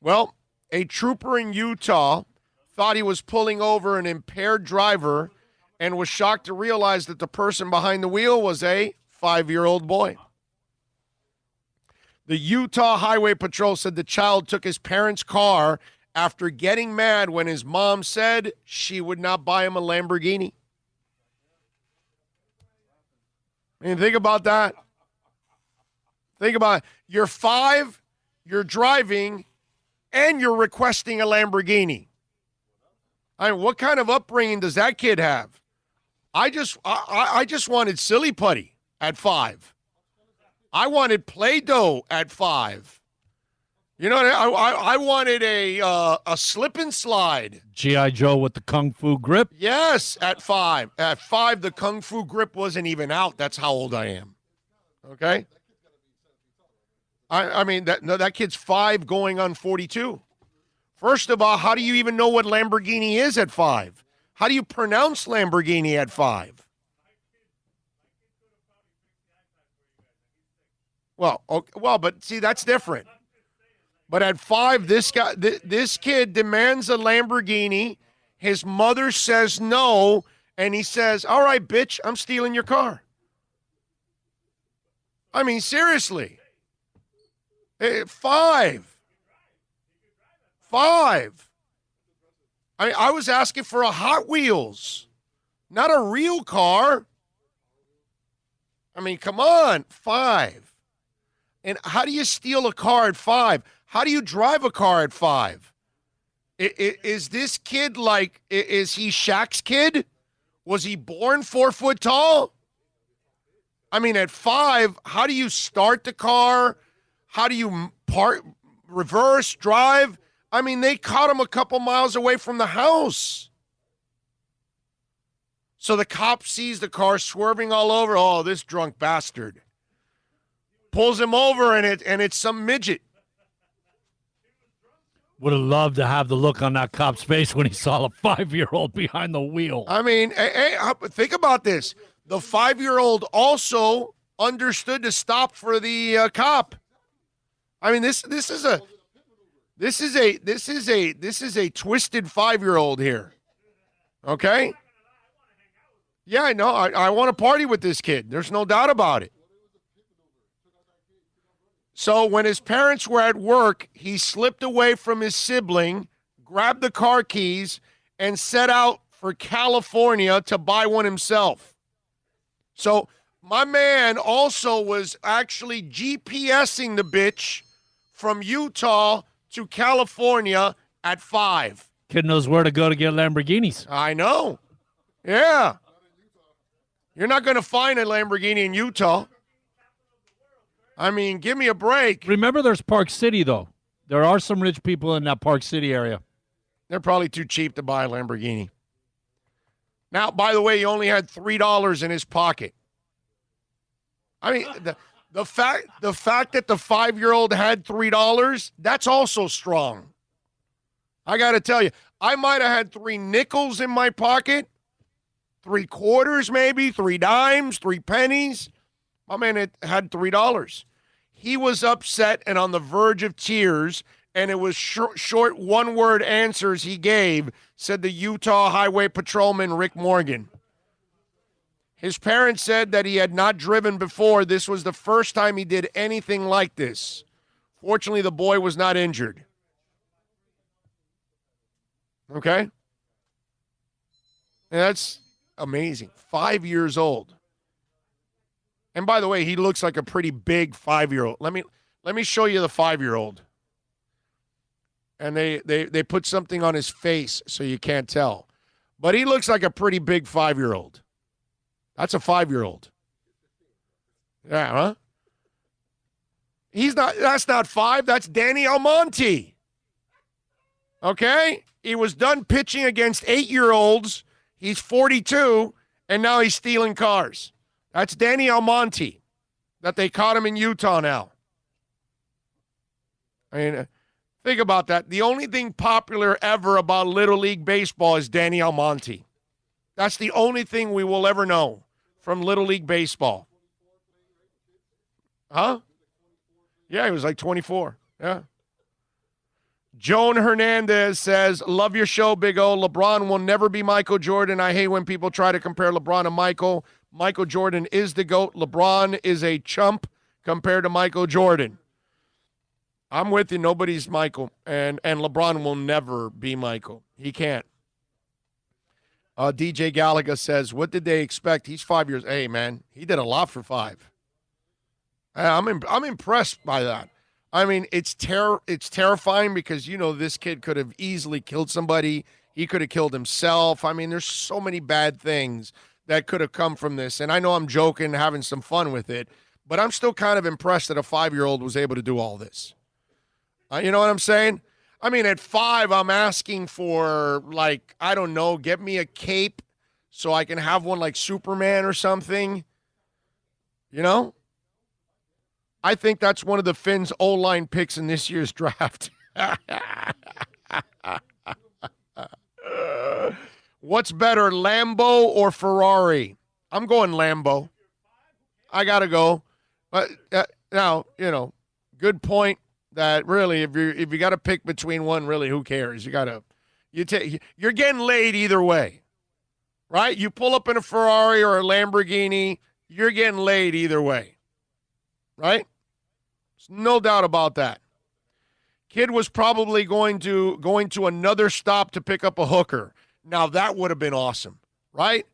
Well, a trooper in Utah thought he was pulling over an impaired driver and was shocked to realize that the person behind the wheel was a 5-year-old boy. The Utah Highway Patrol said the child took his parents' car after getting mad when his mom said she would not buy him a Lamborghini. I mean, think about that. Think about it. You're 5, you're driving, and you're requesting a Lamborghini. I mean, what kind of upbringing does that kid have? I just wanted silly putty at 5. I wanted Play-Doh at 5. You know, I wanted a slip and slide. G.I. Joe with the Kung Fu grip. Yes, at 5. At 5, the Kung Fu grip wasn't even out. That's how old I am. Okay? I mean, that kid's 5 going on 42. First of all, how do you even know what Lamborghini is at 5? How do you pronounce Lamborghini at 5? Well, but see, that's different. But at 5, this kid demands a Lamborghini. His mother says no, and he says, "All right, bitch, I'm stealing your car." I mean, seriously. 5. I was asking for a Hot Wheels, not a real car. I mean, come on, 5. And how do you steal a car at 5? How do you drive a car at 5? Is this kid like, is he Shaq's kid? Was he born 4 foot tall? I mean, at 5, how do you start the car? How do you reverse, drive? I mean, they caught him a couple miles away from the house. So the cop sees the car swerving all over. Oh, this drunk bastard. Pulls him over, and it's some midget. Would have loved to have the look on that cop's face when he saw a 5-year-old behind the wheel. I mean, think about this. The 5-year-old also understood to stop for the cop. I mean, this is a twisted 5-year-old here. Okay? Yeah, I know. I want to party with this kid. There's no doubt about it. So when his parents were at work, he slipped away from his sibling, grabbed the car keys, and set out for California to buy one himself. So my man also was actually GPSing the bitch from Utah to California at 5. Kid knows where to go to get Lamborghinis. I know. Yeah. You're not going to find a Lamborghini in Utah. I mean, give me a break. Remember, there's Park City, though. There are some rich people in that Park City area. They're probably too cheap to buy a Lamborghini. Now, by the way, he only had $3 in his pocket. I mean, the fact that the 5-year-old had $3, that's also strong. I got to tell you, I might have had 3 nickels in my pocket, 3 quarters maybe, 3 dimes, 3 pennies. My man had $3. He was upset and on the verge of tears, and it was short one-word answers he gave, said the Utah Highway Patrolman Rick Morgan. His parents said that he had not driven before. This was the first time he did anything like this. Fortunately, the boy was not injured. Okay? And that's amazing. 5 years old. And by the way, he looks like a pretty big 5-year-old. Let me show you the 5-year-old. And they put something on his face so you can't tell. But he looks like a pretty big 5-year-old. That's a 5-year-old. Yeah, huh? That's not 5, that's Danny Almonte. Okay? He was done pitching against 8-year-olds. He's 42, and now he's stealing cars. That's Danny Almonte, that they caught him in Utah now. I mean, think about that. The only thing popular ever about Little League Baseball is Danny Almonte. That's the only thing we will ever know from Little League Baseball. Huh? Yeah, he was like 24. Yeah. Joan Hernandez says, love your show, Big O. LeBron will never be Michael Jordan. I hate when people try to compare LeBron to Michael. Michael Jordan is the GOAT. LeBron is a chump compared to Michael Jordan. I'm with you. Nobody's Michael. And LeBron will never be Michael. He can't. DJ Gallagher says, what did they expect? He's 5 years. Hey, man, he did a lot for 5. I'm impressed by that. I mean, it's terrifying because, this kid could have easily killed somebody. He could have killed himself. I mean, there's so many bad things that could have come from this. And I know I'm joking, having some fun with it, but I'm still kind of impressed that a 5-year-old was able to do all this. You know what I'm saying? I mean, at 5, I'm asking for, like, I don't know, get me a cape so I can have one like Superman or something. You know? I think that's one of the Finns' O-line picks in this year's draft. What's better, Lambo or Ferrari? I'm going Lambo. I got to go. But now, good point that really, if you got to pick between one, really, who cares? You're getting laid either way, right? You pull up in a Ferrari or a Lamborghini, you're getting laid either way. Right? There's no doubt about that. Kid was probably going to another stop to pick up a hooker. Now, that would have been awesome, right?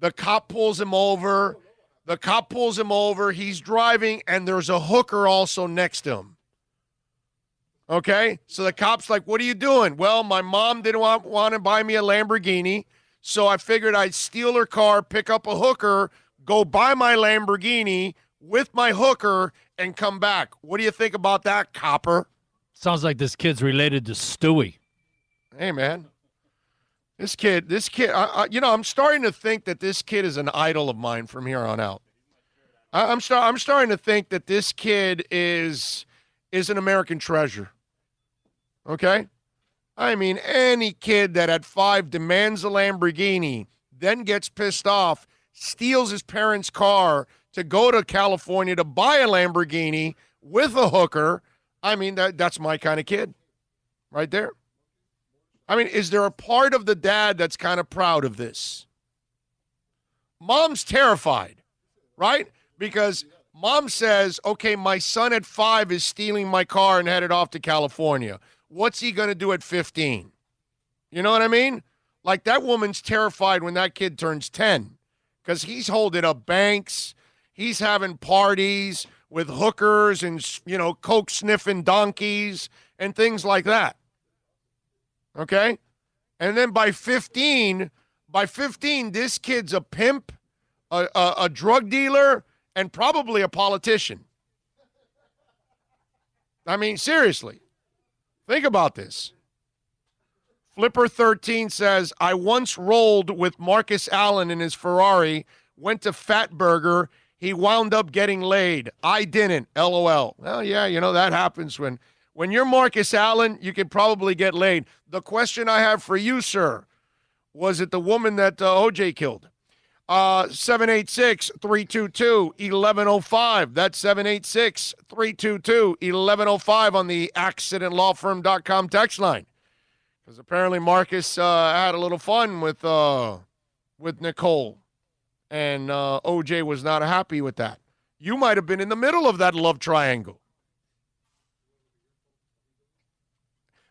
The cop pulls him over. He's driving, and there's a hooker also next to him. Okay? So the cop's like, what are you doing? Well, my mom didn't want to buy me a Lamborghini, so I figured I'd steal her car, pick up a hooker, go buy my Lamborghini with my hooker, and come back. What do you think about that, copper? Sounds like this kid's related to Stewie. Hey, man. This kid, I'm starting to think that this kid is an idol of mine from here on out. I'm starting to think that this kid is an American treasure. Okay? I mean, any kid that at 5 demands a Lamborghini, then gets pissed off, steals his parents' car to go to California to buy a Lamborghini with a hooker, I mean, that's my kind of kid right there. I mean, is there a part of the dad that's kind of proud of this? Mom's terrified, right? Because mom says, okay, my son at 5 is stealing my car and headed off to California. What's he going to do at 15? You know what I mean? Like, that woman's terrified when that kid turns 10 because he's holding up banks. He's having parties with hookers and, coke sniffing donkeys and things like that. Okay? And then by 15, this kid's a pimp, a drug dealer, and probably a politician. I mean, seriously. Think about this. Flipper13 says, I once rolled with Marcus Allen in his Ferrari, went to Fatburger. He wound up getting laid. I didn't. LOL. Well, yeah, that happens when you're Marcus Allen, you can probably get laid. The question I have for you, sir, was it the woman that OJ killed? 786-322-1105. That's 786-322-1105 on the accidentlawfirm.com text line. Because apparently Marcus had a little fun with Nicole. And OJ was not happy with that. You might have been in the middle of that love triangle.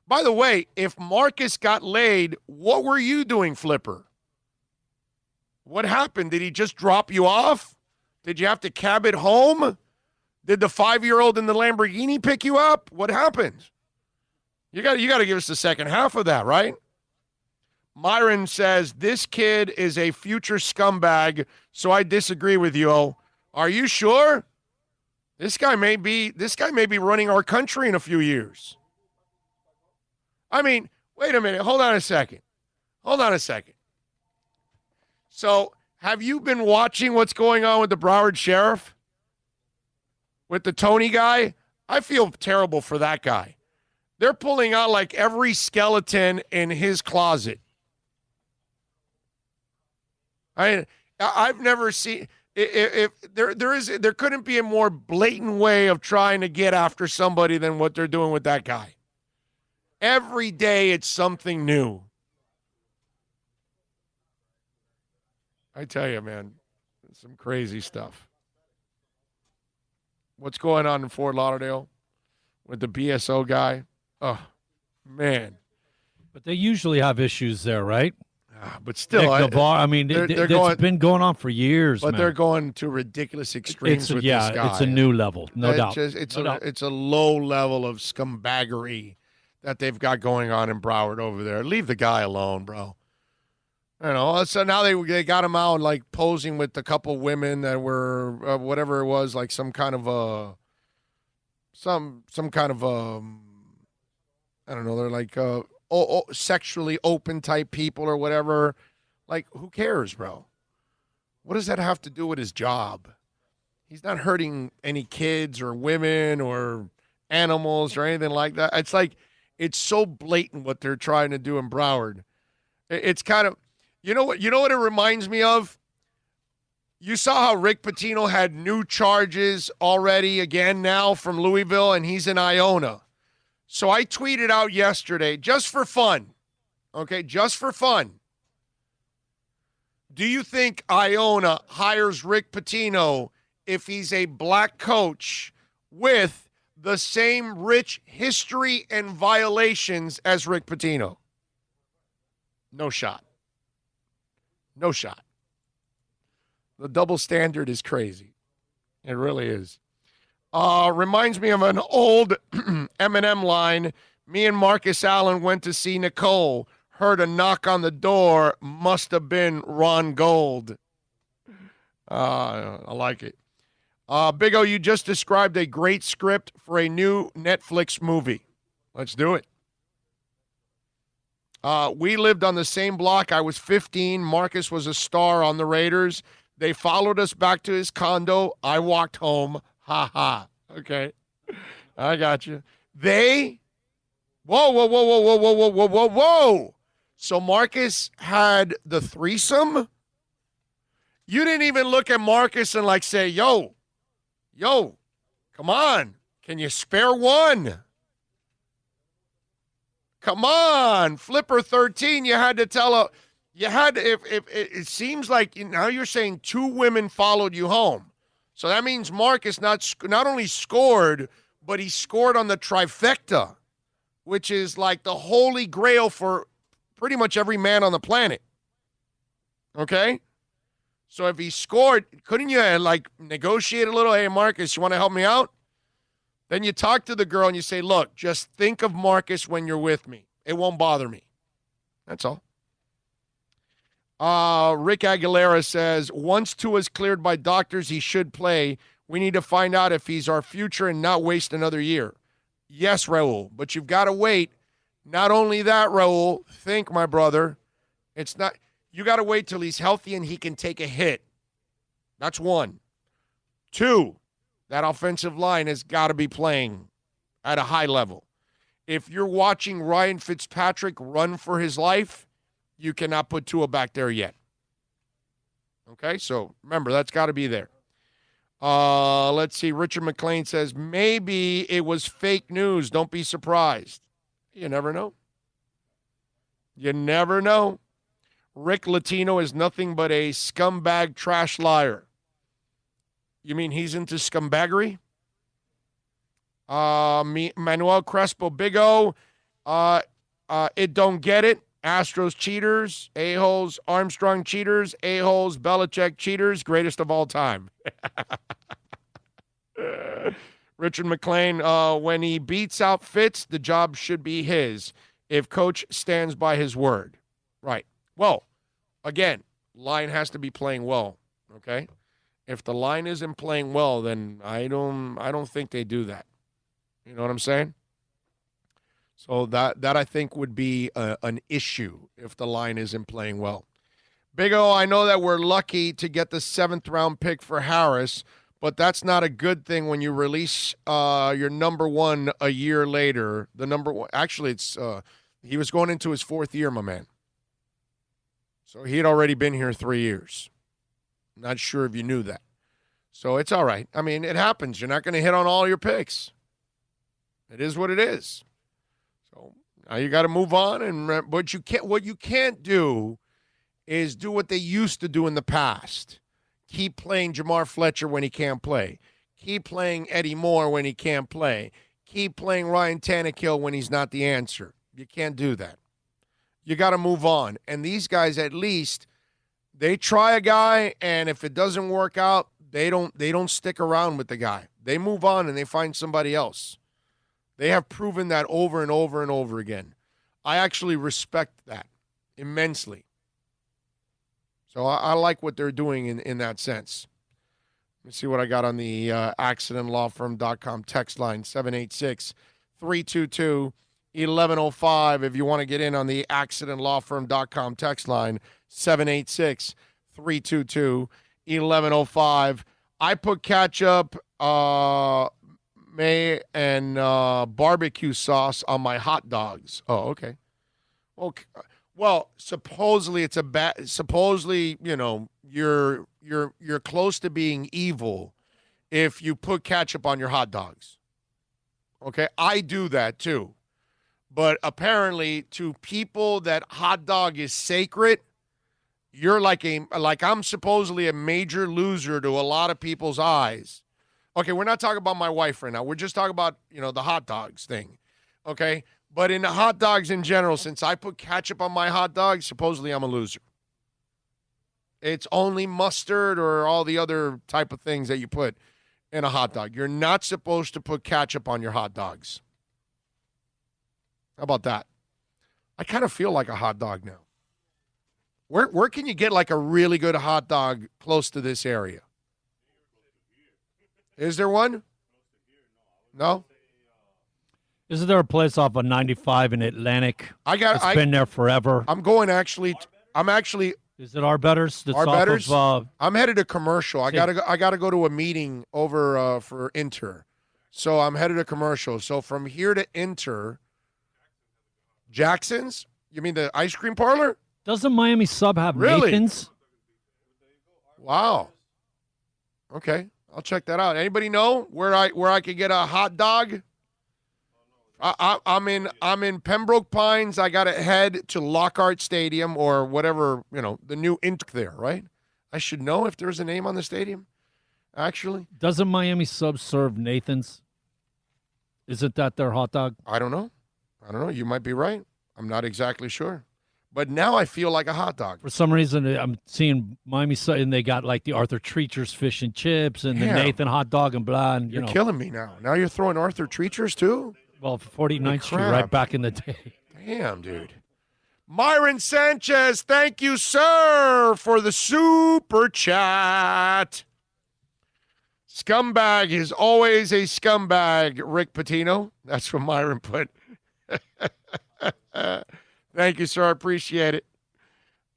By the way, if Marcus got laid, what were you doing, Flipper? What happened? Did he just drop you off? Did you have to cab it home? Did the 5-year-old in the Lamborghini pick you up? What happened? You got to give us the second half of that, right? Myron says, this kid is a future scumbag, so I disagree with you. Are you sure? This guy may be running our country in a few years. I mean, wait a minute. Hold on a second. So, have you been watching what's going on with the Broward sheriff? With the Tony guy? I feel terrible for that guy. They're pulling out like every skeleton in his closet. I've never seen if there couldn't be a more blatant way of trying to get after somebody than what they're doing with that guy. Every day it's something new. I tell you, man, some crazy stuff. What's going on in Fort Lauderdale with the BSO guy? Oh, man. But they usually have issues there, right? But still, it's been going on for years. But man. They're going to ridiculous extremes with this guy. It's a new level, no doubt. It's a low level of scumbaggery that they've got going on in Broward over there. Leave the guy alone, bro. You know, so now they got him out like posing with a couple women that were whatever it was, like some kind of I don't know, they're like sexually open type people or whatever. Like, who cares, bro? What does that have to do with his job? He's not hurting any kids or women or animals or anything like that. It's like, it's so blatant what they're trying to do in Broward. It's kind of, you know what it reminds me of? You saw how Rick Pitino had new charges already again now from Louisville, and he's in Iona. So I tweeted out yesterday, just for fun, okay, just for fun. Do you think Iona hires Rick Pitino if he's a black coach with the same rich history and violations as Rick Pitino? No shot. No shot. The double standard is crazy. It really is. Reminds me of an old Eminem line. Me and Marcus Allen went to see Nicole. Heard a knock on the door. Must have been Ron Gold. I like it. Big O, you just described a great script for a new Netflix movie. Let's do it. We lived on the same block. I was 15. Marcus was a star on the Raiders. They followed us back to his condo. I walked home. Ha ha. Okay. I got you. Whoa. So Marcus had the threesome? You didn't even look at Marcus and like say, yo, come on. Can you spare one? Come on. Flipper 13, you had to tell her. You had to, if it seems like now you're saying 2 women followed you home. So that means Marcus not only scored, but he scored on the trifecta, which is like the holy grail for pretty much every man on the planet. Okay? So if he scored, couldn't you like negotiate a little? Hey, Marcus, you want to help me out? Then you talk to the girl and you say, look, just think of Marcus when you're with me. It won't bother me. That's all. Rick Aguilera says, once Tua's cleared by doctors, he should play. We need to find out if he's our future and not waste another year. Yes, Raul, but you've got to wait. Not only that, Raul, think, my brother, you got to wait till he's healthy and he can take a hit. That's 1. 2, that offensive line has got to be playing at a high level. If you're watching Ryan Fitzpatrick run for his life, you cannot put Tua back there yet. Okay, so remember, that's got to be there. Let's see. Richard McLean says, maybe it was fake news. Don't be surprised. You never know. You never know. Rick Latino is nothing but a scumbag trash liar. You mean he's into scumbaggery? Manuel Crespo, Big O. It don't get it. Astros cheaters, a-holes, Armstrong cheaters, a-holes, Belichick cheaters, greatest of all time. Richard McLean, when he beats out Fitz, the job should be his if coach stands by his word. Right. Well, again, line has to be playing well, okay? If the line isn't playing well, then I don't think they do that. You know what I'm saying? So that I think would be an issue if the line isn't playing well. Big O, I know that we're lucky to get the 7th-round pick for Harris, but that's not a good thing when you release your number one a year later. The number one, actually, he was going into his 4th year, my man. So he had already been here 3 years. Not sure if you knew that. So it's all right. I mean, it happens. You're not going to hit on all your picks. It is what it is. So now you got to move on. And what you can't do is do what they used to do in the past. Keep playing Jamar Fletcher when he can't play. Keep playing Eddie Moore when he can't play. Keep playing Ryan Tannehill when he's not the answer. You can't do that. You got to move on. And these guys, at least, they try a guy, and if it doesn't work out, they don't stick around with the guy. They move on and they find somebody else. They have proven that over and over and over again. I actually respect that immensely. So I like what they're doing in that sense. Let me see what I got on the accidentlawfirm.com text line, 786-322-1105. If you want to get in on the accidentlawfirm.com text line, 786-322-1105. I put ketchup, may and barbecue sauce on my hot dogs. Oh, okay. Well, supposedly it's supposedly, you're close to being evil if you put ketchup on your hot dogs. Okay? I do that too. But apparently to people that hot dog is sacred, you're like I'm supposedly a major loser to a lot of people's eyes. Okay, we're not talking about my wife right now. We're just talking about, the hot dogs thing. Okay? But in the hot dogs in general, since I put ketchup on my hot dogs, supposedly I'm a loser. It's only mustard or all the other type of things that you put in a hot dog. You're not supposed to put ketchup on your hot dogs. How about that? I kind of feel like a hot dog now. Where can you get like a really good hot dog close to this area? Is there one? No? Isn't there a place off of 95 in Atlantic? It's been there forever. I'm actually. Is it Arbetters? Arbetters? I'm headed to commercial. I gotta go to a meeting over for Inter, so I'm headed to commercial. So from here to Inter, Jackson's. You mean the ice cream parlor? Doesn't Miami Sub have Nathan's? Wow. Okay, I'll check that out. Anybody know where I could get a hot dog? I'm in Pembroke Pines. I got to head to Lockhart Stadium or whatever, the new Inter there, right? I should know if there's a name on the stadium, actually. Doesn't Miami Sub serve Nathan's? Isn't that their hot dog? I don't know. You might be right. I'm not exactly sure. But now I feel like a hot dog. For some reason, I'm seeing Miami Sub, and they got like the Arthur Treacher's fish and chips and the Nathan hot dog and blah. And, you're killing me now. Now you're throwing Arthur Treacher's too? Well, 49th Street, right back in the day. Damn, dude. Myron Sanchez, thank you, sir, for the super chat. Scumbag is always a scumbag, Rick Pitino. That's what Myron put. Thank you, sir. I appreciate it.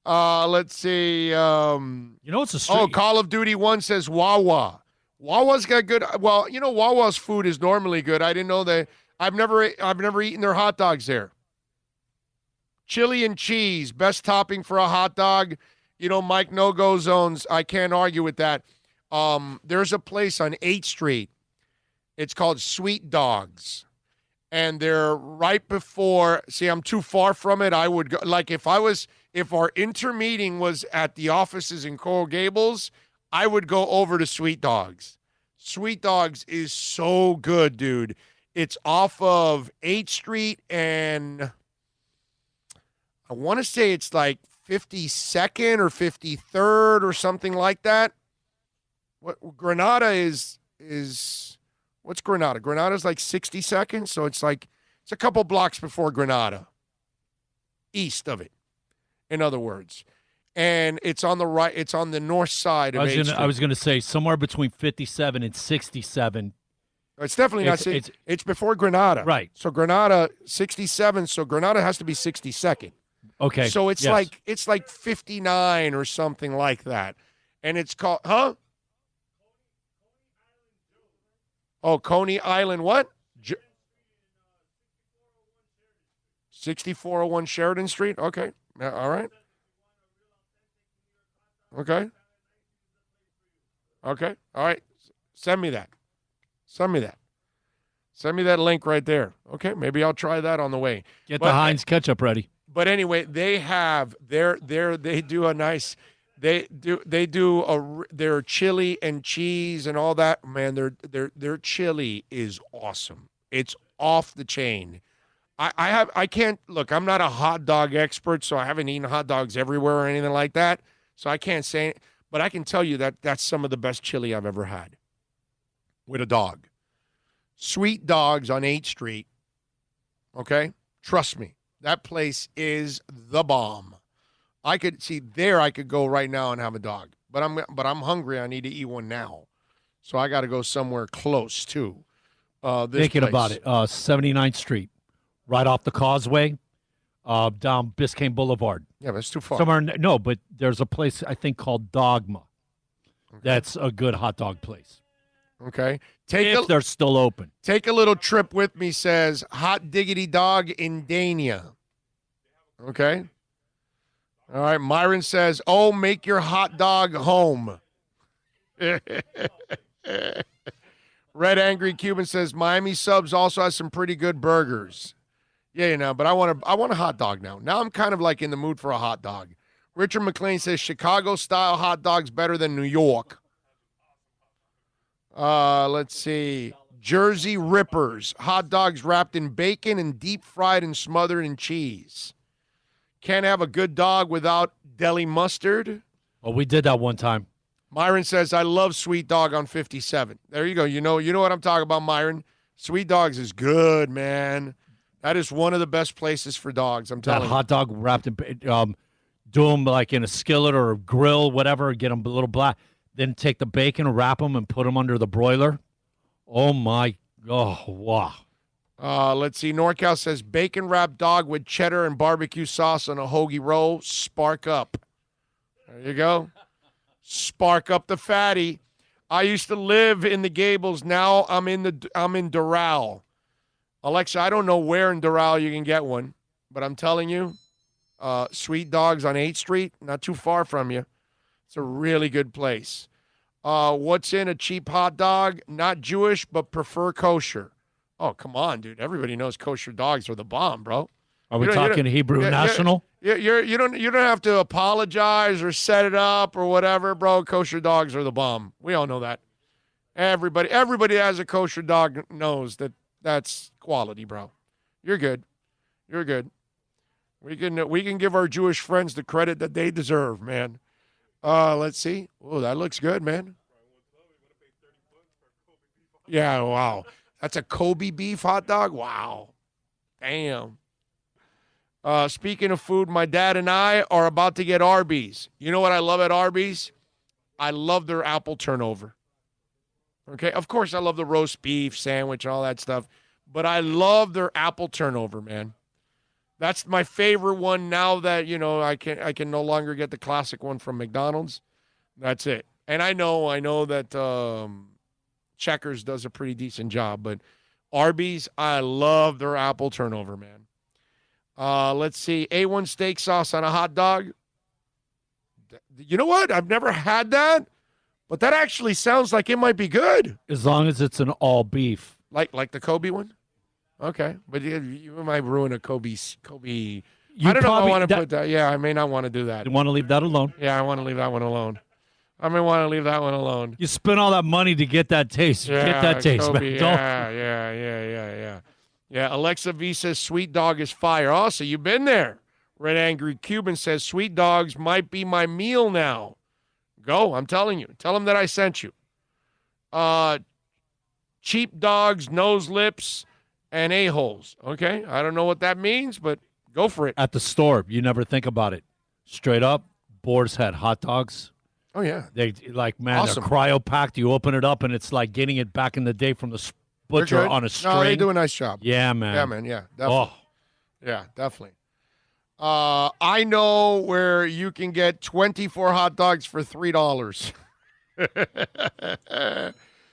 Let's see. It's a street. Oh, Call of Duty 1 says Wawa. Wawa's got good. Well, Wawa's food is normally good. I didn't know that. I've never eaten their hot dogs there. Chili and cheese, best topping for a hot dog. Mike no-go zones. I can't argue with that. There's a place on 8th Street. It's called Sweet Dogs. And they're right before. See, I'm too far from it. I would go. Like if I was if our intermeeting was at the offices in Coral Gables, I would go over to Sweet Dogs. Sweet Dogs is so good, dude. It's off of 8th Street and I want to say it's like 52nd or 53rd or something like that. What Granada is what's Granada? Granada's like 62nd, so it's a couple blocks before Granada. East of it, in other words. And it's on the right, it's on the north side of 8th Street. I was going to say somewhere between 57 and 67. It's definitely not. It's before Granada. Right. So Granada, 67, so Granada has to be 62nd. Okay. So it's like 59 or something like that. And it's called, huh? Oh, Coney Island what? 6401 Sheridan Street? Okay. All right. Okay. Okay. All right. Send me that. Send me that link right there. Okay. Maybe I'll try that on the way. Get the Heinz ketchup ready. But anyway, they have their chili and cheese and all that. Man, their chili is awesome. It's off the chain. I can't look. I'm not a hot dog expert, so I haven't eaten hot dogs everywhere or anything like that. So I can't say it, but I can tell you that that's some of the best chili I've ever had with a dog. Sweet Dogs on 8th Street. Okay, trust me. That place is the bomb. I could go right now and have a dog. But I'm hungry. I need to eat one now. So I got to go somewhere close to this Thinking place. about it. 79th Street, right off the causeway, down Biscayne Boulevard. Yeah, that's too far. No, but there's a place I think called Dogma. Okay. That's a good hot dog place. Okay. If they're still open. Take a little trip with me, says Hot Diggity Dog in Dania. Okay. All right. Myron says, oh, make your hot dog home. Red Angry Cuban says, Miami Subs also has some pretty good burgers. Yeah, but I want a hot dog now. Now I'm kind of like in the mood for a hot dog. Richard McLean says, Chicago-style hot dogs better than New York. Let's see. Jersey Rippers. Hot dogs wrapped in bacon and deep fried and smothered in cheese. Can't have a good dog without deli mustard. Well, we did that one time. Myron says, I love Sweet Dog on 57. There you go. You know what I'm talking about, Myron. Sweet Dogs is good, man. That is one of the best places for dogs, I'm telling you. That hot dog wrapped in, do them like in a skillet or a grill, whatever, get them a little black. Then take the bacon, wrap them, and put them under the broiler. Oh, wow. Let's see. NorCal says, bacon wrapped dog with cheddar and barbecue sauce on a hoagie roll. Spark up. There you go. Spark up the fatty. I used to live in the Gables. Now I'm in Doral. Alexa, I don't know where in Doral you can get one, but I'm telling you, Sweet Dogs on 8th Street, not too far from you. It's a really good place. What's in a cheap hot dog? Not Jewish, but prefer kosher. Oh, come on, dude. Everybody knows kosher dogs are the bomb, bro. Are we talking Hebrew National? You don't have to apologize or set it up or whatever, bro. Kosher dogs are the bomb. We all know that. Everybody that has a kosher dog knows that that's quality, bro. You're good. You're good. We can give our Jewish friends the credit that they deserve, man. Let's see. Oh, that looks good, man. Yeah, wow. That's a Kobe beef hot dog? Wow. Damn. Speaking of food, my dad and I are about to get Arby's. You know what I love at Arby's? I love their apple turnover. Okay, of course I love the roast beef sandwich and all that stuff, but I love their apple turnover, man. That's my favorite one now that, I can no longer get the classic one from McDonald's. That's it. And I know that Checkers does a pretty decent job, but Arby's, I love their apple turnover, man. Let's see. A1 steak sauce on a hot dog. You know what? I've never had that, but that actually sounds like it might be good. As long as it's an all beef. Like the Kobe one? Okay. But you might ruin a Kobe I don't know if I want to put that. Yeah, I may not want to do that. You want to leave that alone? Yeah, I want to leave that one alone. I may want to leave that one alone. You spent all that money to get that taste. Yeah, Get that taste, Kobe, man. Yeah, Alexa V says Sweet Dog is fire. Oh, so you've been there. Red Angry Cuban says Sweet Dogs might be my meal now. Go, I'm telling you. Tell them that I sent you. Cheap dogs, nose lips, and a-holes. Okay, I don't know what that means, but go for it. At the store, you never think about it. Straight up, Boar's Head hot dogs. Oh, yeah. They man, Awesome. they're cryo-packed. You open it up, and it's like getting it back in the day from the butcher on a string. No, they do a nice job. Yeah, man. Yeah, man, yeah, definitely. Oh. Yeah, definitely. I know where you can get 24 hot dogs for $3.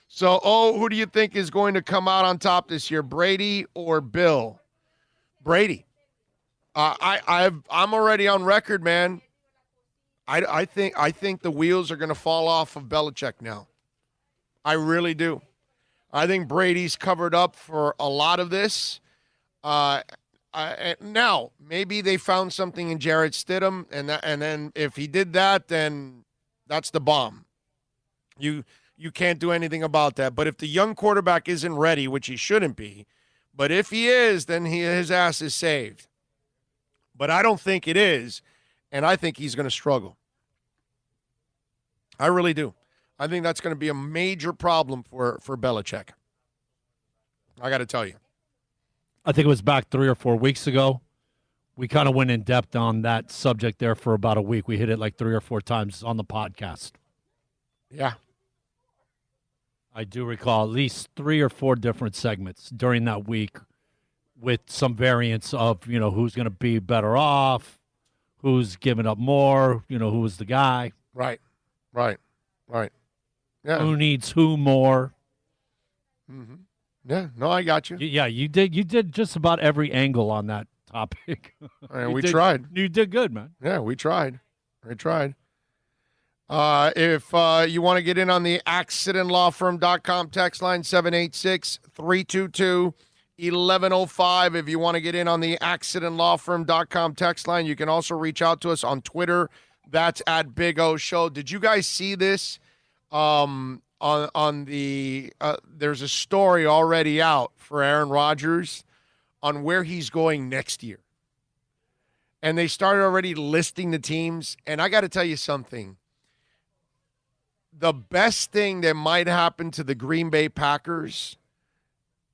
So, who do you think is going to come out on top this year, Brady or Bill? Brady. I'm already on record, man. I think the wheels are going to fall off of Belichick now. I really do. I think Brady's covered up for a lot of this. Now, maybe they found something in Jarrett Stidham, and then if he did that, then that's the bomb. You can't do anything about that. But if the young quarterback isn't ready, which he shouldn't be, but if he is, then his ass is saved. But I don't think it is, and I think he's going to struggle. I really do. I think that's going to be a major problem for Belichick. I got to tell you. I think it was back 3 or 4 weeks ago. We kind of went in depth on that subject there for about a week. We hit it like 3 or 4 times on the podcast. Yeah. I do recall at least 3 or 4 different segments during that week with some variants of, who's going to be better off, who's giving up more, who's the guy. Right. Yeah. Who needs who more. Mm-hmm. Yeah, no, I got you. Yeah, you did just about every angle on that topic. We tried. You did good, man. Yeah, we tried. If you want to get in on the accidentlawfirm.com text line, 786-322-1105. If you want to get in on the accidentlawfirm.com text line, you can also reach out to us on Twitter. That's at Big O Show. Did you guys see this? On the there's a story already out for Aaron Rodgers on where he's going next year. And they started already listing the teams. And I got to tell you something. The best thing that might happen to the Green Bay Packers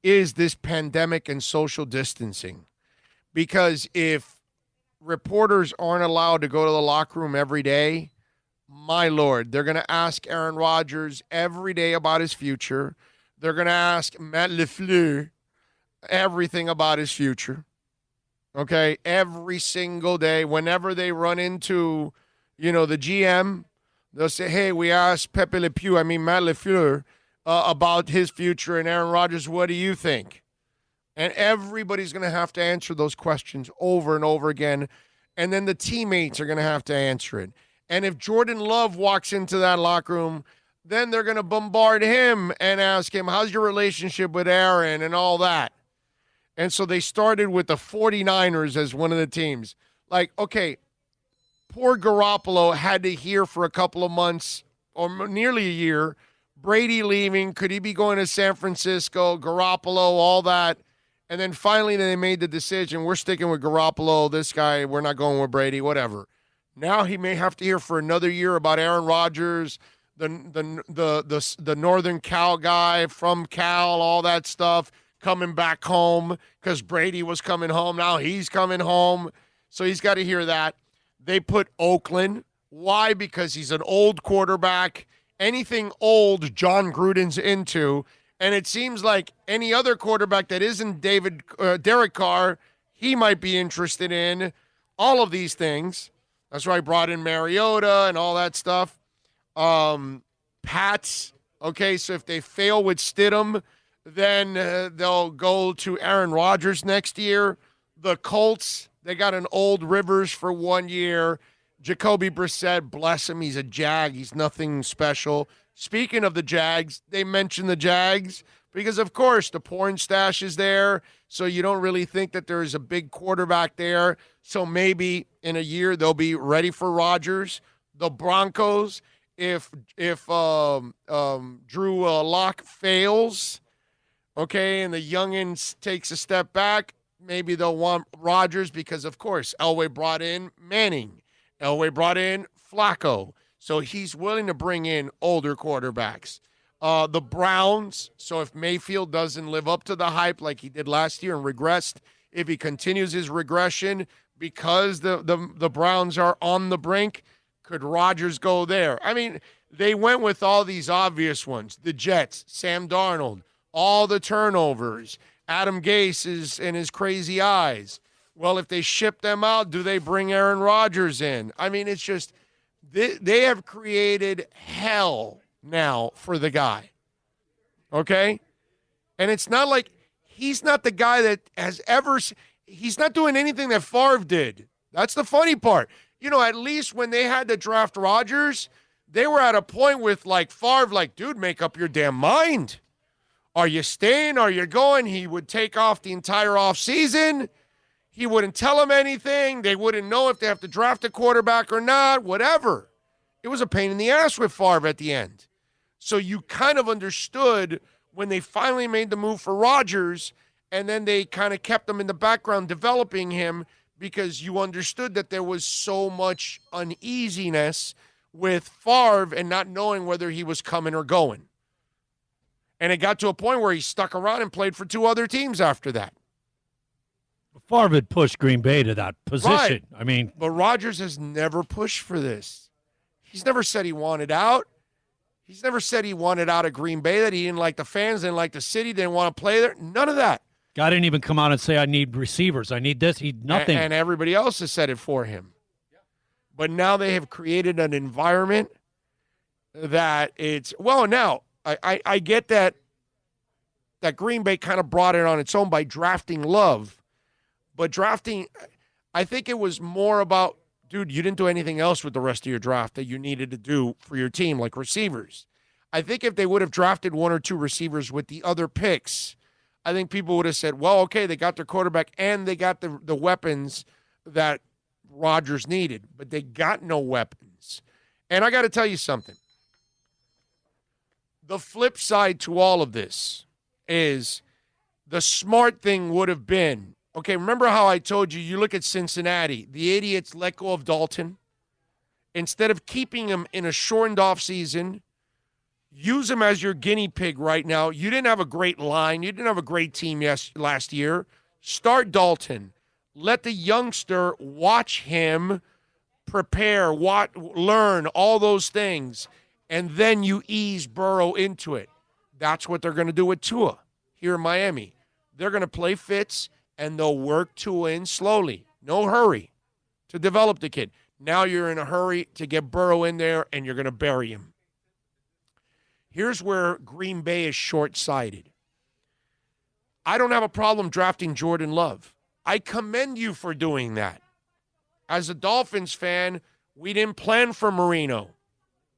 is this pandemic and social distancing. Because if reporters aren't allowed to go to the locker room every day, my Lord, they're going to ask Aaron Rodgers every day about his future. They're going to ask Matt LaFleur everything about his future. Okay? Every single day, whenever they run into, the GM, they'll say, hey, we asked Matt LaFleur, about his future. And Aaron Rodgers, what do you think? And everybody's going to have to answer those questions over and over again. And then the teammates are going to have to answer it. And if Jordan Love walks into that locker room, then they're going to bombard him and ask him, how's your relationship with Aaron and all that? And so they started with the 49ers as one of the teams. Like, okay, poor Garoppolo had to hear for a couple of months or nearly a year, Brady leaving, could he be going to San Francisco, Garoppolo, all that. And then finally they made the decision, we're sticking with Garoppolo, this guy, we're not going with Brady, whatever. Now he may have to hear for another year about Aaron Rodgers, the Northern Cal guy from Cal, all that stuff, coming back home because Brady was coming home. Now he's coming home. So he's got to hear that. They put Oakland. Why? Because he's an old quarterback. Anything old, John Gruden's into. And it seems like any other quarterback that isn't Derek Carr, he might be interested in all of these things. That's why I brought in Mariota and all that stuff. Pats, okay, so if they fail with Stidham, then they'll go to Aaron Rodgers next year. The Colts, they got an old Rivers for 1 year. Jacoby Brissett, bless him, he's a Jag. He's nothing special. Speaking of the Jags, they mentioned the Jags. Because, of course, the porn stash is there, so you don't really think that there is a big quarterback there. So maybe in a year they'll be ready for Rodgers. The Broncos, if Drew Lock fails, okay, and the youngins takes a step back, maybe they'll want Rodgers because, of course, Elway brought in Manning. Elway brought in Flacco. So he's willing to bring in older quarterbacks. The Browns, so if Mayfield doesn't live up to the hype like he did last year and regressed, if he continues his regression because the Browns are on the brink, could Rodgers go there? I mean, they went with all these obvious ones. The Jets, Sam Darnold, all the turnovers, Adam Gase and his crazy eyes. Well, if they ship them out, do they bring Aaron Rodgers in? I mean, it's just they have created hell now for the guy, okay? And it's not like he's not the guy that has ever – he's not doing anything that Favre did. That's the funny part. You know, at least when they had to draft Rodgers, they were at a point with, like, Favre, like, dude, make up your damn mind. Are you staying? Are you going? He would take off the entire offseason. He wouldn't tell them anything. They wouldn't know if they have to draft a quarterback or not, whatever. It was a pain in the ass with Favre at the end. So you kind of understood when they finally made the move for Rodgers, and then they kind of kept him in the background developing him because you understood that there was so much uneasiness with Favre and not knowing whether he was coming or going. And it got to a point where he stuck around and played for two other teams after that. Favre had pushed Green Bay to that position. Right. I mean, but Rodgers has never pushed for this. He's never said he wanted out. He's never said he wanted out of Green Bay, that he didn't like the fans, didn't like the city, didn't want to play there. None of that. Guy didn't even come out and say, I need receivers. I need this. Nothing. And everybody else has said it for him. But now they have created an environment that it's – well, now, I get that Green Bay kind of brought it on its own by drafting Love. But drafting – I think it was more about – dude, you didn't do anything else with the rest of your draft that you needed to do for your team, like receivers. I think if they would have drafted one or two receivers with the other picks, I think people would have said, well, okay, they got their quarterback and they got the weapons that Rodgers needed, but they got no weapons. And I got to tell you something. The flip side to all of this is the smart thing would have been, okay, remember how I told you, you look at Cincinnati, the idiots let go of Dalton. Instead of keeping him in a shortened offseason, use him as your guinea pig right now. You didn't have a great line. You didn't have a great team last year. Start Dalton. Let the youngster watch him prepare, learn, all those things, and then you ease Burrow into it. That's what they're going to do with Tua here in Miami. They're going to play Fitz, and they'll work Tua in slowly. No hurry to develop the kid. Now you're in a hurry to get Burrow in there, and you're going to bury him. Here's where Green Bay is short-sighted. I don't have a problem drafting Jordan Love. I commend you for doing that. As a Dolphins fan, we didn't plan for Marino.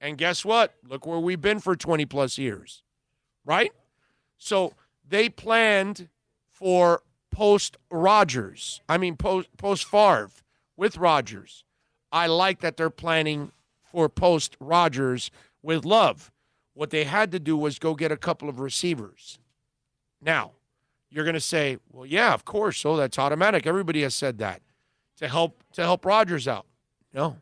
And guess what? Look where we've been for 20-plus years, right? So they planned for post-Favre with Rodgers. I like that they're planning for post-Rodgers with Love. What they had to do was go get a couple of receivers. Now, you're going to say, well, yeah, of course, so that's automatic. Everybody has said that to help Rodgers out. No.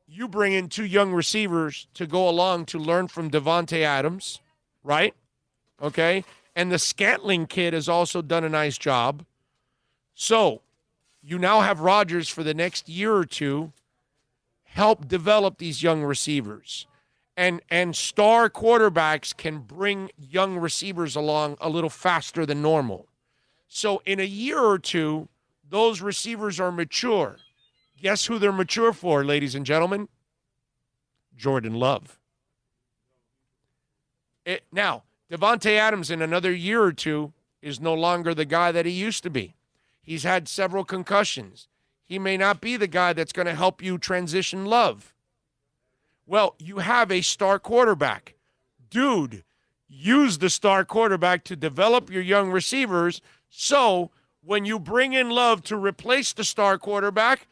You bring in two young receivers to go along to learn from Davante Adams, right? Okay? And the Scantling kid has also done a nice job. So you now have Rodgers for the next year or two help develop these young receivers. And star quarterbacks can bring young receivers along a little faster than normal. So in a year or two, those receivers are mature. Guess who they're mature for, ladies and gentlemen? Jordan Love. Now, Davante Adams in another year or two is no longer the guy that he used to be. He's had several concussions. He may not be the guy that's going to help you transition Love. Well, you have a star quarterback. Dude, use the star quarterback to develop your young receivers. So when you bring in Love to replace the star quarterback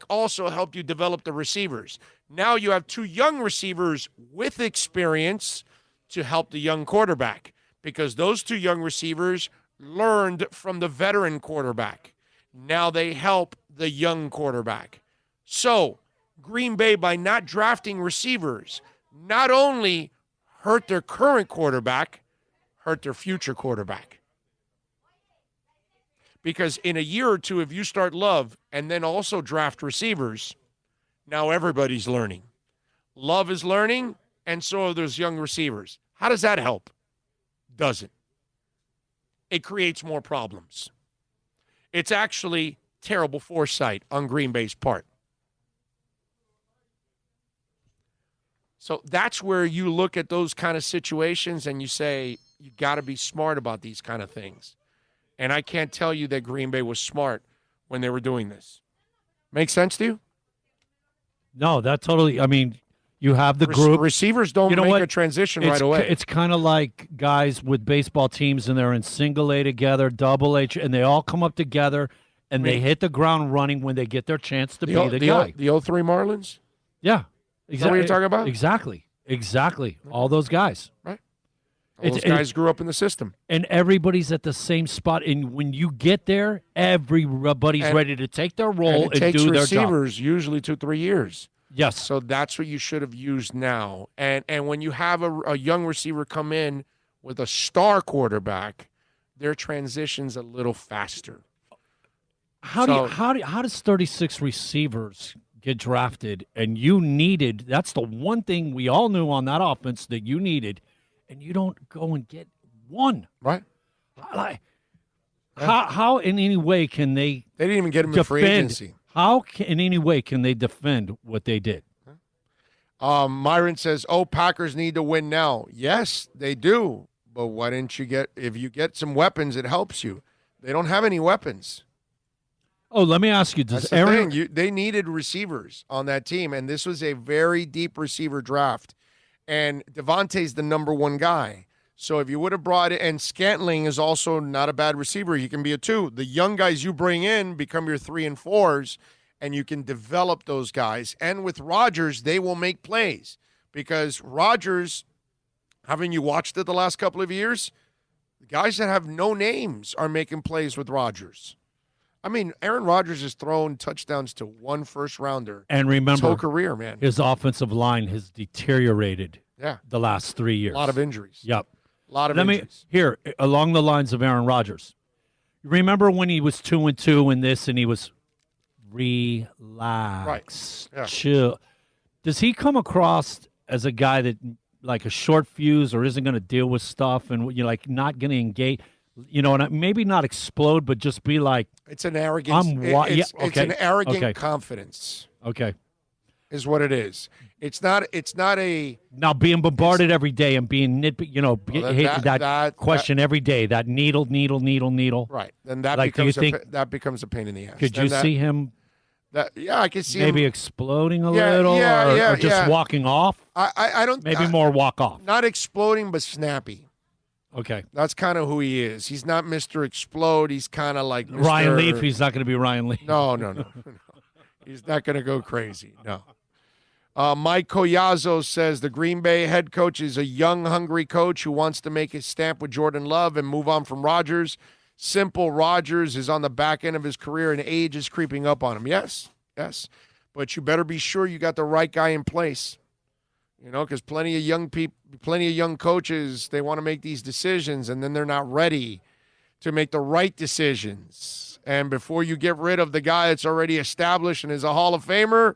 also helped you develop the receivers. Now you have two young receivers with experience to help the young quarterback, because those two young receivers learned from the veteran quarterback. Now they help the young quarterback. So Green Bay, by not drafting receivers, not only hurt their current quarterback, hurt their future quarterback. Because in a year or two, if you start Love and then also draft receivers, now everybody's learning. Love is learning, and so are those young receivers. How does that help? Doesn't. It creates more problems. It's actually terrible foresight on Green Bay's part. So that's where you look at those kind of situations and you say, you got to be smart about these kind of things. And I can't tell you that Green Bay was smart when they were doing this. Make sense to you? No, that totally, I mean, you have the group. Receivers don't make a transition right away. It's kind of like guys with baseball teams, and they're in single A together, double A, and they all come up together, and they hit the ground running when they get their chance to be the guy. The 03 Marlins? Yeah. Is that what you're talking about? Exactly. All those guys. Right. All those guys grew up in the system. And everybody's at the same spot. And when you get there, everybody's ready to take their role and do their job. It takes receivers usually 2-3 years. Yes. So that's what you should have used now. And when you have a young receiver come in with a star quarterback, their transition's a little faster. How does 36 receivers get drafted, and you needed, that's the one thing we all knew on that offense that you needed, and you don't go and get one. Right. How in any way can they didn't even get him in free agency. How in any way can they defend what they did? Myron says, Packers need to win now. Yes, they do. But why didn't you if you get some weapons, it helps you. They don't have any weapons. Oh, let me ask you, they needed receivers on that team, and this was a very deep receiver draft. And Devontae's the number one guy. So if you would have brought it, and Scantling is also not a bad receiver. He can be a 2. The young guys you bring in become your 3 and 4s, and you can develop those guys. And with Rodgers, they will make plays, because Rodgers, haven't you watched it the last couple of years? The guys that have no names are making plays with Rodgers. I mean, Aaron Rodgers has thrown touchdowns to one first-rounder. And remember, his whole career, man. His offensive line has deteriorated the last 3 years. A lot of injuries. Yep. A lot of injuries. Here, along the lines of Aaron Rodgers, remember when he was 2-2 in this and he was relax, chill. Does he come across as a guy that, like, a short fuse or isn't going to deal with stuff and, like, not going to engage? And maybe not explode, but just be like, it's an arrogance. It's an arrogant confidence. Okay, is what it is. It's not a now being bombarded every day and being that question every day. That needle. Right. Then that becomes a pain in the ass. Could you see him? I could see maybe him exploding a little, or just walking off. I don't. Maybe more walk off. Not exploding, but snappy. Okay. That's kind of who he is. He's not Mr. Explode. He's kind of like Mr. Ryan Leaf. He's not going to be Ryan Leaf. No. He's not going to go crazy. No. Mike Collazo says the Green Bay head coach is a young, hungry coach who wants to make his stamp with Jordan Love and move on from Rodgers. Simple, Rodgers is on the back end of his career and age is creeping up on him. Yes. But you better be sure you got the right guy in place. Because plenty of young coaches, they want to make these decisions, and then they're not ready to make the right decisions. And before you get rid of the guy that's already established and is a Hall of Famer,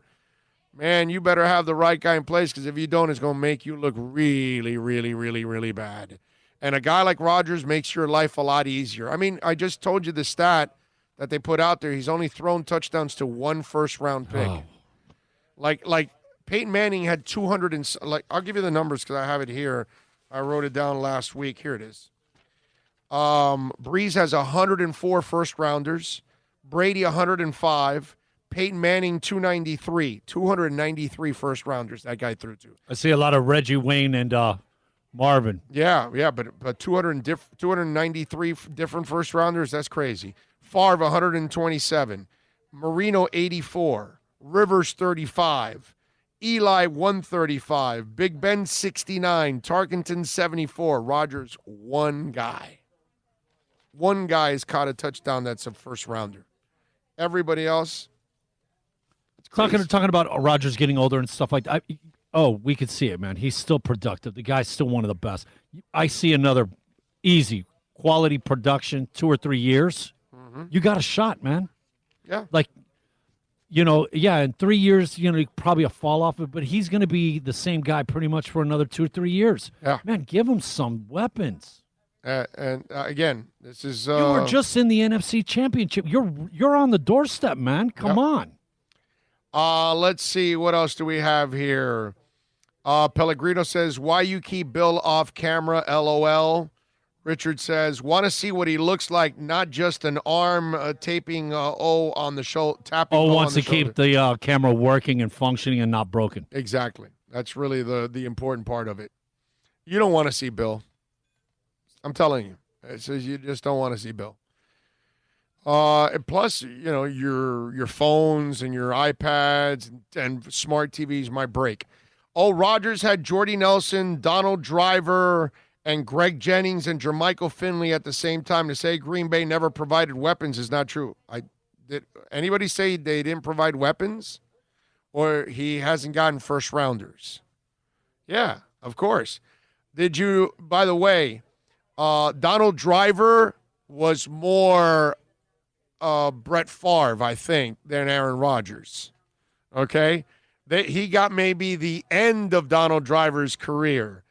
man, you better have the right guy in place, because if you don't, it's going to make you look really, really, really, really bad. And a guy like Rodgers makes your life a lot easier. I mean, I just told you the stat that they put out there. He's only thrown touchdowns to one first-round pick. Oh. Like Peyton Manning had 200 and I'll give you the numbers because I have it here. I wrote it down last week. Here it is. Breeze has 104 first rounders. Brady 105. Peyton Manning 293 first rounders that guy threw to. I see a lot of Reggie Wayne and Marvin. Yeah, but 293 different first rounders, that's crazy. Favre 127, Marino 84, Rivers 35, Eli 135, Big Ben 69, Tarkenton 74, Rodgers one guy. One guy has caught a touchdown that's a first rounder. Everybody else, it's crazy. Talking about Rodgers getting older and stuff like that. We could see it, man. He's still productive. The guy's still one of the best. I see another easy quality production, 2 or 3 years. Mm-hmm. You got a shot, man. Yeah. In 3 years, probably a fall off, but he's going to be the same guy pretty much for another 2 or 3 years. Yeah. Man, give him some weapons. Again, this is you were just in the NFC Championship. You're on the doorstep, man. Come on. Let's see. What else do we have here? Pellegrino says, why you keep Bill off camera, LOL. Richard says, want to see what he looks like, not just an arm taping on the shoulder. Tapping wants to keep the camera working and functioning and not broken. Exactly. That's really the important part of it. You don't want to see Bill. I'm telling you. It says you just don't want to see Bill. Plus, your phones and your iPads and smart TVs might break. Rodgers had Jordy Nelson, Donald Driver, and Greg Jennings and Jermichael Finley at the same time. To say Green Bay never provided weapons is not true. Did anybody say they didn't provide weapons? Or he hasn't gotten first rounders? Yeah, of course. Did you, by the way, Donald Driver was more Brett Favre, I think, than Aaron Rodgers. Okay? He got maybe the end of Donald Driver's career.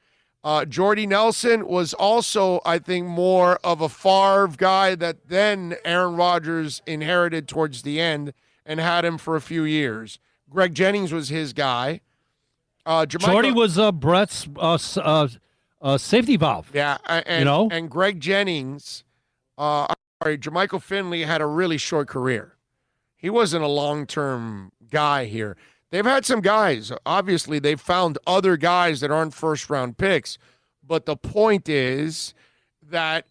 Jordy Nelson was also, I think, more of a Favre guy that then Aaron Rodgers inherited towards the end and had him for a few years. Greg Jennings was his guy. Jordy was Brett's safety valve. Yeah, and Greg Jennings, Jermichael Finley had a really short career. He wasn't a long-term guy here. They've had some guys. Obviously, they've found other guys that aren't first-round picks. But the point is that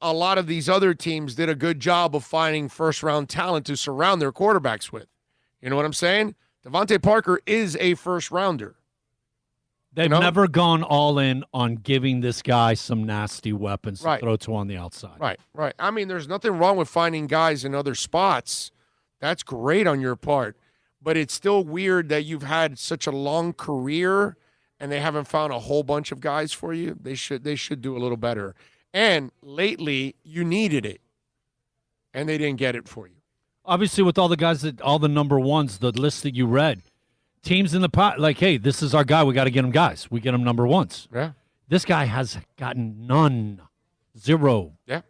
a lot of these other teams did a good job of finding first-round talent to surround their quarterbacks with. You know what I'm saying? Devontae Parker is a first-rounder. They've never gone all in on giving this guy some nasty weapons to throw to on the outside. Right. I mean, there's nothing wrong with finding guys in other spots. That's great on your part. But it's still weird that you've had such a long career and they haven't found a whole bunch of guys for you. They should do a little better. And lately, you needed it, and they didn't get it for you. Obviously, with all the guys, all the number ones, the list that you read, teams in the pot, like, hey, this is our guy. We got to get him guys. We get him number ones. Yeah. This guy has gotten none. Zero. Yeah.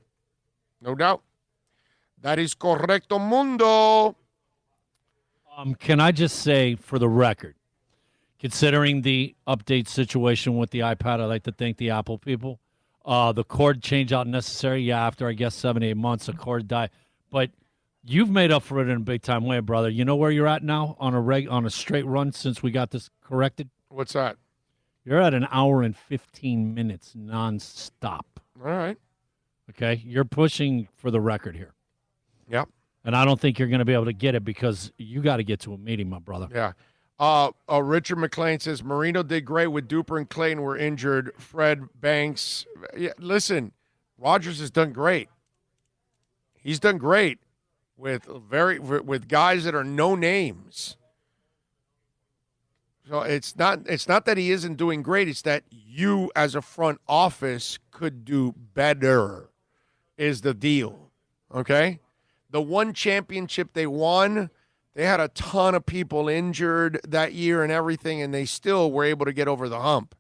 No doubt. That is correcto mundo. Can I just say, for the record, considering the update situation with the iPad, I'd like to thank the Apple people. The cord change out necessary. Yeah, after, I guess, 7-8 months, the cord died. But you've made up for it in a big-time way, brother. You know where you're at now on a straight run since we got this corrected? What's that? You're at an hour and 15 minutes nonstop. All right. Okay? You're pushing for the record here. Yep. And I don't think you're going to be able to get it because you got to get to a meeting, my brother. Yeah. Richard McLean says, Marino did great with Duper and Clayton were injured. Fred Banks. Yeah, listen, Rodgers has done great. He's done great with guys that are no names. So it's not that he isn't doing great. It's that you as a front office could do better is the deal. Okay? The one championship they won, they had a ton of people injured that year and everything, and they still were able to get over the hump.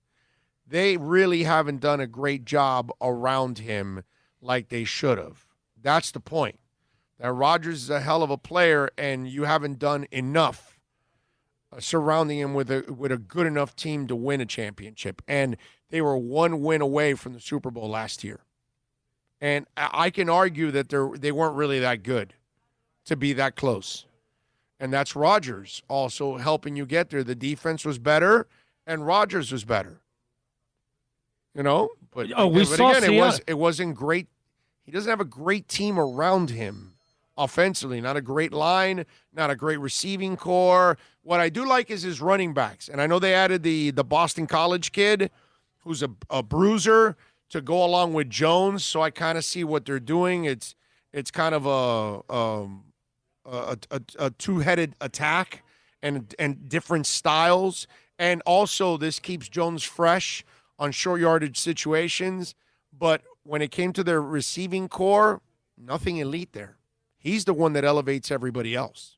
They really haven't done a great job around him like they should have. That's the point. That Rodgers is a hell of a player, and you haven't done enough surrounding him with a good enough team to win a championship. And they were one win away from the Super Bowl last year. And I can argue that they weren't really that good to be that close. And that's Rodgers also helping you get there. The defense was better, and Rodgers was better. But we saw again, it wasn't great. He doesn't have a great team around him offensively. Not a great line, not a great receiving core. What I do like is his running backs, and I know they added the Boston College kid, who's a bruiser, to go along with Jones. So I kind of see what they're doing. It's kind of a two-headed attack and different styles. And also, this keeps Jones fresh on short yardage situations. But when it came to their receiving core, nothing elite there. He's the one that elevates everybody else.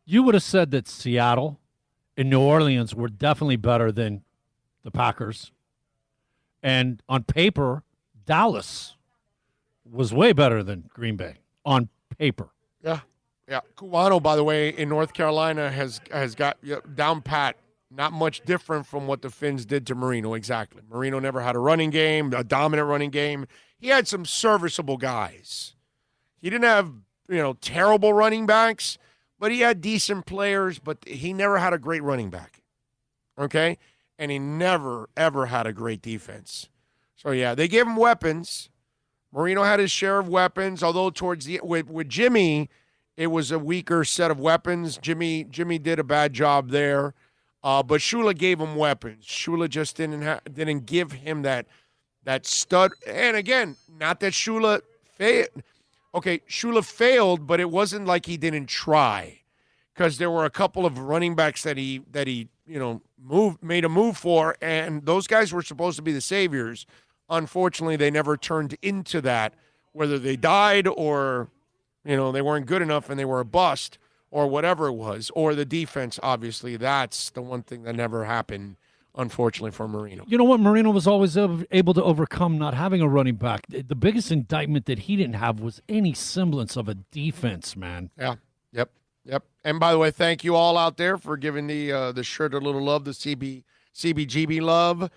You would have said that Seattle and New Orleans were definitely better than the Packers. And on paper, Dallas was way better than Green Bay on paper. Yeah. Cubano, by the way, in North Carolina has got down pat. Not much different from what the Finns did to Marino, exactly. Marino never had a running game, a dominant running game. He had some serviceable guys. He didn't have, terrible running backs, but he had decent players, but he never had a great running back, okay? And he never, ever had a great defense. So, yeah, they gave him weapons. Marino had his share of weapons, although with Jimmy, it was a weaker set of weapons. Jimmy did a bad job there. But Shula gave him weapons. Shula just didn't give him that stud. And again, not that Shula failed. Okay, Shula failed, but it wasn't like he didn't try, because there were a couple of running backs that he made a move for, and those guys were supposed to be the saviors. Unfortunately, they never turned into that, whether they died or they weren't good enough and they were a bust, or whatever it was, or the defense, obviously. That's the one thing that never happened, unfortunately, for Marino. You know what? Marino was always able to overcome not having a running back. The biggest indictment that he didn't have was any semblance of a defense, man. Yeah. Yep. And by the way, thank you all out there for giving the shirt a little love, the CBGB love.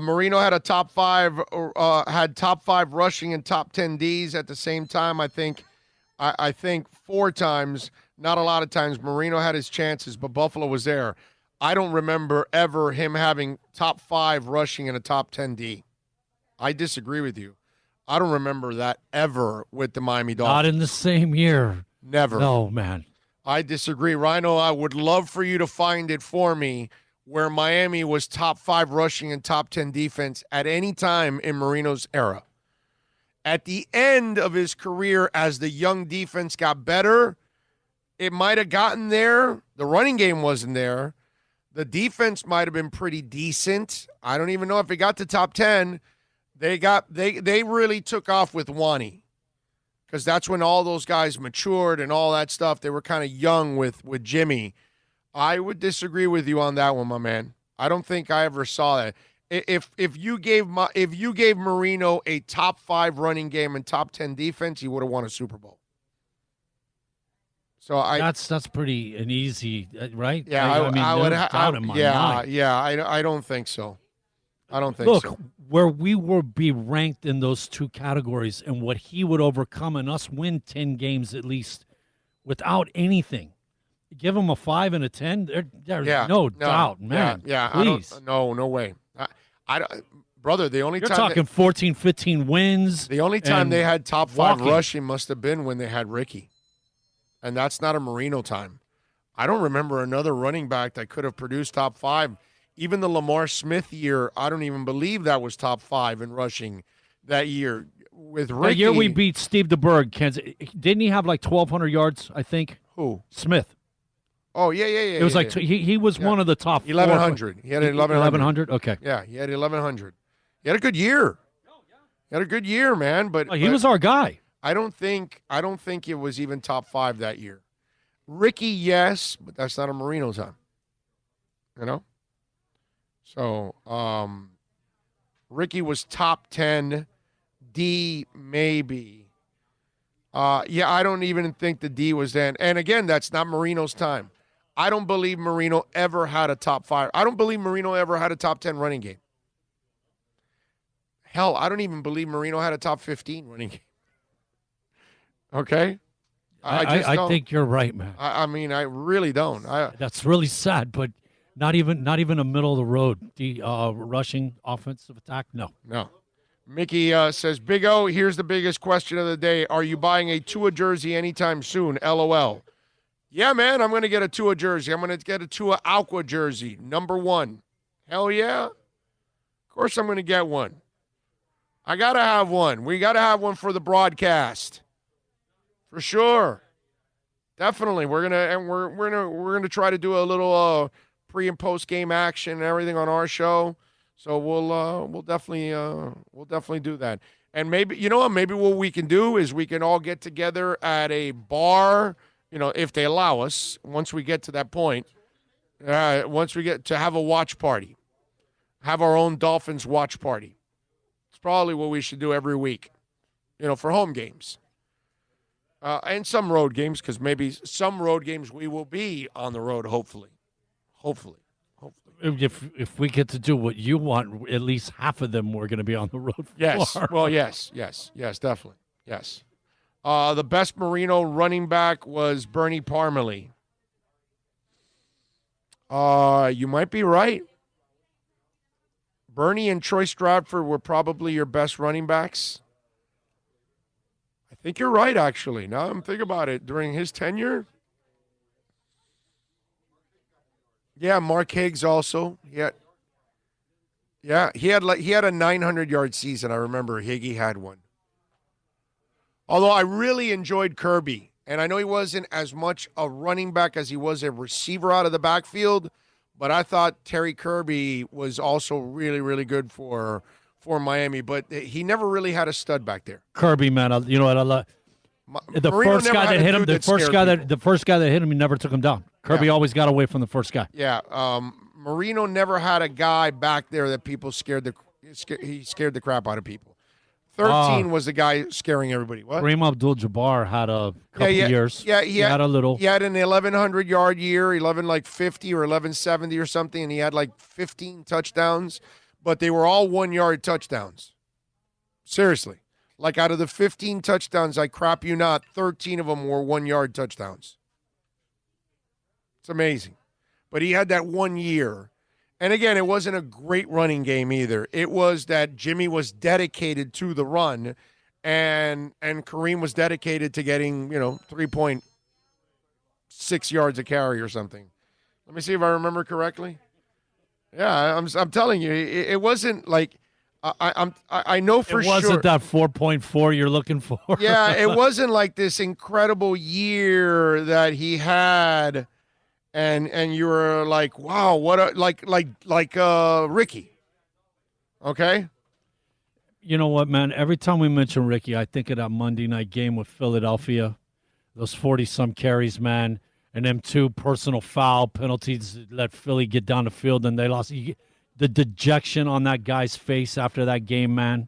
Marino had top five rushing and top 10 Ds at the same time. I think 4 times. Not a lot of times. Marino had his chances, but Buffalo was there. I don't remember ever him having top 5 rushing and a top 10 D. I disagree with you. I don't remember that ever with the Miami Dolphins. Not in the same year. Never. No, man. I disagree. Rhino, I would love for you to find it for me where Miami was top 5 rushing and top 10 defense at any time in Marino's era. At the end of his career, as the young defense got better, it might have gotten there. The running game wasn't there. The defense might have been pretty decent. I don't even know if it got to top 10. They really took off with Wani, because that's when all those guys matured and all that stuff. They were kind of young with Jimmy. I would disagree with you on that one, my man. I don't think I ever saw that. If you gave Marino a top 5 running game and top 10 defense, he would have won a Super Bowl. So that's pretty an easy, right? Yeah, I don't think so. Look, where we would be ranked in those two categories and what he would overcome and us win 10 games at least without anything. Give him a 5 and a 10. There's no doubt, man. Yeah, please. No way. I don't, brother. The only You're time talking 14, 15 wins. The only time they had top 5 rushing must have been when they had Ricky. And that's not a Marino time. I don't remember another running back that could have produced top 5. Even the Lamar Smith year, I don't even believe that was top 5 in rushing that year. With Ricky, the year we beat Steve DeBerg, Kansas, didn't he have like 1,200 yards, I think? Who? Smith. Oh, yeah. It was he was one of the top 1,100. He had 1,100? Okay. Yeah, he had 1,100. He had a good year. He had a good year, man. But he was our guy. I don't think it was even top 5 that year. Ricky, yes, but that's not a Marino time. So, Ricky was top 10, D maybe. I don't even think the D was then. And again, that's not Marino's time. I don't believe Marino ever had a top 5. I don't believe Marino ever had a top 10 running game. Hell, I don't even believe Marino had a top 15 running game. Okay? I think you're right, man. I mean, I really don't. That's really sad, but Not even a middle of the road. The rushing offensive attack. No. Mickey says, Big O, here's the biggest question of the day. Are you buying a Tua jersey anytime soon? LOL. Yeah, man, I'm going to get a Tua jersey. I'm going to get a Tua Aqua jersey, number 1. Hell yeah. Of course I'm going to get one. I got to have one. We got to have one for the broadcast. For sure. Definitely. We're going to try to do a little pre and post game action and everything on our show. So we'll definitely do that. And maybe, you know what, maybe what we can do is we can all get together at a bar, if they allow us, once we get to that point, once we get to have a watch party, have our own Dolphins watch party. It's probably what we should do every week, for home games. And some road games, because maybe some road games we will be on the road, hopefully. If we get to do what you want, at least half of them we're going to be on the road for. Yes. Well, yes, definitely. Yes. The best Marino running back was Bernie Parmalee. You might be right. Bernie and Troy Stratford were probably your best running backs. I think you're right, actually. Now I'm thinking about it. During his tenure. Yeah, Mark Higgs also. He had a 900-yard season. I remember Higgy had one. Although I really enjoyed Kirby, and I know he wasn't as much a running back as he was a receiver out of the backfield, but I thought Terry Kirby was also really, really good for Miami. But he never really had a stud back there. Kirby, man, you know what I love. The first guy that hit him, the first guy that hit him, he never took him down. Kirby always got away from the first guy. Yeah, Marino never had a guy back there that people scared the crap out of people. 13 was the guy scaring everybody. What? Kareem Abdul-Jabbar had a couple years. Yeah, he had a little. He had an 1,100-yard year, 50 or 1170 or something, and he had 15 touchdowns, but they were all 1-yard touchdowns. Seriously. Out of the 15 touchdowns, I crap you not, 13 of them were 1-yard touchdowns. It's amazing. But he had that 1 year. And again, it wasn't a great running game either. It was that Jimmy was dedicated to the run, and Kareem was dedicated to getting, 3.6 yards a carry or something. Let me see if I remember correctly. Yeah, I'm telling you, it wasn't like I know for sure. It wasn't that 4.4 you're looking for. Yeah, it wasn't like this incredible year that he had. And you were like, wow, what a like Ricky. Okay? You know what, man? Every time we mention Ricky, I think of that Monday night game with Philadelphia. Those 40-some carries, man, and them 2 personal foul penalties that let Philly get down the field and they lost. The dejection on that guy's face after that game, man,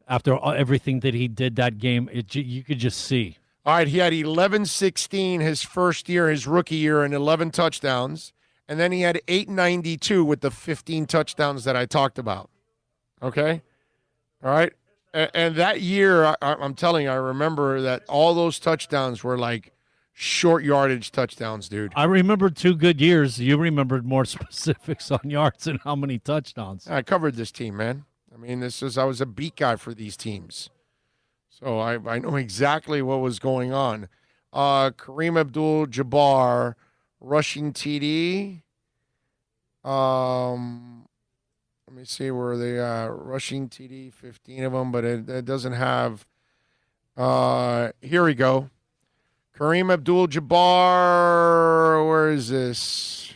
after everything that he did that game, you could just see. All right, he had 11-16 his first year, his rookie year, and 11 touchdowns. And then he had 892 with the 15 touchdowns that I talked about. Okay? All right? And that year, I'm telling you, I remember that all those touchdowns were short yardage touchdowns, dude. I remember 2 good years. You remembered more specifics on yards and how many touchdowns. I covered this team, man. I mean, I was a beat guy for these teams. So I know exactly what was going on. Kareem Abdul-Jabbar, rushing TD. Let me see where they are. Rushing TD, 15 of them, but it doesn't have. Here we go. Kareem Abdul-Jabbar, where is this?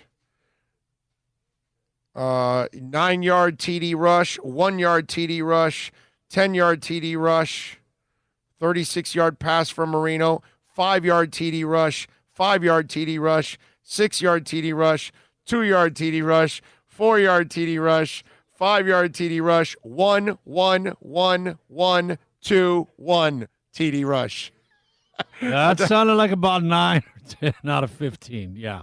9-yard TD rush, 1-yard TD rush, 10-yard TD rush. 36-yard pass from Marino, 5-yard TD rush, 5-yard TD rush, 6-yard TD rush, 2-yard TD rush, 4-yard TD rush, 5-yard TD rush, 1, 1, 1, 1, 2, 1 TD rush. That sounded like about 9 or 10 out of 15, yeah.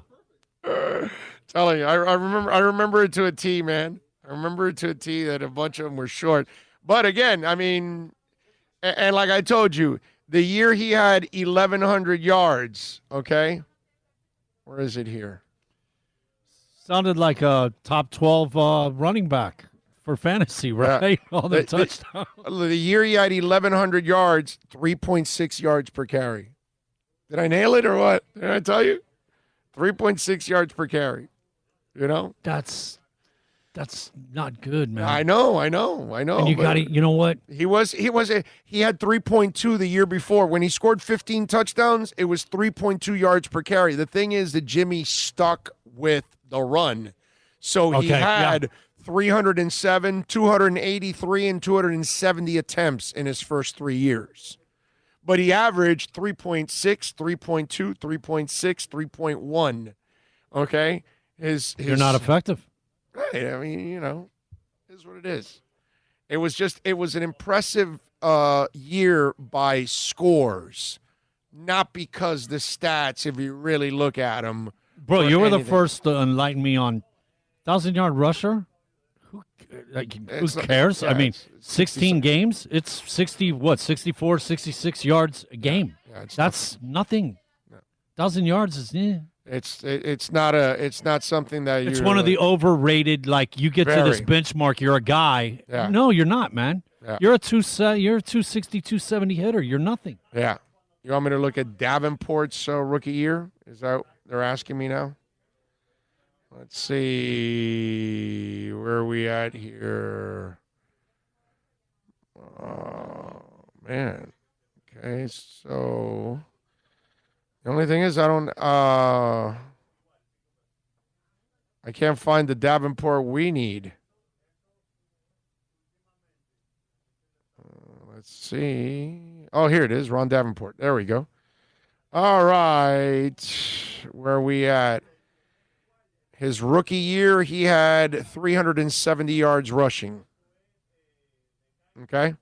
Telling you, I remember it to a T, man. I remember it to a T that a bunch of them were short. But again, I mean... And like I told you, the year he had 1,100 yards, okay? Where is it here? Sounded like a top 12 running back for fantasy, right? All the touchdowns. The year he had 1,100 yards, 3.6 yards per carry. Did I nail it or what? Did I tell you? 3.6 yards per carry. You know? That's not good, man. I know. And you got to, you know what? He had 3.2 the year before. When he scored 15 touchdowns, it was 3.2 yards per carry. The thing is that Jimmy stuck with the run. So he had 307, 283, and 270 attempts in his first 3 years. But he averaged 3.6, 3.2, 3.6, 3.1. Okay? You're not effective. Right. I mean, you know, it is what it is. It was an impressive year by scores, not because the stats, if you really look at them. Bro, you were the first to enlighten me on 1,000-yard rusher. Who cares? Yeah, I mean, 16 games, it's 64, 66 yards a game. Yeah, that's nothing. 1,000 yards is It's not something that it's one of the overrated. Like you get to this benchmark, you're a guy. Yeah. No, you're not, man. Yeah. You're a 260, 270 hitter. You're nothing. Yeah. You want me to look at Davenport's rookie year? Is that what they're asking me now? Let's see. Where are we at here? Oh, man. Okay, so the only thing is I can't find the Davenport we need. Let's see. Oh, here it is, Ron Davenport. There we go. All right. Where are we at? His rookie year, he had 370 yards rushing. Okay?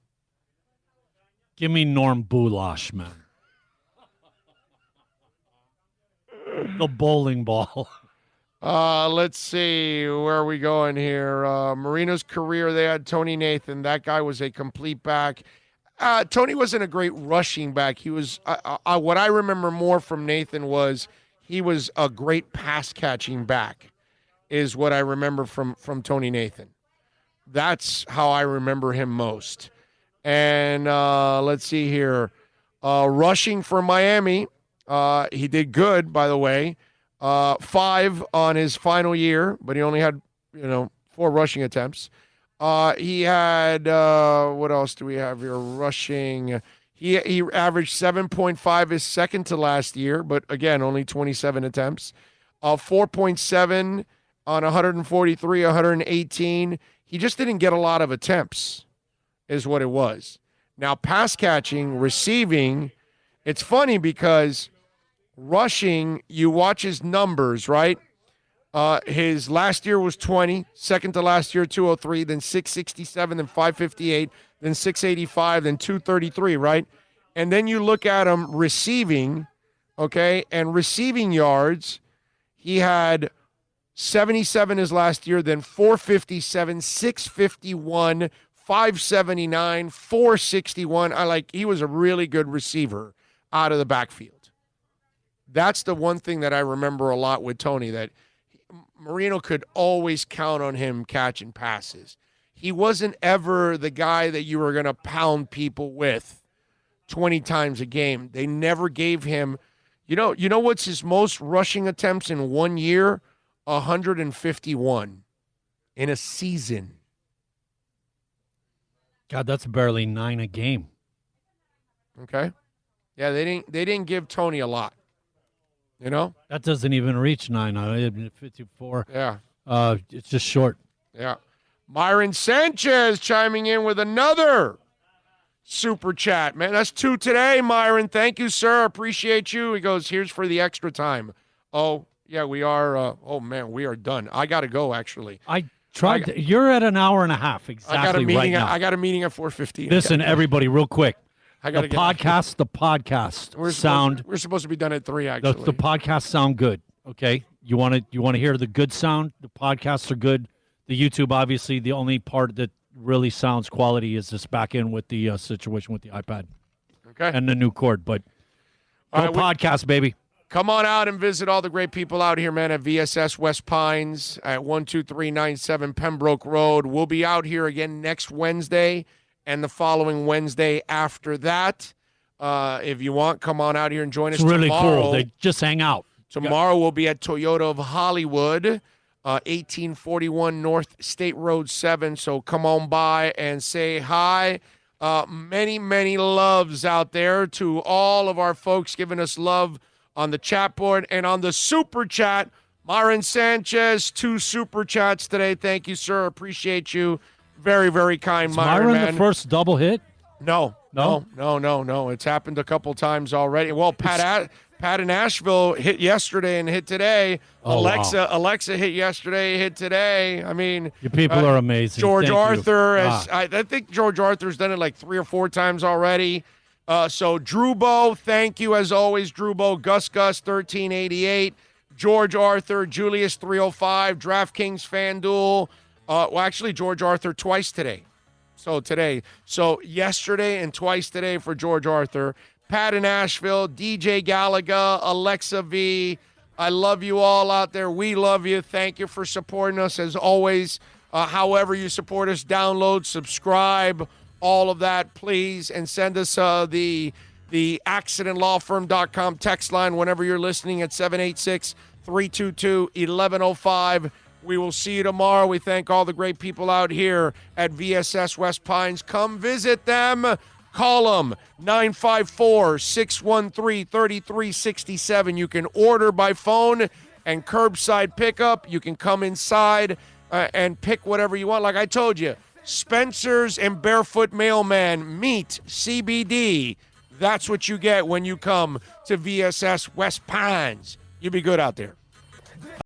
Give me Norm Bulash, man. The bowling ball. Let's see. Where are we going here? Marino's career, they had Tony Nathan. That guy was a complete back. Tony wasn't a great rushing back. He was what I remember more from Nathan was he was a great pass-catching back is what I remember from Tony Nathan. That's how I remember him most. And let's see here. Rushing for Miami, he did good, by the way. 5 on his final year, but he only had, 4 rushing attempts. He had, what else do we have here? Rushing. He averaged 7.5 his second to last year, but again, only 27 attempts. 4.7 on 143, 118. He just didn't get a lot of attempts, is what it was. Now, pass catching, receiving, it's funny because rushing, you watch his numbers, right? His last year was 20, second to last year 203, then 667, then 558, then 685, then 233, right? And then you look at him receiving, okay, and receiving yards, he had 77 his last year, then 457, 651, 579, 461. He was a really good receiver out of the backfield. That's the one thing that I remember a lot with Tony, that Marino could always count on him catching passes. He wasn't ever the guy that you were going to pound people with 20 times a game. They never gave him, you know what's his most rushing attempts in 1 year? 151 in a season. God, that's barely 9 a game. Okay. Yeah, they didn't give Tony a lot. That doesn't even reach 9. 54. Yeah. It's just short. Yeah. Myron Sanchez chiming in with another super chat. Man, that's 2 today, Myron. Thank you, sir. Appreciate you. He goes, here's for the extra time. Oh, yeah, we are. We are done. I got to go, actually. I tried. You're at an hour and a half exactly I got a meeting right now. I got a meeting at 4:15. Listen, everybody, real quick. The podcast sound. We're supposed to be done at 3, actually. The podcasts sound good. Okay, you want to hear the good sound. The podcasts are good. The YouTube, obviously, the only part that really sounds quality is this back in with the situation with the iPad. Okay. And the new cord, but podcast, baby. come on out and visit all the great people out here, man, at VSS West Pines at 12397 Pembroke Road. We'll be out here again next Wednesday and the following Wednesday after that. If you want, come on out here and join us It's really tomorrow. cool. They just hang out. Tomorrow we'll be at Toyota of Hollywood, 1841 North State Road 7. So come on by and say hi. Many, many loves out there to all of our folks giving us love on the chat board and on the super chat. Myron Sanchez, 2 super chats today. Thank you, sir. Appreciate you. Very, very kind, Is Myron. Myron the first double hit? No. It's happened a couple times already. Well, Pat in Asheville hit yesterday and hit today. Oh, Alexa hit yesterday, hit today. I mean, your people are amazing. George Thank Arthur, you. I think George Arthur's done it like 3 or 4 times already. So Drewbo, thank you as always, Drewbo. Gus 1388, George Arthur, Julius 305, DraftKings FanDuel. Well, actually, George Arthur twice today. So yesterday and twice today for George Arthur. Pat in Asheville, DJ Gallagher, Alexa V. I love you all out there. We love you. Thank you for supporting us as always. However you support us, download, subscribe, all of that, please. And send us the accidentlawfirm.com text line whenever you're listening at 786-322-1105. We will see you tomorrow. We thank all the great people out here at VSS West Pines. Come visit them. Call them 954-613-3367. You can order by phone and curbside pickup. You can come inside and pick whatever you want. Like I told you, Spencer's and Barefoot Mailman meet CBD. That's what you get when you come to VSS West Pines. You be good out there.